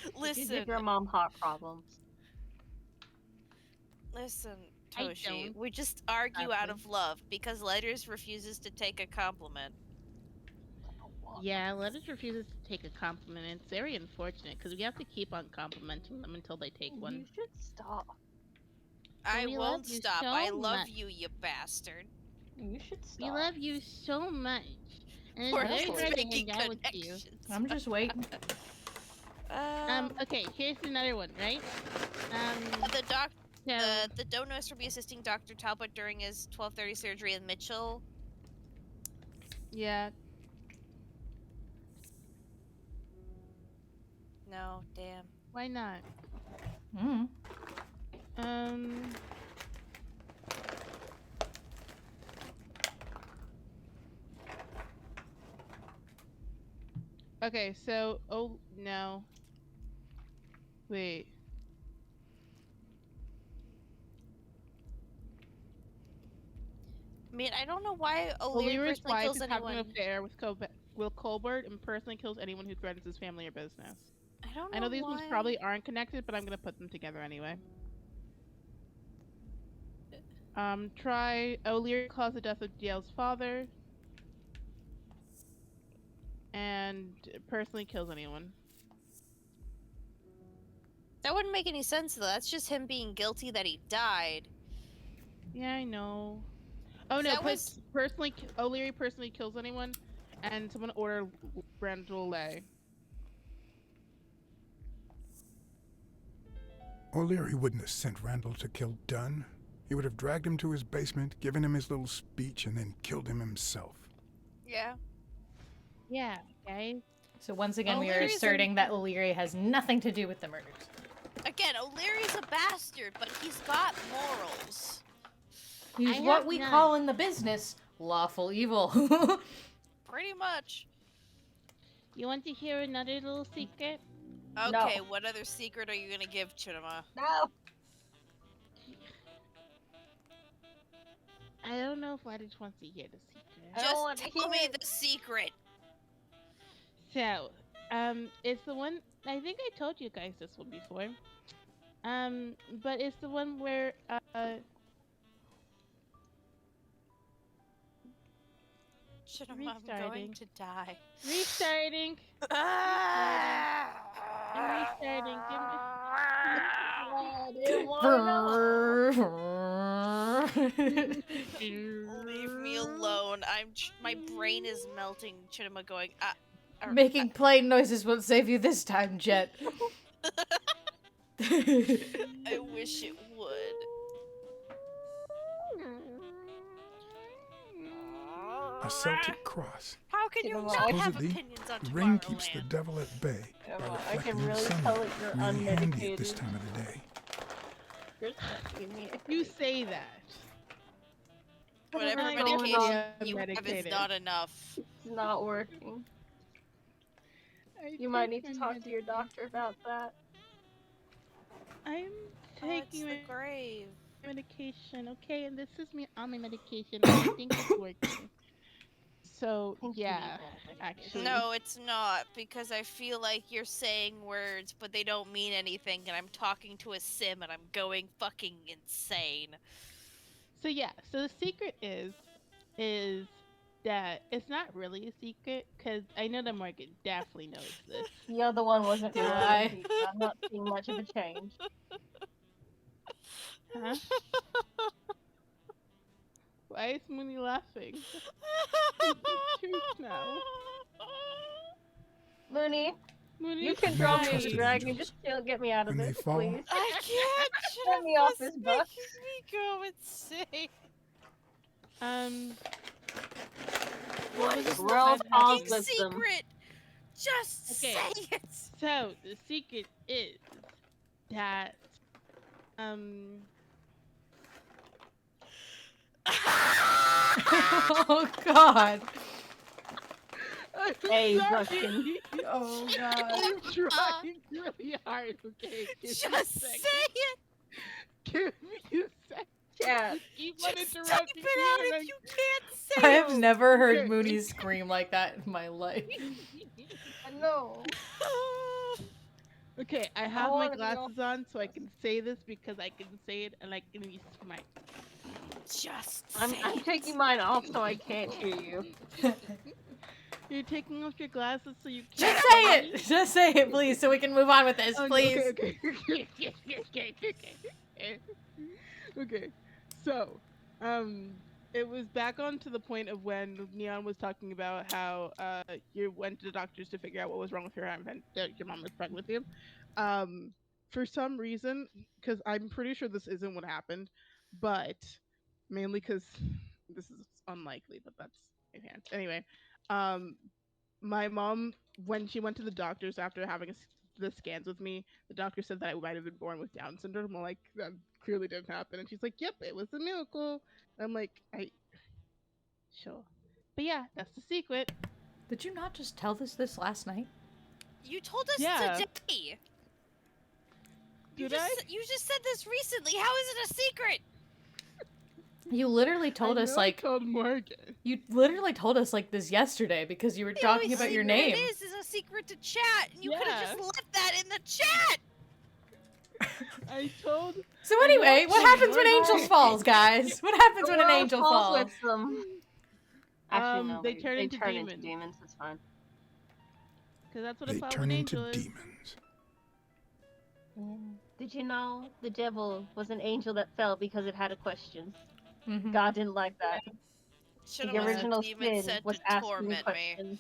You Listen, give your mom heart problems. listen, I Toshi. don't. We just argue out Sadly. of love because Letters refuses to take a compliment. Yeah, Letters refuses to take a compliment. And it's very unfortunate because we have to keep on complimenting them until they take You one. should stop. I we love won't you stop. so I love much. you, you bastard. You should stop. We love you so much. And Poor it's very kids hard to making hang out with you. connections. I'm just waiting. Okay, here's another one, right? The doc, So, the donors will be assisting Dr. Talbot during his 12:30 surgery in Mitchell. yeah. No, damn. Why not? Mm. Um. Okay, so no. Wait. I mean, I don't know why O'Leary O'Leary's personally wife kills is having an anyone. affair with Will Colbert and personally kills anyone who threatens his family or business. I don't I know know these ones why. probably aren't connected, but I'm gonna put them together anyway. Try O'Leary caused the death of Dale's father and personally kills anyone. That wouldn't make any sense though. That's just him being guilty that he died. Yeah, I know. Oh no, That was O'Leary personally kills anyone, and someone order Randall away. O'Leary wouldn't have sent Randall to kill Dunn. He would have dragged him to his basement, given him his little speech, and then killed him himself. Yeah. Yeah, guys. So once again, we are O'Leary's asserting that O'Leary has nothing to do with the murders. Again, O'Leary's a bastard, but he's got morals. He's I what have we none. call in the business lawful evil. Pretty much. You want to hear another little secret? Okay, No. what other secret are you gonna give, Chinema? No. I don't know if I just want to hear the secret. I don't want Just to tell me hear the secret. So, it's the one. I think I told you guys this one before. But it's the one where Chinema, I'm going to die. restarting. I'm restarting. Give me. I didn't want to know. Leave me alone. My brain is melting. Chinema going. Making plane noises won't save you this time, Jet. I wish it would. A Celtic cross. How can you Chinema, not have Supposedly, opinions on the ring keeps the Tomorrowland? devil at bay by I reflecting can in really sunlight. tell that you're Really handy at this unmedicated. time of the day. You're sucking me. You say that. Whatever I'm medication going you have is medicated. not enough. It's not working. You might need to talk to your doctor about that. I'm Oh, it's taking the my grave. medication, okay? And this is me on my medication. And I think it's working. So, Thank you, yeah, Eva. actually. No, it's not, because I feel like you're saying words, but they don't mean anything, and I'm talking to a sim, and I'm going fucking insane. So, yeah, so the secret is that it's not really a secret, because I know that Morgan definitely knows this. The other one wasn't Do really I? a secret. I'm not seeing much of a change. Huh? Why is Mooney laughing? Truth now. Mooney, Mooney, you can Never draw me a trusted dragon. angels. Just get me out of When they this, fall, please. I can't. Let me off Chinema's this bus. making me go insane. what What was is the the World fucking calls fucking with them. secret? Just Okay. say it. So the secret is that Oh God. Hey, sorry. Russian. Oh God. I'm trying really hard. Okay, give me a Just say second. it. Give me a second. Chat. Keep on Just type interrupting it me out and if I- you can't say I have it. never heard Okay. Mooney scream like that in my life. I know. Okay, I have my glasses on so I can say this because I can say it and I can be smart. Just I'm say it. taking mine off so I can't hear you. You're taking off your glasses so you Just can't say hear me? it. Just say it, please, so we can move on with this, please. Okay. Okay. So, it was back on to the point of when Neon was talking about how you went to the doctors to figure out what was wrong with her and that your mom was pregnant with you. For some reason, because I'm pretty sure this isn't what happened, but mainly because this is unlikely, but that's in hand. Anyway, my mom, when she went to the doctors after having the scans with me, the doctor said that I might have been born with Down syndrome. I'm like, that clearly didn't happen. And she's like, yep, it was a miracle. I'm like, sure. But yeah, that's the secret. Did you not just tell this last night? You told us Yeah. today. Did I? You just said this recently. How is it a secret? You literally told us I like told Morgan. you literally told us like this yesterday because you were talking about your name. It is a secret to chat, and you could have Yeah. just left that in the chat. I told. So anyway, what happens when angels falls, guys? What happens when an angel falls? With them. Actually, no. They turn into demons. into demons. It's fine. Because that's what They a fallen turn angel into is. demons. Yeah. Did you know the devil was an angel that fell because it had a question? Mm-hmm. God didn't like that. Should've The was a original demon sin sent was to asking torment me. questions.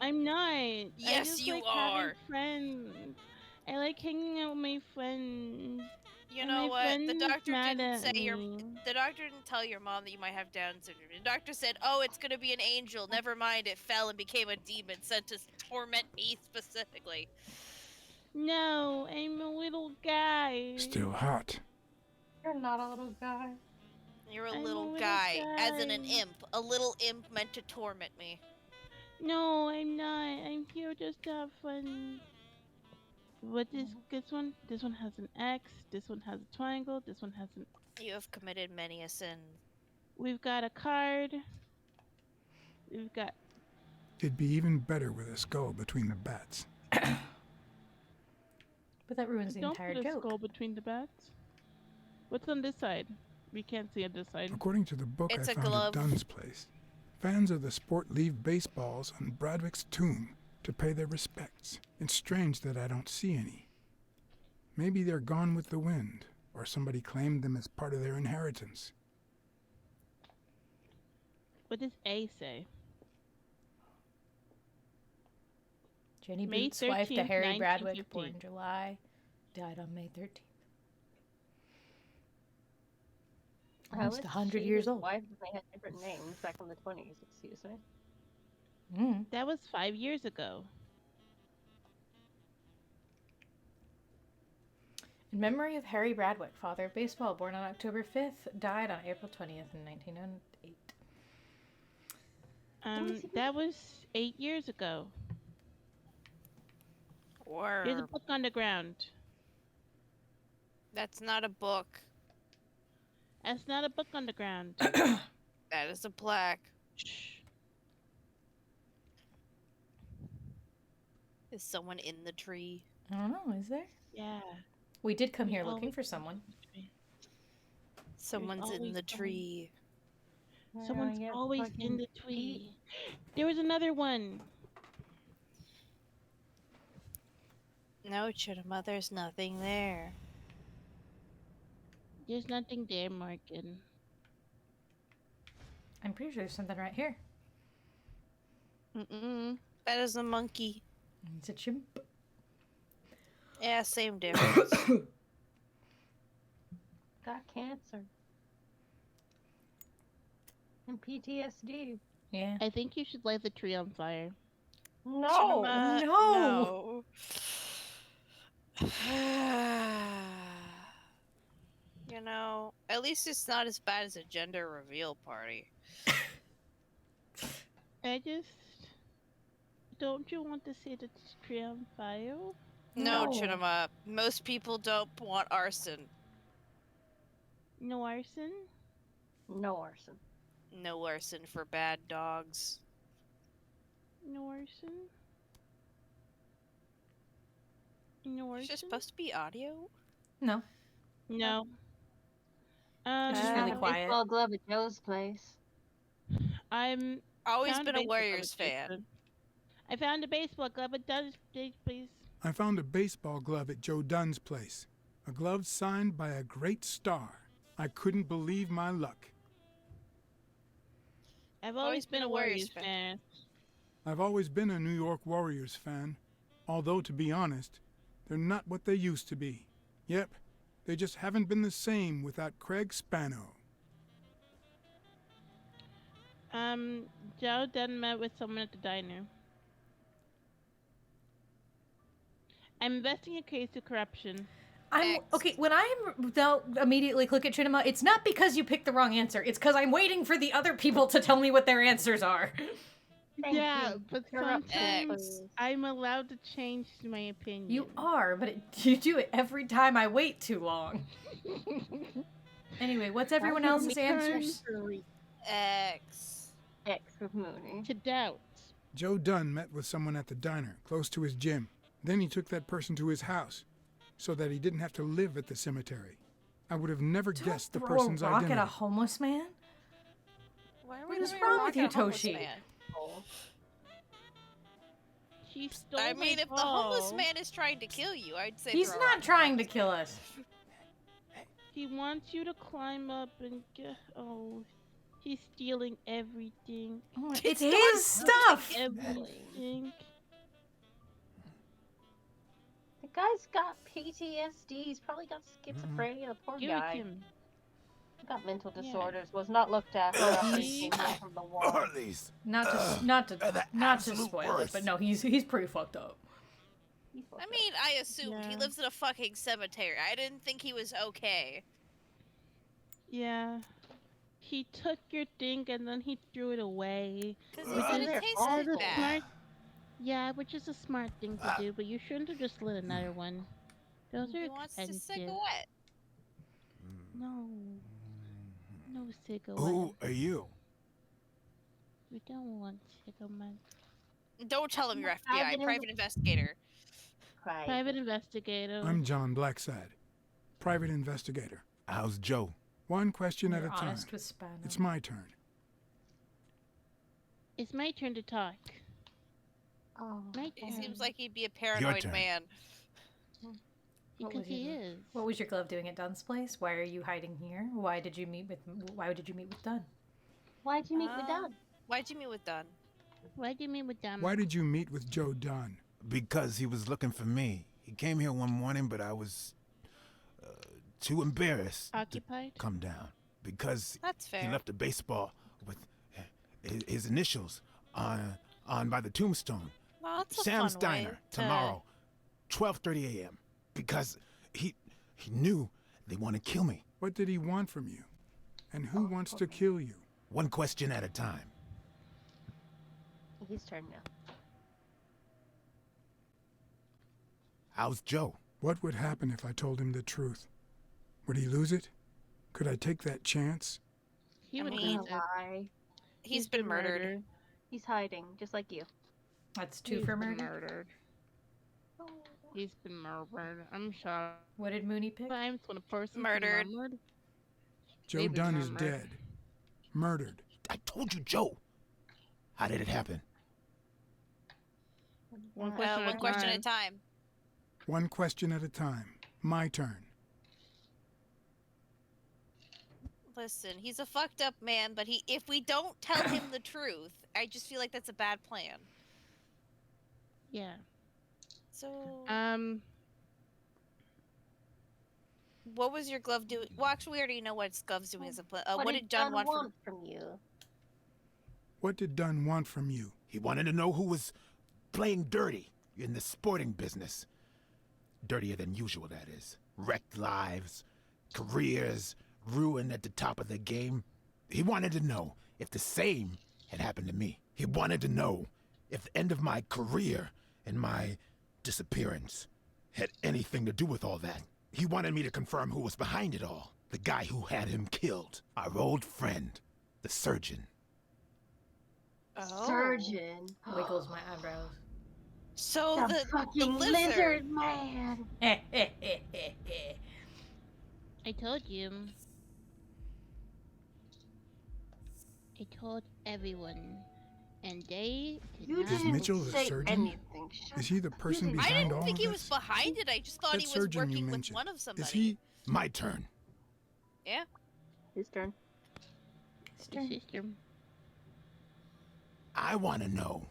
I'm not. I Yes, just you like are. having friends. I like hanging out with my friends. You And know my what? friend The is doctor mad didn't at say me. the doctor didn't tell your mom that you might have Down syndrome. The doctor said, "Oh, it's gonna be an angel. Never mind, it fell and became a demon sent to torment me specifically." No, I'm a little guy. Still hot. You're not a little guy. You're a I'm little a guy, as in an guy. imp. A little imp meant to torment me. No, I'm not. I'm here just to have fun. What is this one? This one has an X. This one has a triangle. This one has an. You have committed many a sin. We've got a card. We've got. It'd be even better with a skull between the bats. But that ruins the Don't entire put a joke. skull between the bats. What's on this side? We can't see on this side. According to the book It's I a found glove. at Dunn's place, fans of the sport leave baseballs on Bradwick's tomb to pay their respects. It's strange that I don't see any. Maybe they're gone with the wind, or somebody claimed them as part of their inheritance. What does A say? Jenny May Boots, wife to 13th, Harry Bradwick, 1915. born in July, died on May 13th. Almost 100 years old. Why did they have different names back in the 20s? Excuse me. Mm. That was 5 years ago. In memory of Harry Bradwick, father of baseball, born on October 5th, died on April 20th in 1908. That was 8 years ago. There's a Or book on the ground. that's not a book. That's not a book on the ground. That is a plaque. Shh. Is someone in the tree? I don't know, is there? Yeah. We did come here There's looking always for someone. Someone's in always the someone. tree. Someone's always in the tree. There was another one. No, Chittima, there's nothing there. There's nothing there, Morgan. I'm pretty sure there's something right here. Mm-mm. That is a monkey. It's a chimp. Yeah, same difference. Got cancer. And PTSD. Yeah. I think you should light the tree on fire. No. Chittima, no. You know, at least it's not as bad as a gender reveal party. I just... Don't you want to see the tree on fire? No, No. Chittima. Most people don't want arson. No arson? No arson. No arson for bad dogs. No arson? No Is arson? this supposed to be audio? No. No. It's just really quiet. Baseball glove at Joe's place. I'm Always found been a baseball Warriors glove at fan. Jason. I found a baseball glove at Dunn's place, please. I found a baseball glove at Joe Dunn's place. A glove signed by a great star. I couldn't believe my luck. I've always been a Warriors fan. I've always been a New York Warriors fan. Although, to be honest, they're not what they used to be. Yep, they just haven't been the same without Craig Spano. Joe Dunn met with someone at the diner. I'm investing a case of corruption. I'm okay. When don't immediately click at Trinima, it's not because you picked the wrong answer. It's because I'm waiting for the other people to tell me what their answers are. Yeah, but Corruption, sometimes please. I'm allowed to change my opinion. You are, but you do it every time I wait too long. Anyway, what's everyone else's answers? X. X with Mooney. To doubt. Joe Dunn met with someone at the diner, close to his gym. Then he took that person to his house, so that he didn't have to live at the cemetery. I would have never guessed the person's Throw a rock identity. at a homeless man? Why are What we is throwing a wrong rock with you, at a homeless Toshi? man? She stole I mean, my if the homeless ball. man is trying to kill you, I'd say He's throw a not rock. trying to kill us. He wants you to climb up and get. Oh, he's stealing everything. It's his stuff. Everything. The guy's got PTSD. He's probably got schizophrenia. The poor Give guy. it to him. Got mental Yeah. disorders. Was not looked after after he came home from the war. Harleys. Not to absolute spoil it, worst. but no, he's pretty fucked up. I mean, I assumed he Yeah. lives in a fucking cemetery. I didn't think he was okay. Yeah. He took your thing and then he threw it away. Because he said it tasted the bad. smart. Yeah, which is a smart thing to do, but you shouldn't have just lit another one. Those are He wants to expensive. cigarette. No. No cigarette. Who are you? We don't want cigarette. Don't tell him you're FBI, private investigator. Private investigator. I'm John Blacksad, private investigator. How's Joe? One question at You're a time. honest with Spano. It's my turn. It's my turn to talk. Oh, My He turn. seems like he'd be a paranoid turn. man. Because he is. What was your glove doing at Dunn's place? Why are you hiding here? Why did you meet with Dunn? Why'd you meet with Dunn? Why'd you meet with Dunn? Why'd you meet with them? Why did you meet with Joe Dunn? Because he was looking for me. He came here one morning, but I was too embarrassed Occupied? to come down. Because That's fair. he left a baseball with his initials on by the tombstone. Well, that's a Sam's fun way Diner to- tomorrow, 12:30 a.m. Because he knew they want to kill me. What did he want from you? And who wants to kill you? One question at a time. His turn now. How's Joe? What would happen if I told him the truth? Would he lose it? Could I take that chance? He would mean, lose it. Lie. He's been murdered. He's hiding, just like you. That's two He's for been murder. murdered. He's been murdered. I'm shocked. What did Mooney pick? Times when a person Murdered. Joe They've been Dunn is murdered. dead. Murdered. I told you, Joe. How did it happen? One question, One question at a time. One question at a time. My turn. Listen, he's a fucked up man, but if we don't tell him the truth, I just feel like that's a bad plan. Yeah. So, what was your glove doing? Well, actually, we already know what his glove's doing as a plan. What did John want from you? What did Dunn want from you? He wanted to know who was playing dirty in the sporting business. Dirtier than usual, that is. Wrecked lives, careers, ruined at the top of the game. He wanted to know if the same had happened to me. He wanted to know if the end of my career and my disappearance had anything to do with all that. He wanted me to confirm who was behind it all. The guy who had him killed. Our old friend, the surgeon. Oh. Surgeon. Wiggles my eyebrows. So the fucking lizard man. I told you. I told everyone. And they did You not. Is Mitchell the say surgeon? anything. Shut Is he the person didn't- I behind didn't all think of he this? was behind it. I just thought That he was surgeon you working with mentioned. one of somebody. Is he? My turn. Yeah. His turn. The system. I want to know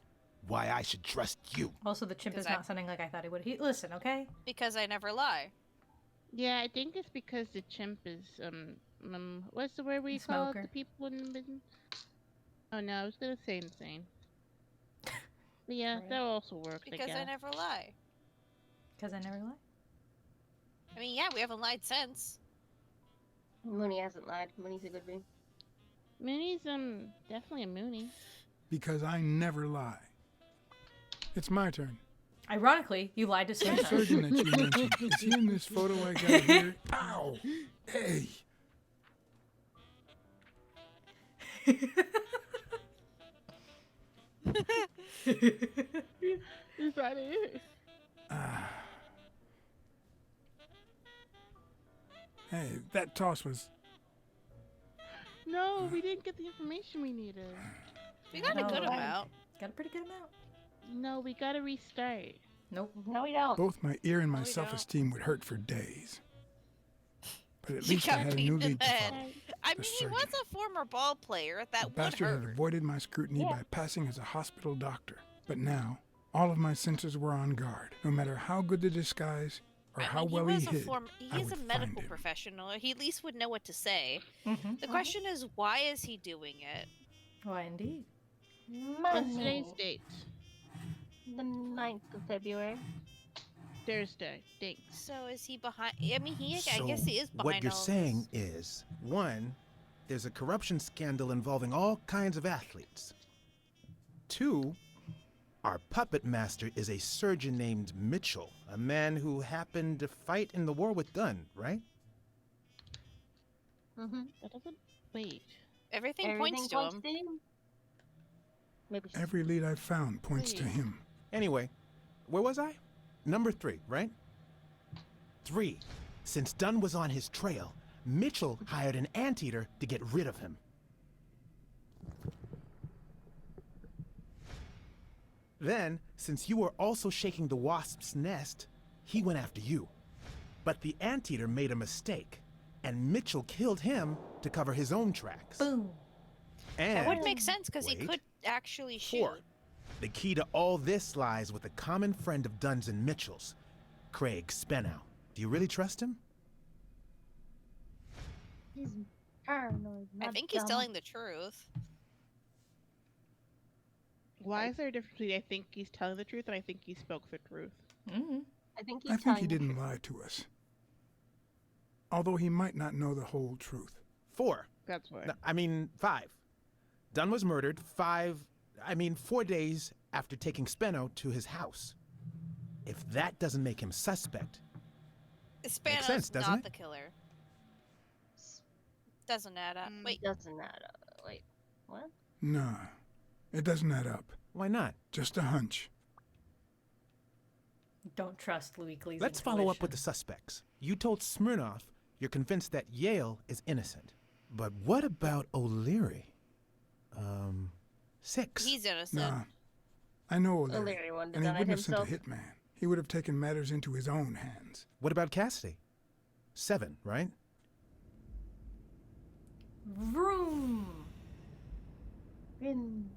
why I should trust you. Also, the chimp is 'Cause I- not sounding like I thought he would. Listen, okay? Because I never lie. Yeah, I think it's because the chimp is what's the word we call Smoker. the people in the Oh no, I was gonna say insane. But yeah, Right. that also works. Because I never lie. Because I never lie. I mean, yeah, we haven't lied since. Mooney hasn't lied. Mooney's a good bee. Mooney's definitely a Mooney. Because I never lie. It's my turn. Ironically, you lied to That Smith. surgeon that you mentioned, is he in this photo I got here? Ow! Hey! Is that it? Hey, that toss was... No, we didn't get the information we needed. We got a good amount. Got a pretty good amount. No, we gotta restart. Nope. No, we don't. Both my ear and my we don't. self-esteem would hurt for days. But at You least I got had a beat new in lead the to head. follow. I The mean, he was surgeon. a former ball player. The That would bastard had hurt. avoided my scrutiny Yeah. by passing as a hospital doctor. But now, all of my senses were on guard. No matter how good the disguise or I how mean, well he he was a hid, I he's a would find medical him. professional. He at least would know what to say. Mm-hmm. The question is, why is he doing it? Why, indeed. What's today's Money. date? The 9th of February. Thursday. Thanks. So is he behind? I mean, I So guess he is behind. what you're all saying this. is, one, there's a corruption scandal involving all kinds of athletes. Two, our puppet master is a surgeon named Mitchell, a man who happened to fight in the war with Dunn, right? Mm-hmm. That doesn't. Wait. Everything points to him. him. Maybe. Every lead I've found points to Please. him. Anyway, where was I? Number 3, right? 3. Since Dunn was on his trail, Mitchell hired an anteater to get rid of him. Then, since you were also shaking the wasp's nest, he went after you. But the anteater made a mistake, and Mitchell killed him to cover his own tracks. Boom. And That would make sense because he wait. could actually shoot. 4. The key to all this lies with a common friend of Dunn's and Mitchell's, Craig Spenow. Do you really trust him? He's paranoid. I not think he's dumb. telling the truth. Why is there a difference between I think he's telling the truth and I think he spoke the truth? Mm-hmm. I think he's I think telling he the didn't truth. lie to us. Although he might not know the whole truth. 4. That's why. No, I mean, 5. Dunn was murdered 4 days after taking Speno to his house. If that doesn't make him suspect, Spano's sense, doesn't not it? the killer. Doesn't add up. Wait, Doesn't add up. Wait, what? Nah, it doesn't add up. why not? Just a hunch. Don't trust Louis Gleason's Let's follow up with the intuition. suspects. You told Smirnoff you're convinced that Yale is innocent. But what about O'Leary? 6. he's innocent. Nah, I know O'Leary, O'Leary wanted and he done it wouldn't have sent a himself. hitman. He would have taken matters into his own hands. What about Cassidy? 7, right? Vroom. In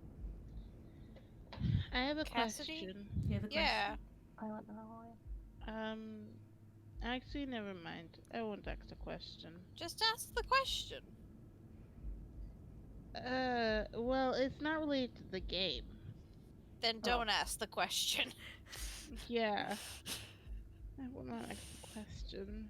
I have a Cassidy? question. You have a question? Yeah. I don't know. Actually, never mind. I won't ask the question. Just ask the question. Well, it's not related to the game. Then don't ask the question. Yeah. I will not ask the question.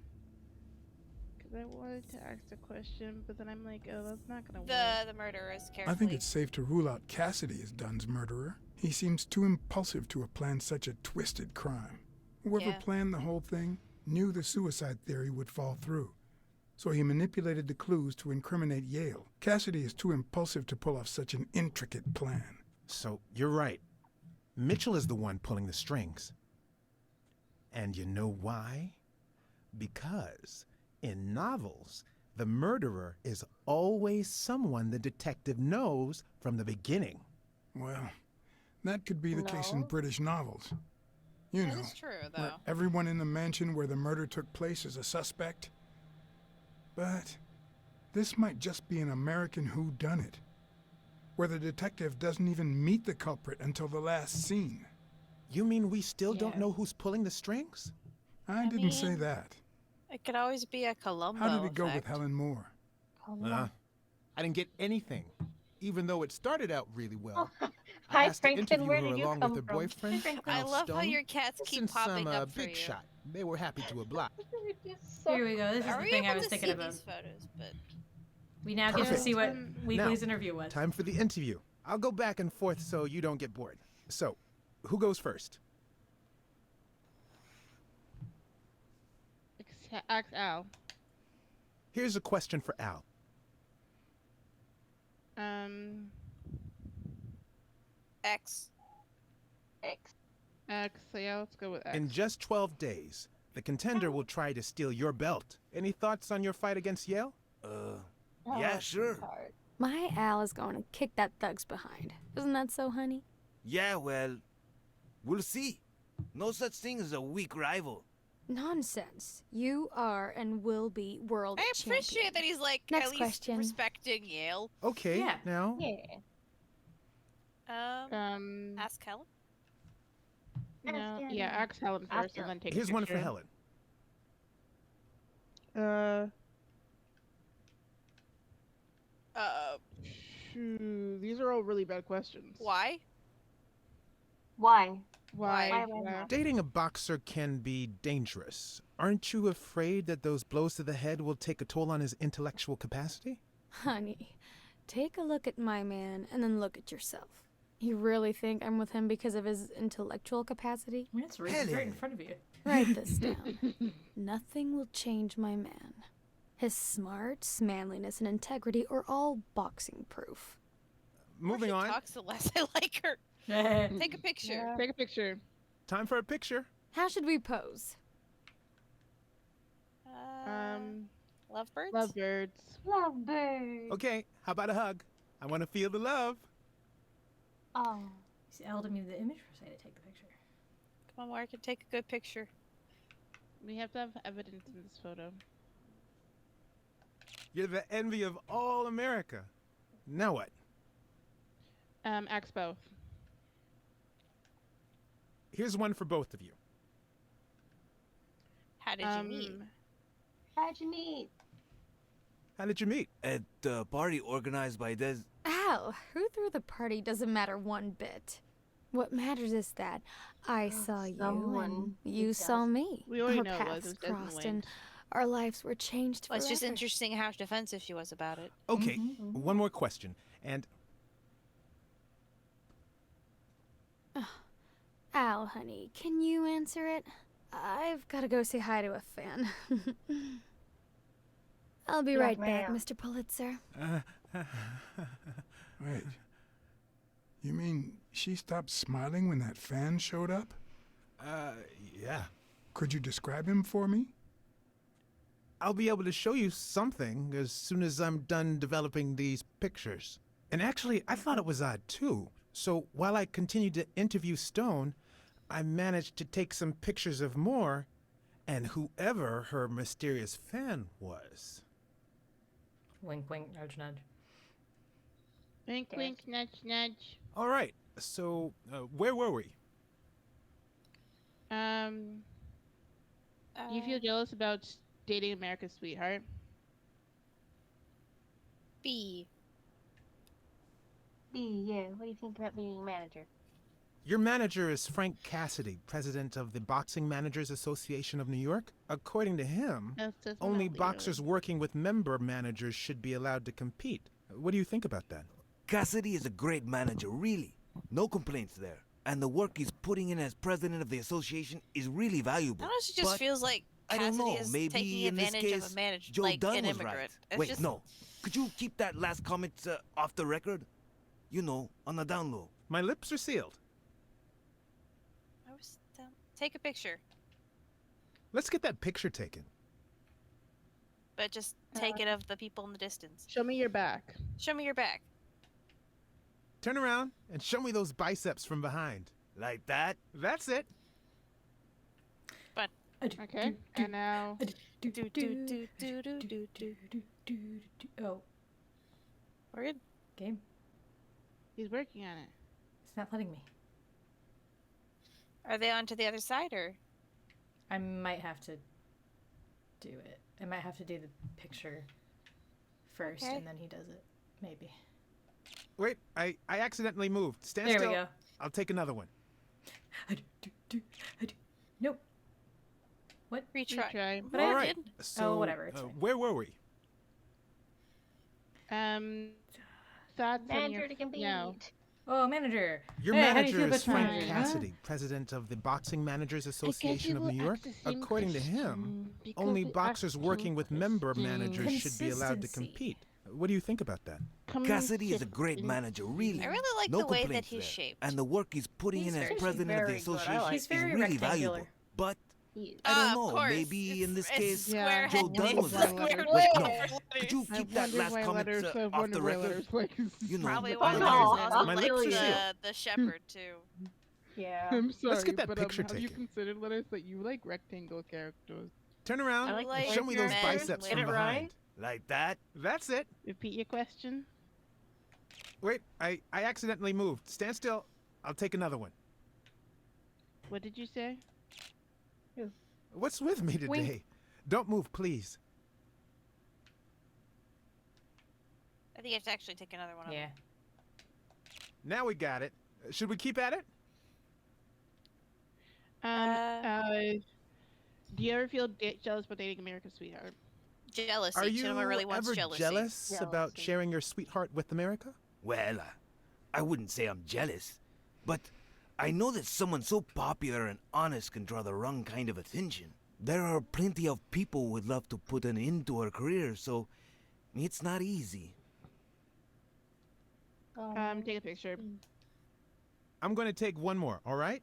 Because I wanted to ask the question, but then I'm like, oh, that's not gonna work. The murderer is I carefully. think it's safe to rule out Cassidy as Dunn's murderer. He seems too impulsive to have planned such a twisted crime. Whoever Yeah. planned the whole thing knew the suicide theory would fall through. So he manipulated the clues to incriminate Yale. Cassidy is too impulsive to pull off such an intricate plan. So you're right. Mitchell is the one pulling the strings. And you know why? Because in novels, the murderer is always someone the detective knows from the beginning. Well, that could be the case in No. British novels. You That know, is true, where though. everyone in the mansion where the murder took place is a suspect. But this might just be an American whodunit, where the detective doesn't even meet the culprit until the last scene. You mean we still don't Yeah. know who's pulling the strings? I didn't say mean, that. It could always be a Columbo How did it go with effect. Helen Moore? Oh, no. I didn't get anything. even though it started out really well. I Hi, asked to Franklin. interview Where her did you along with come her from? boyfriend, Franklin. I Al love how Stone, your cats keep and popping some up for big you. shot. They were happy to oblige. Here we go. This is Are the we thing I able was to thinking see about. these photos? But We now get to Perfect. see what Now, Weekly's interview was. Time for the interview. I'll go back and forth so you don't get bored. So, who goes first? Ask Al. Here's a question for Al. X. So yeah, let's go with X. In just 12 days, the contender will try to steal your belt. Any thoughts on your fight against Yale? Yeah, sure. My Al is going to kick that thug's behind. Isn't that so, honey? Yeah, well, we'll see. No such thing as a weak rival. Nonsense. You are and will be world I champion. appreciate that he's like Next at least question. respecting Yale. Okay, Yeah. now. Yeah. Ask Helen. No, yeah, ask Helen first and then take a Here's one for picture. Helen. These are all really bad questions. Why? Why? Why? Dating a boxer can be dangerous. Aren't you afraid that those blows to the head will take a toll on his intellectual capacity? Honey, take a look at my man and then look at yourself. You really think I'm with him because of his intellectual capacity? It's right in front of you. Write this down. Nothing will change my man. His smarts, manliness, and integrity are all boxing proof. Moving on. Talks the less I like her. Take a picture. Take a picture. Time for a picture. How should we pose? Lovebirds? Lovebirds. Lovebirds. Okay, how about a hug? I want to feel the love. Oh. See, Al didn't need the image for say to take the picture. Come on, Mark, and take a good picture. We have to have evidence in this photo. You're the envy of all America. Now what? Ask both. Here's one for both of you. How did you meet? How'd you meet? How did you meet? At the party organized by Des. Al, who threw the party doesn't matter one bit. What matters is that I saw you and you saw me. We already Our know it was. paths It was Desmond crossed Wayne. and our lives were changed Well, forever. it's just interesting how defensive she was about it. Okay, one more question. And Al, honey, can you answer it? I've got to go say hi to a fan. I'll be right back, Mr. Pulitzer. Wait. You mean she stopped smiling when that fan showed up? yeah. Could you describe him for me? I'll be able to show you something as soon as I'm done developing these pictures. And actually, I thought it was odd too. So while I continued to interview Stone, I managed to take some pictures of Moore and whoever her mysterious fan was. Wink, wink, nudge, nudge. Wink, wink, nudge, nudge. All right, so where were we? You feel jealous about dating America's sweetheart? B. Yeah. What do you think about being a manager? Your manager is Frank Cassidy, president of the Boxing Managers Association of New York. According to him, only boxers working with member managers should be allowed to compete. What do you think about that? Cassidy is a great manager, really. No complaints there. And the work he's putting in as president of the association is really valuable. I don't know, she just But feels like I don't Cassidy know, is maybe taking in this advantage case, of a manager, Joe like Dunn an was immigrant. right. It's Wait, just, no. Could you keep that last comment off the record? You know, on the down low. My lips are sealed. I was take a picture, Let's get that picture taken. but just take it of the people in the distance. Show me your back. Show me your back. Turn around and show me those biceps from behind. Like that? That's it. But Okay, and now. Oh. We're good. Game. He's working on it. It's not letting me. Are they on to the other side, or? I might have to do it. I might have to do the picture first, Okay. and then he does it. Maybe. Wait, I accidentally moved. Stand There still. we go. I'll take another one. Nope. What? Retry. But All I right. did. So, whatever, it's fine. where were we? Thoughts on Manager your to compete. no. Oh, manager. Your Hey, how do you manager feel is about Frank manager? Cassidy, president of the Boxing Managers Association of will New York. ask the same According to him, question, because only we boxers asked working him with member questions. managers should be allowed to Consistency. compete. What do you think about that? Cassidy is a great manager, really. I really like no the way that complaints he's there. shaped. And the work he's putting He's in as very- president of the very good. I association like He's is very really rectangular. valuable. But He I don't Of know, course, maybe in this it's case, Yeah. Joe I Dunn wonder was why right. letters- Wait, no. Square Could you I keep that wondered last why comment letters, I off wondered the why record? letters like You know. Probably Oh, why no, letters also my like lips are sealed. the shepherd too. Yeah. I'm sorry, Let's get that but, picture have you taken. considered letters that you like rectangle characters? Turn around I like and show me those men. biceps Get from it behind. right? Like that? That's it. Repeat your question. Wait, I accidentally moved. Stand still. I'll take another one. What did you say? What's with me today? Wink. Don't move, please. I think you have to actually take another one. Of Yeah. them. Now we got it. Should we keep at it? Do you ever feel jealous about dating America's sweetheart? Jealousy. Are you Cinema really wants ever jealousy. jealous about Jealousy. sharing your sweetheart with America? Well, I wouldn't say I'm jealous, but I know that someone so popular and honest can draw the wrong kind of attention. There are plenty of people who would love to put an end to her career, so it's not easy. Take a picture. I'm going to take one more, all right?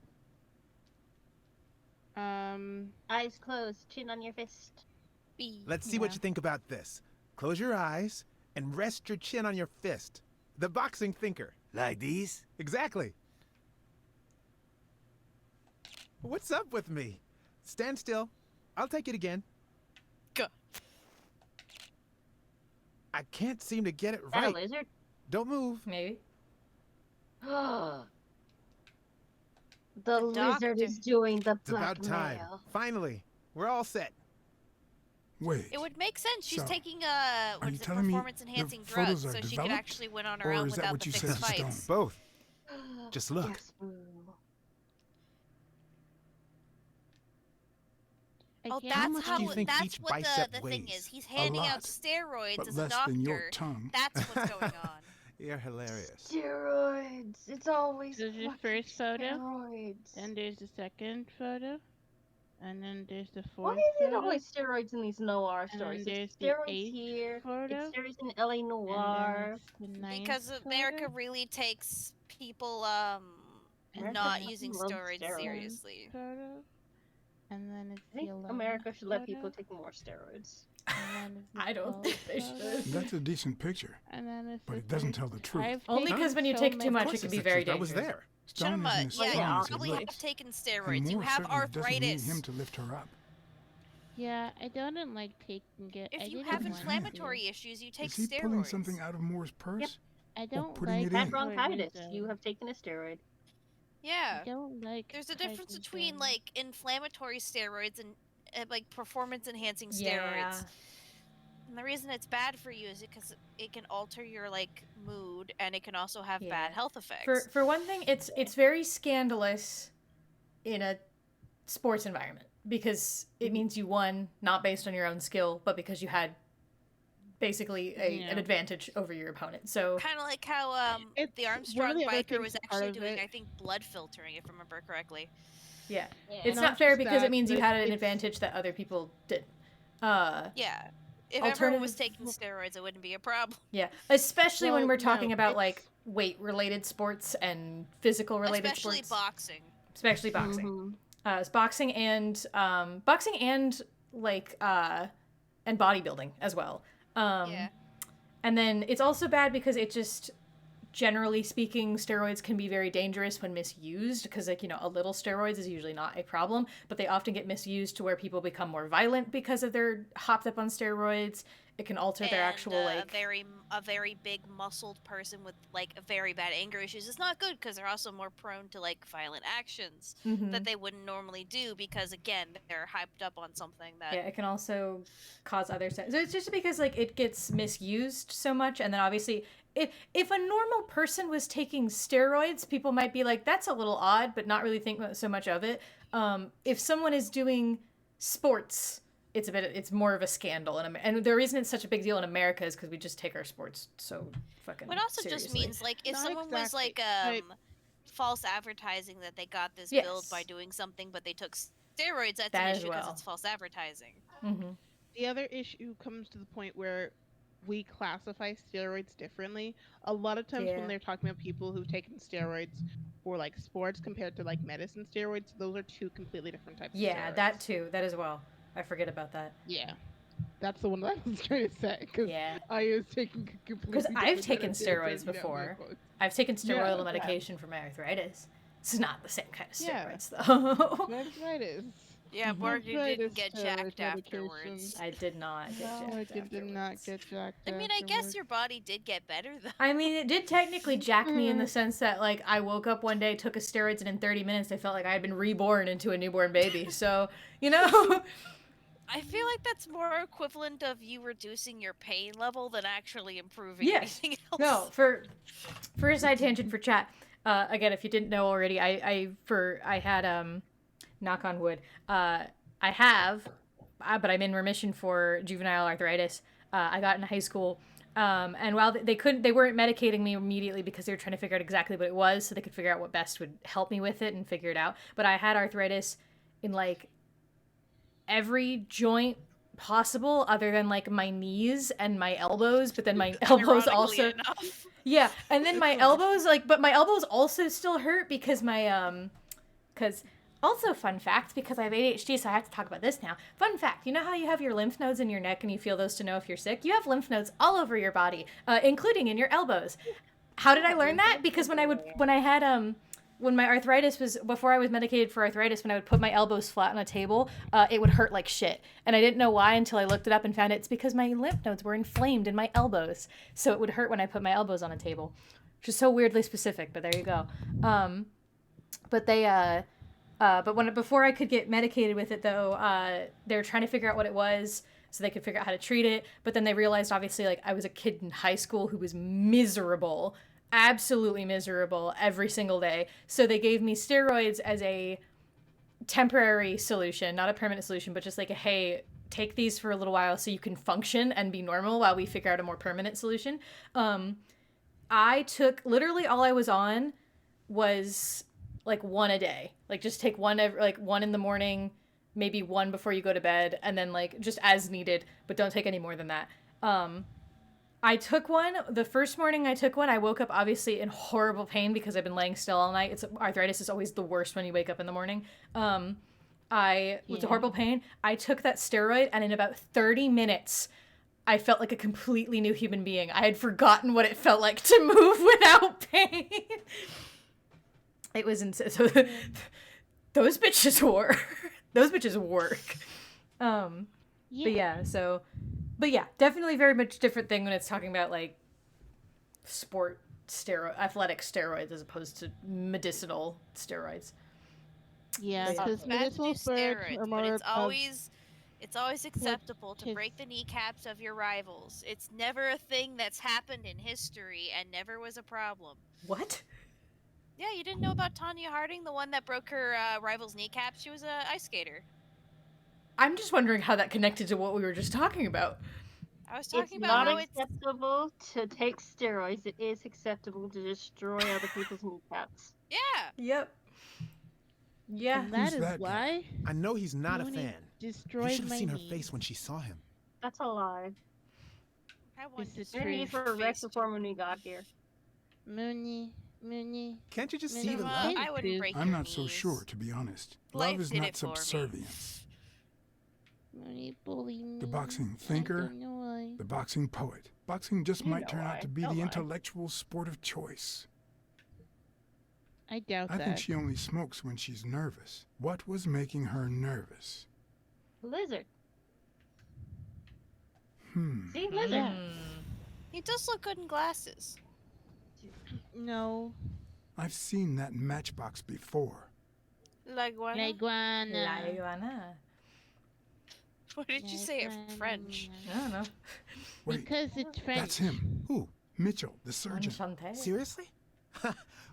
Eyes closed, chin on your fist. Let's see what you think about this. Close your eyes and rest your chin on your fist. The boxing thinker. Like these? Exactly. What's up with me? Stand still. I'll take it again. Go. I can't seem to get it Is that a right. lizard? Don't move. Maybe. The lizard is doing the It's about time. blackmail. Finally, we're all set. Wait. It would make sense. She's So, taking are what you is it, telling me performance-enhancing the photos drugs, are so she could developed? actually win on her Or own is that without what the you fixed said in fights. stone? Both. Just look. Yes, boo. Oh, can't- How much that's do you think that's each what bicep the thing weighs? is. He's handing lot, out steroids but as a less doctor. than your tongue. That's what's going on. You're hilarious. Steroids. It's always There's your fucking first photo. steroids. Then there's the second photo. And then there's the Why fourth is it photo. always steroids in these noir And stories? then It's there's the steroids 8th here. photo. It's steroids in LA And Noir. then it's the 9th Because photo. America really takes people America not fucking using loves steroids steroids. seriously. Photo. And then it's I think the 11th America should let photo. people take more steroids. And then it's the I don't think 12th they photo. should. That's a decent picture. And then it's But the it doesn't tell the 13th. truth. I've Only taken because when you so take too many- much, Of course it can it's be the very truth. I was dangerous. there. Stone Shinema, isn't as yeah, strong you as he probably looks. have taken And steroids. You Moore have certainly doesn't need arthritis. him to lift her up. Yeah, I don't like taking it. I If you didn't have want to. inflammatory issues, you take Is he steroids. pulling something out of Moore's purse? I don't putting like it Had in. bronchitis. cortisone. You have taken a steroid. Yeah. I don't like. There's a difference between cortisone. like inflammatory steroids and like performance enhancing steroids. Yeah. And the reason it's bad for you is because it can alter your like mood and it can also have Yeah. bad health effects. For one thing, it's very scandalous in a sports environment because it means you won not based on your own skill, but because you had basically an advantage over your opponent. So Kind of like how It's the one Armstrong of the other biker was things part actually of doing, it. I think, blood filtering, if I remember correctly. yeah, Yeah. it's And not not fair just because that, it means you but had an it's- advantage that other people didn't. Yeah. If everyone was Alternative- taking steroids, it wouldn't be a problem. Yeah, especially when Well, we're talking no, about like it's- weight-related sports and physical-related Especially sports, boxing. especially boxing. Mhm. It's boxing and like and bodybuilding as well. Yeah. And then it's also bad because it just, generally speaking, steroids can be very dangerous when misused because, like, a little steroids is usually not a problem, but they often get misused to where people become more violent because of their hopped up on steroids. It can alter their actual, a like... very big muscled person with like very bad anger issues is not good because they're also more prone to like violent actions Mhm. that they wouldn't normally do because again they're hyped up on something that Yeah, it can also cause other... So it's just because, like, it gets misused so much, and then obviously if a normal person was taking steroids, people might be like, that's a little odd, but not really think so much of it. If someone is doing sports, it's more of a scandal, and the reason it's such a big deal in America is because we just take our sports so fucking. It also seriously. just means like if Not someone was exactly, like but- false advertising that they got this build by Yes. doing something, but they took steroids, that's That an as issue because well. it's false advertising. Mm-hmm. The other issue comes to the point where we classify steroids differently. A lot of times Yeah. when they're talking about people who've taken steroids for like sports compared to like medicine steroids, those are two completely different types of Yeah, steroids. that too. That as well. I forget about that. Yeah. That's the one that I was trying to say. Because Yeah. I was taking completely Because I've taken different steroids medicine, before. quotes. I've taken steroidal Yeah, medication for my arthritis. It's not the same kind of Yeah. steroids, though. Arthritis. Yeah, Morgan Arthritis didn't get steroid jacked medication. afterwards. I did not get No, I jacked did not afterwards. get jacked. I mean, I guess afterwards. your body did get better though. I mean, it did technically jack me in the sense that, like, I woke up one day, took a steroids, and in 30 minutes I felt like I had been reborn into a newborn baby. So, you know? I feel like that's more equivalent of you reducing your pain level than actually improving Yes. anything else. No, for a side tangent for chat. Again, if you didn't know already, I had knock on wood. I have, but I'm in remission for juvenile arthritis. I got in high school, and while they weren't medicating me immediately because they were trying to figure out exactly what it was, so they could figure out what best would help me with it and figure it out. But I had arthritis in like every joint possible other than like my knees and my elbows, but then my elbows also enough. yeah, and then my elbows but my elbows also still hurt because my cuz also fun fact, because I have ADHD, so I have to talk about this now. Fun fact, you know how you have your lymph nodes in your neck and you feel those to know if you're sick? You have lymph nodes all over your body, including in your elbows. How did I learn that? Because when my arthritis was, before I was medicated for arthritis, when I would put my elbows flat on a table, it would hurt like shit. And I didn't know why until I looked it up and found it's because my lymph nodes were inflamed in my elbows. So it would hurt when I put my elbows on a table. Which is so weirdly specific, but there you go. Before I could get medicated with it, though, they were trying to figure out what it was so they could figure out how to treat it. But then they realized, obviously, like, I was a kid in high school who was miserable, absolutely miserable every single day. So they gave me steroids as a temporary solution, not a permanent solution, but just like, hey, take these for a little while so you can function and be normal while we figure out a more permanent solution. I took, literally all I was on was like one a day. Like, just take one in the morning, maybe one before you go to bed, and then like just as needed, but don't take any more than that. I took one the first morning. I woke up obviously in horrible pain because I've been laying still all night. Arthritis is always the worst when you wake up in the morning. I was a horrible pain. I took that steroid, and in about 30 minutes I felt like a completely new human being. I had forgotten what it felt like to move without pain. It was insane. So those bitches work. But yeah, definitely very much different thing when it's talking about like athletic steroids as opposed to medicinal steroids. Yeah, It's because bad to do medicinal steroids steroids, are but more it's always acceptable to break the kneecaps of your rivals. It's never a thing that's happened in history and never was a problem. What? Yeah, you didn't know about Tanya Harding, the one that broke her rival's kneecaps? She was an ice skater. I'm just wondering how that connected to what we were just talking about. I was talking It's about not how acceptable to take steroids. It is acceptable to destroy other people's kneecaps. Yeah. Yep. Yeah. And that Who's is that guy? why I know he's not a Mooney fan. destroyed You should have my seen her knee. face when she saw him. That's a lie. I want This is Their knees true. were wrecked before when we got here. Mooney. Can't you just Mooney, see the Well, love? I wouldn't break I'm your not so knees. sure, to be honest. Life Love is did not it for me. subservience. Mooney bullied me. The boxing I thinker, don't know why. the boxing poet. Boxing just You might know turn why. out to be Don't the lie. intellectual sport of choice. I doubt I that. think she only smokes when she's nervous. What was making her nervous? Lizard. Hmm. See, lizard. Yeah. He does look good in glasses. No. I've seen that matchbox before. Leguana. Leguana. La iguana. What did you say it French? I don't know. Wait, Because it's French. that's him. Who? Mitchell, the surgeon. Enchanté. Seriously?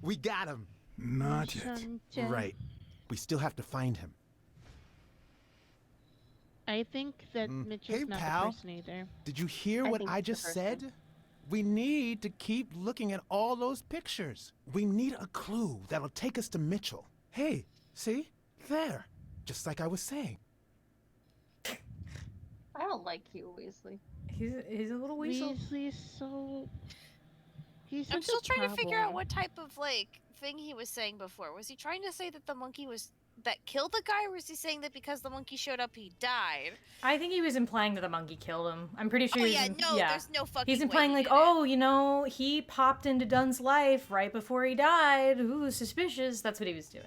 We got him. Not yet. Right. We still have to find him. I think that Mitchell's Hey, not pal. the person either. Did you hear what think I it's the just person. said? We need to keep looking at all those pictures. We need a clue that'll take us to Mitchell. Hey, see? There. Just like I was saying. I don't like you, Weasley. He's a little weasel. Weasley's so... He's I'm such still a trying to figure out problem. what type of thing he was saying before. Was he trying to say that the monkey that killed the guy, or was he saying that because the monkey showed up, he died? I think he was implying that the monkey killed him. I'm pretty sure. Oh he was yeah, im- no, yeah. there's no fucking He's way implying he like, did it. oh, you know, he popped into Dunn's life right before he died. Ooh, suspicious. That's what he was doing.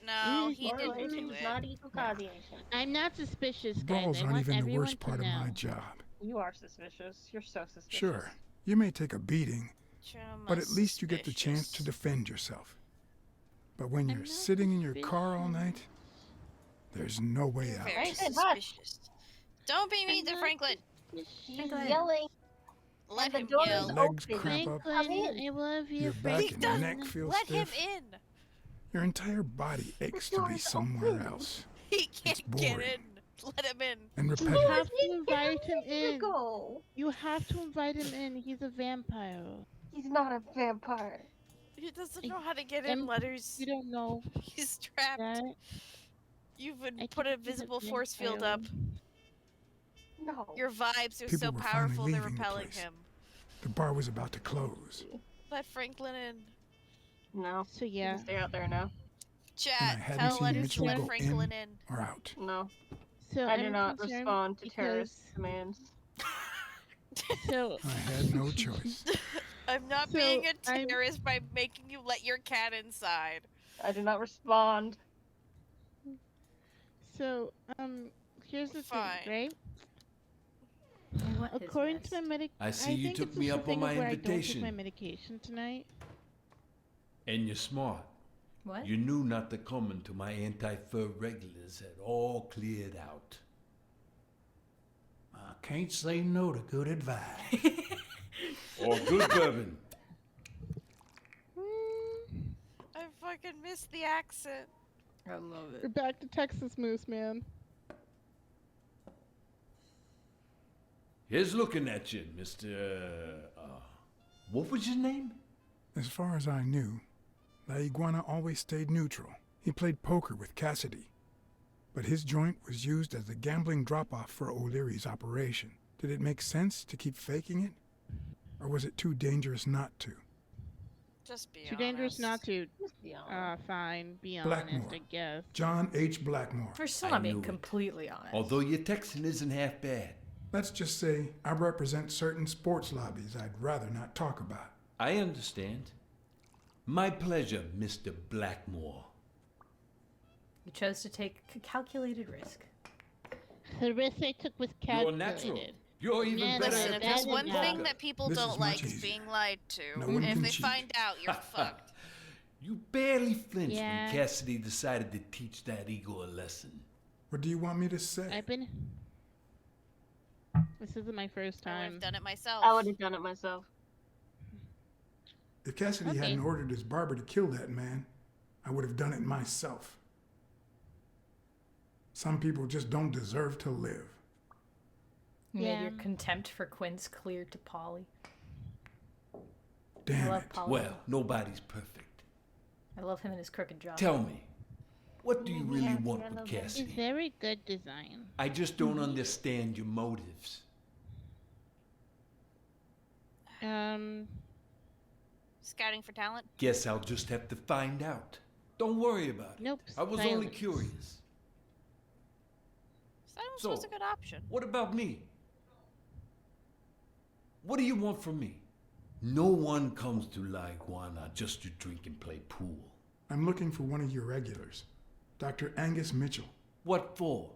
No, he didn't Correlation do does it. not equal causation. I'm not suspicious, guys. Balls I aren't want even the everyone worst to part of know. my job. You are suspicious. You're so suspicious. Sure, you may take a beating, but at least you get the chance to defend yourself. But when you're sitting in your car all night, there's no way out. Very Franklin, suspicious. Don't be mean to Franklin. He's yelling. Let and the him door yell. is Legs open. cramp up, Franklin, I love you, your back Franklin. and neck feel Let him stiff. in. Your entire body aches to be somewhere else. He can't get boring. in. Let him in. And You repetitive. have to invite him in. Go. You have to invite him in. He's a vampire. He's not a vampire. He doesn't know how to get And in letters. You don't know He's trapped. that. You've been I put a think he's a visible force field vampire. up. No. Your vibes are People so were finally powerful they're leaving the repelling place. him. The bar was about to close. Let Franklin in. No. So You yeah. can stay out there now. Chat, hadn't tell seen letters Mitchell to let go Franklin in. in. Or out. No. So I do I'm not concerned respond to because- terrorist commands. So I had no choice. I'm not So, being a terrorist by making you let your cat inside. I do not respond. So, here's the Fine. thing, right? What is According this? to my medic, I see you think took it's me just a up on thing my of where I don't take invitation. my medication tonight. And you're smart. What? You knew not to come until my anti-fur regulars had all cleared out. I can't say no to good advice. Or good bourbon. I fucking missed the accent. I love We're back to Texas Moose, man. Here's looking at you, Mr. What was your name? As far as I knew, La Iguana always stayed neutral. He played poker with Cassidy. But his joint was used as a gambling drop-off for O'Leary's operation. Did it make sense to keep faking it? Or was it too dangerous not to? Just be Too dangerous not to. Just be honest. Fine. Be Blackmore. honest, I guess. John H. Blackmore. We're still I not knew being it. completely honest. Although your Texan isn't half bad. Let's just say I represent certain sports lobbies I'd rather not talk about. I understand. My pleasure, Mr. Blackmore. You chose to take a calculated risk. The risk I took was You're calculated. natural. You're even Yeah, better Listen, at if there's that one is thing not- that people This is don't much like, it's easier. being lied to. No one and if can they cheat. find out, you're fucked. You barely flinched Yeah. when Cassidy decided to teach that ego a lesson. What do you want me to say? I've been. This isn't my first I would time. have done it myself. I would have done it myself. If Cassidy Okay. hadn't ordered his barber to kill that man, I would have done it myself. Some people just don't deserve to live. You Yeah. made your contempt for Quince clear to Polly. I Damn love it. Polly. Well, nobody's perfect. I love him and his crooked job. Tell me, what do you really Yeah, want I with love him. It's Cassidy? very good design. I just don't understand your motives. Scouting for talent. Guess I'll just have to find out. Don't worry about it. Nope. I was only silence. curious. Silence So- was a good option. What about me? What do you want from me? No one comes to La Iguana just to drink and play pool. I'm looking for one of your regulars, Dr. Angus Mitchell. What for?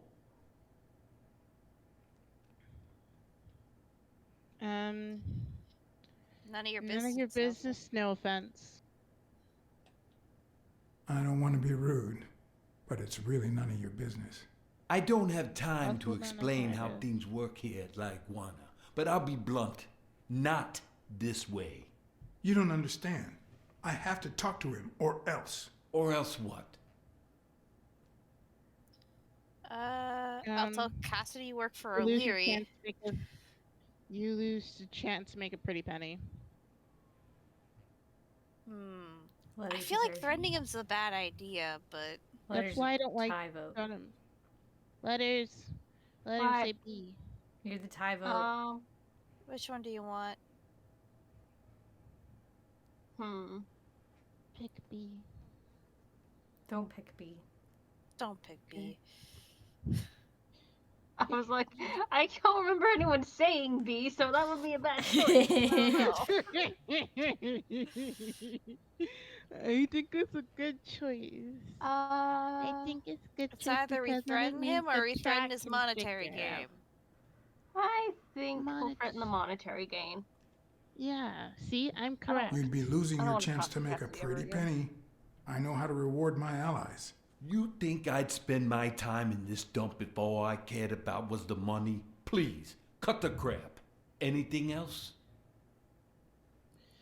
None of your business. None of your business. No offense. I don't want to be rude, but it's really none of your business. I don't have time I'll to put on a explain how rider. things work here at La Iguana, but I'll be blunt. Not this way. You don't understand. I have to talk to him, or else. Or else what? I'll tell Cassidy you work for You lose your O'Leary. chance to make a- You lose the chance to make a pretty penny. I feel like threatening him's a bad idea, but That's why I don't like tie vote. Letters say B. You're the tie vote. Which one do you want? Pick B. Don't pick B. Don't pick B. I was like, I don't remember anyone saying B, so that would be a bad choice. I think it's a good choice. I think it's good. It's either we threaten him or we threaten his monetary game. I think we'll threaten the monetary gain. Yeah, see, I'm correct. You'd be losing I don't your wanna chance talk to to make a Cassidy ever pretty again. penny. I know how to reward my allies. You think I'd spend my time in this dump if all I cared about was the money? Please, cut the crap. Anything else?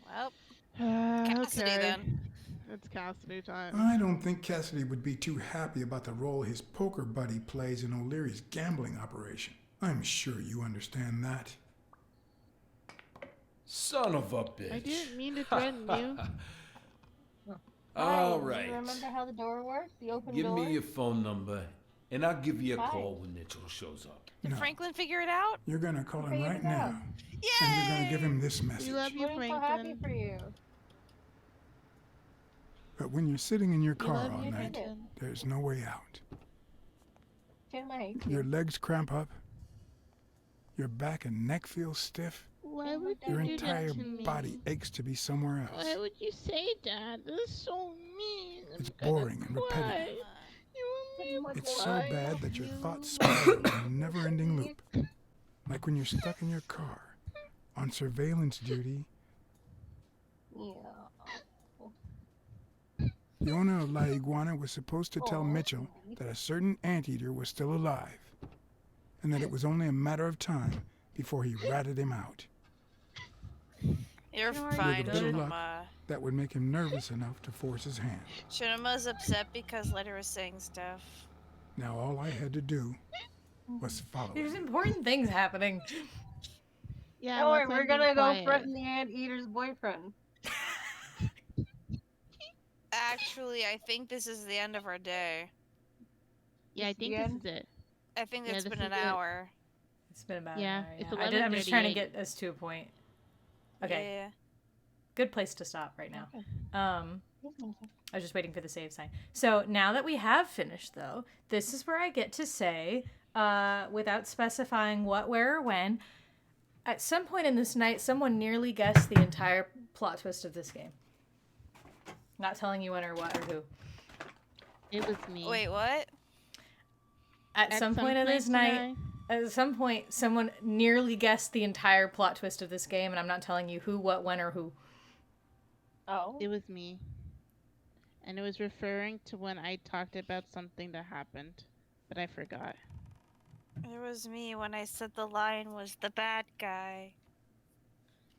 Well, Cassidy then. It's Cassidy time. I don't think Cassidy would be too happy about the role his poker buddy plays in O'Leary's gambling operation. I'm sure you understand that. Son of a bitch. I didn't mean to threaten you. All Do right. you remember how the door works? The open Give door? me your phone number, and I'll give you a Fine. call when Mitchell shows up. Did No. Franklin figure it out? You're gonna call him Figured right it out. now. And you're gonna give him this message. We love you, I'm so happy Franklin. for you. But when you're sitting in your We car love all you, night, Franklin. there's no way out. Tim, I hate Your you. legs cramp up. Your back and neck feel stiff. Why would Your you do entire that to me? body aches to be somewhere Why else. would you say that? That's so mean. It's I'm gonna boring and cry. repetitive. You want me to It's so cry? bad that your thoughts spiral in a never-ending loop. Like when you're stuck in your car on surveillance duty. Yeah. The owner of La Iguana was supposed to tell Mitchell that a certain anteater was still alive, and that it was only a matter of time before he ratted him out. You're With fine, a bit of luck, Shinema. that would make him nervous enough to force his hand. Shinema's upset because Letter was saying stuff. Now all I had to do was follow There's him. important things happening. Yeah, Don't worry, let's we're not be gonna go quiet. threaten the anteater's boyfriend. Actually, I think this is the end of our day. Yeah, I This think the this end? is it. I think Yeah, it's this been is an it. hour. It's been about Yeah, an hour, it's I'm just trying to 11:38. get us to a point. Okay, Yeah. good place to stop right now. I was just waiting for the save sign. So now that we have finished, though, this is where I get to say, without specifying what, where, or when, at some point in this night, someone nearly guessed the entire plot twist of this game. Not telling you when or what or who. It was me. Wait, what? At some point in this night, tonight- at some point, someone nearly guessed the entire plot twist of this game, and I'm not telling you who, what, when, or who. Oh. It was me. And it was referring to when I talked about something that happened, but I forgot. It was me when I said the lion was the bad guy.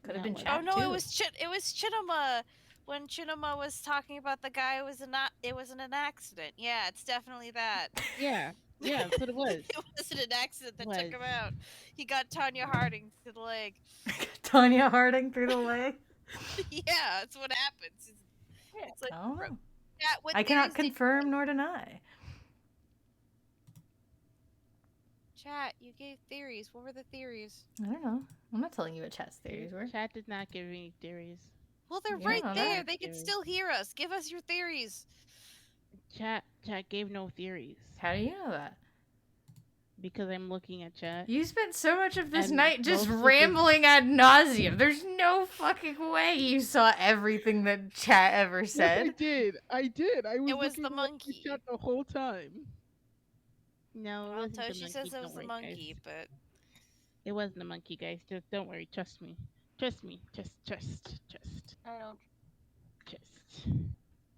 Could have No, been it chat Oh no, too. it was Chinema. When Chinema was talking about the guy, it wasn't an accident. Yeah, it's definitely that. Yeah, yeah, that's what it was. It wasn't an accident that Was. took him out. He got Tanya Harding to the leg. Tanya Harding through the leg. Yeah, that's what happens. It's like, Oh. yeah, what I cannot theories did- confirm nor deny. Chat, you gave theories. What were the theories? I don't know. I'm not telling you what chat's theories were. Chat did not give any theories. Well, they're Yeah, right I know. there. They can Theories. still hear us. Give us your theories. Chat gave no theories. How do you know that? Because I'm looking at chat. You spent so much of this And night just most of the- rambling ad nauseum. There's no fucking way you saw everything that chat ever Yes, I said. did. I did. I was It was the looking at monkey. chat the whole time. No, it Well, wasn't the Toshi monkey. says it Don't was the worry, monkey, guys. but It wasn't a monkey, guys. Just don't worry. Trust me. Trust me. Just. I don't.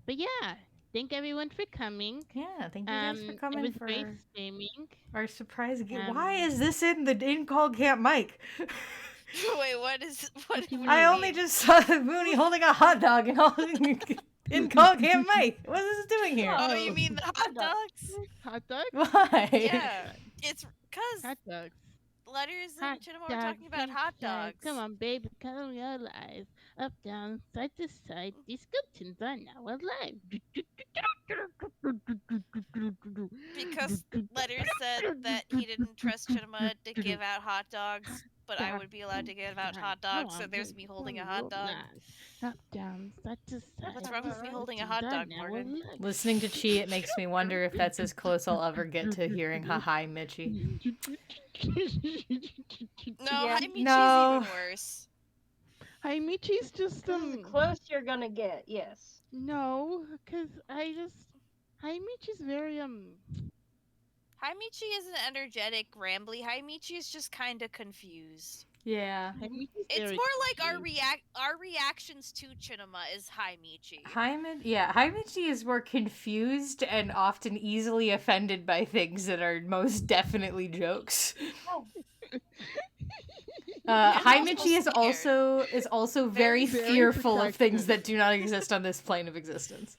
But yeah, thank everyone for coming. Yeah, thank you guys for coming It was for great streaming. our surprise game. Um, Why is this in the in call camp mic? Wait, what is what? do I you only mean? just saw Mooney holding a hot dog and in Call Camp Mike. What is this doing here? Oh, you mean the hot dogs? Hot dogs? Why? Yeah, it's because Hot dogs. Letters Hot and Cinema were dogs talking about hot inside. dogs. Come on, baby, come your life. Up, down, side to side. These skeletons are now alive. Because Letters said that he didn't trust Cinema to give out hot dogs, but I would be allowed to give out hot dogs, so there's me holding a hot dog. Up, down, side to side. What's wrong with me holding a hot dog, Morgan? Listening to Chi, it makes me wonder if that's as close I'll ever get to hearing "Ha hi, Mitchie." No, Yeah. Haimichi's No. even worse. Haimichi's just This is close you're gonna get, yes. No, because Haimichi's very Haimichi isn't energetic, rambly. Haimichi is just kind of confused. Yeah. It's more like our reactions to Chinema is Haimichi. Haimichi is more confused and often easily offended by things that are most definitely jokes. Haimichi is also very very fearful of things that do not exist on this plane of existence.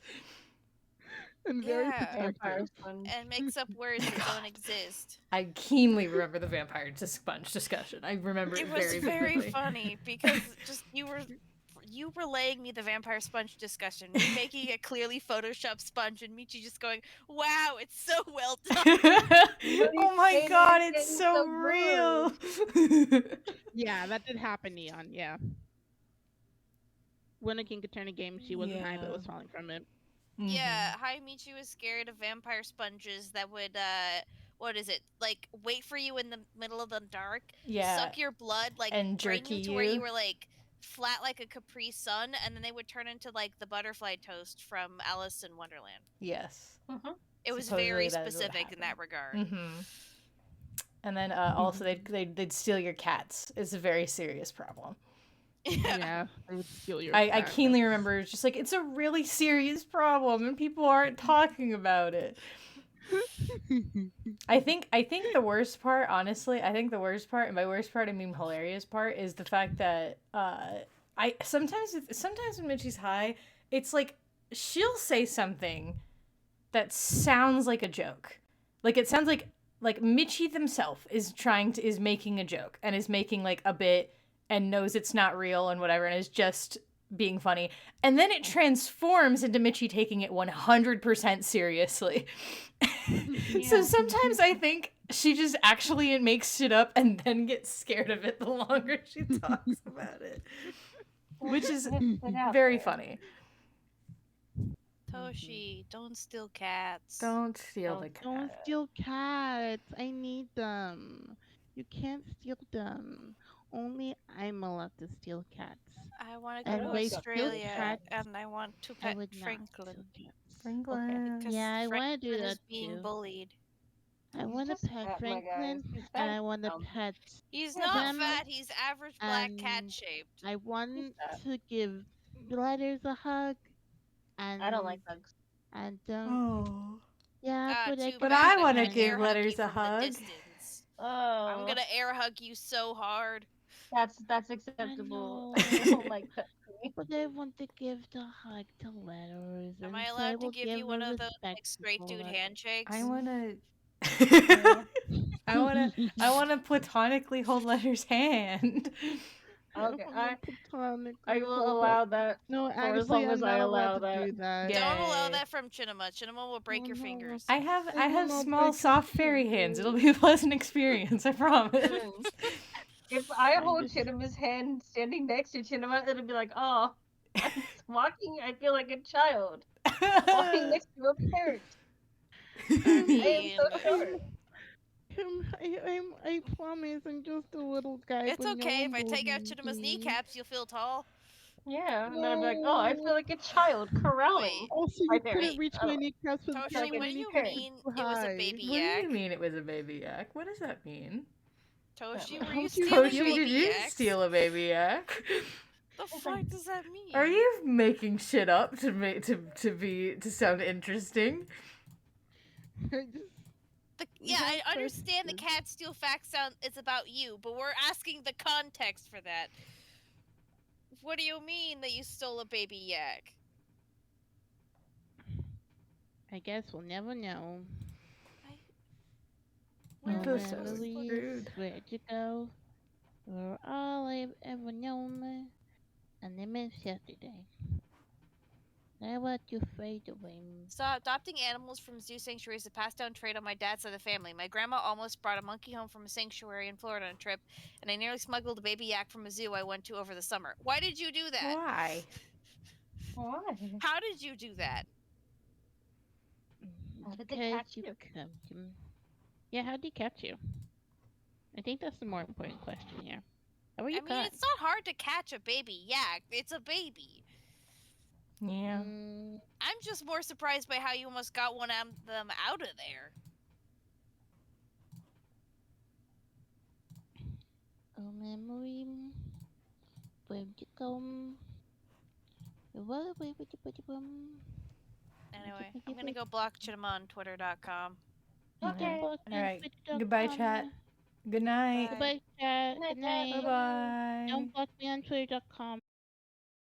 And very Yeah. protective. And makes up words that don't exist. I keenly remember the vampire sponge discussion. I remember it, It was very very vividly. funny because just you relaying me the vampire sponge discussion, me making a clearly photoshopped sponge, and Michi just going, "Wow, it's so well done." Oh my god, it's so real. Yeah, that did happen, Neon. Yeah. When a king could turn a game, she wasn't high, but was falling from it. Yeah, Haimichi was scared of vampire sponges that would what is it? Like wait for you in the middle of the dark, Yeah. suck your blood, like And bring jerky you to where you you. were like flat like a Capri Sun, and then they would turn into like the butterfly toast from Alice in Wonderland. Yes. It was Supposedly very that is what specific in that regard. Mm-hmm. And then also they'd steal your cats. It's a very serious problem. Yeah, they would steal your I cat. keenly remember it's just like it's a really serious problem and people aren't talking about it. I think the worst part, honestly, and by worst part I mean hilarious part, is the fact that I sometimes when Mitchie's high, it's like she'll say something that sounds like a joke. Like it sounds like Mitchie themselves is making a joke and is making like a bit and knows it's not real and whatever and is just being funny. And then it transforms into Mitchie taking it 100% seriously. So sometimes I think she just actually makes shit up and then gets scared of it the longer she talks about it. Which is very funny. Toshi, don't steal cats. Don't steal the cat. Don't steal cats. I need them. You can't steal them. Only I'm allowed to steal cats. I want to And go to wait, steal Australia, cats, and I want to I pet would not Franklin. Franklin. Because Yeah, I wanna do Franklin that is being too. bullied. I want to just pet fat, my guys. Franklin, He's and fat. I want to pet He's Yeah, not them, fat. He's average black cat and shaped. I want fat. to give Letters a hug, and I don't like hugs. And don't. Oh. Yeah, but too But bad I want to can't give air hug Letters you a from the hug. distance. Oh, I'm gonna air hug you so hard. That's acceptable. I I don't like that. But I want to give the hug to Letters. Am and I so allowed to will give you one a of those like straight respectful dude hug. handshakes? I wanna I wanna platonically hold Letter's hand. Okay, Platonic I will hold allow it. that No, for as actually, long as I'm I not allow allowed to that. do that. Don't allow Yay. that from Chinema. Chinema will break your fingers. I have will small break soft fairy hands. It'll be a pleasant experience, I promise. If I hold Chinema's hand standing next to Chinema, it'll be like, oh, I'm walking. I feel like a child walking next to a parent. I am so short. I promise I'm just a little guy. It's but okay. no If I take out bullying Chinema's me. kneecaps, you'll feel tall. Yeah, and then I'm like, oh, I feel like a child corralling Also, my you parent. couldn't reach my kneecaps with Toshi, like what a do you parent. mean it was a baby What do yak? you mean it was a baby yak? What does that mean? Toshi, How were you do you stealing Toshi, baby did you yaks? steal a baby yak? The fuck does that mean? Are you making shit up to sound interesting? Yeah, I understand the cat steal facts sound it's about you, but we're asking the context for that. What do you mean that you stole a baby yak? I guess we'll never know. Where I am feel I so supposed to look? screwed. Where'd you go? You're all I've ever known. And I missed yesterday. Now what you afraid of him? So adopting animals from zoo sanctuaries is a passed down trait on my dad's side of the family. My grandma almost brought a monkey home from a sanctuary in Florida on a trip, and I nearly smuggled a baby yak from a zoo I went to over the summer. Why did you do that? Why? Why? How did you do that? How did they Because catch you you? come to me. Yeah, how'd he catch you? I think that's the more important question here. How were you I mean, caught? it's not hard to catch a baby yak. It's a baby. Yeah. I'm just more surprised by how you almost got one of them out of there. Oh, memory. Where'd you go? Where would you put your Anyway, I'm gonna go block Chittum on Twitter.com. Okay. All right. Goodbye, chat. Good night. Goodbye, chat. Good night, Good night. Bye bye. Don't block me on Twitter.com.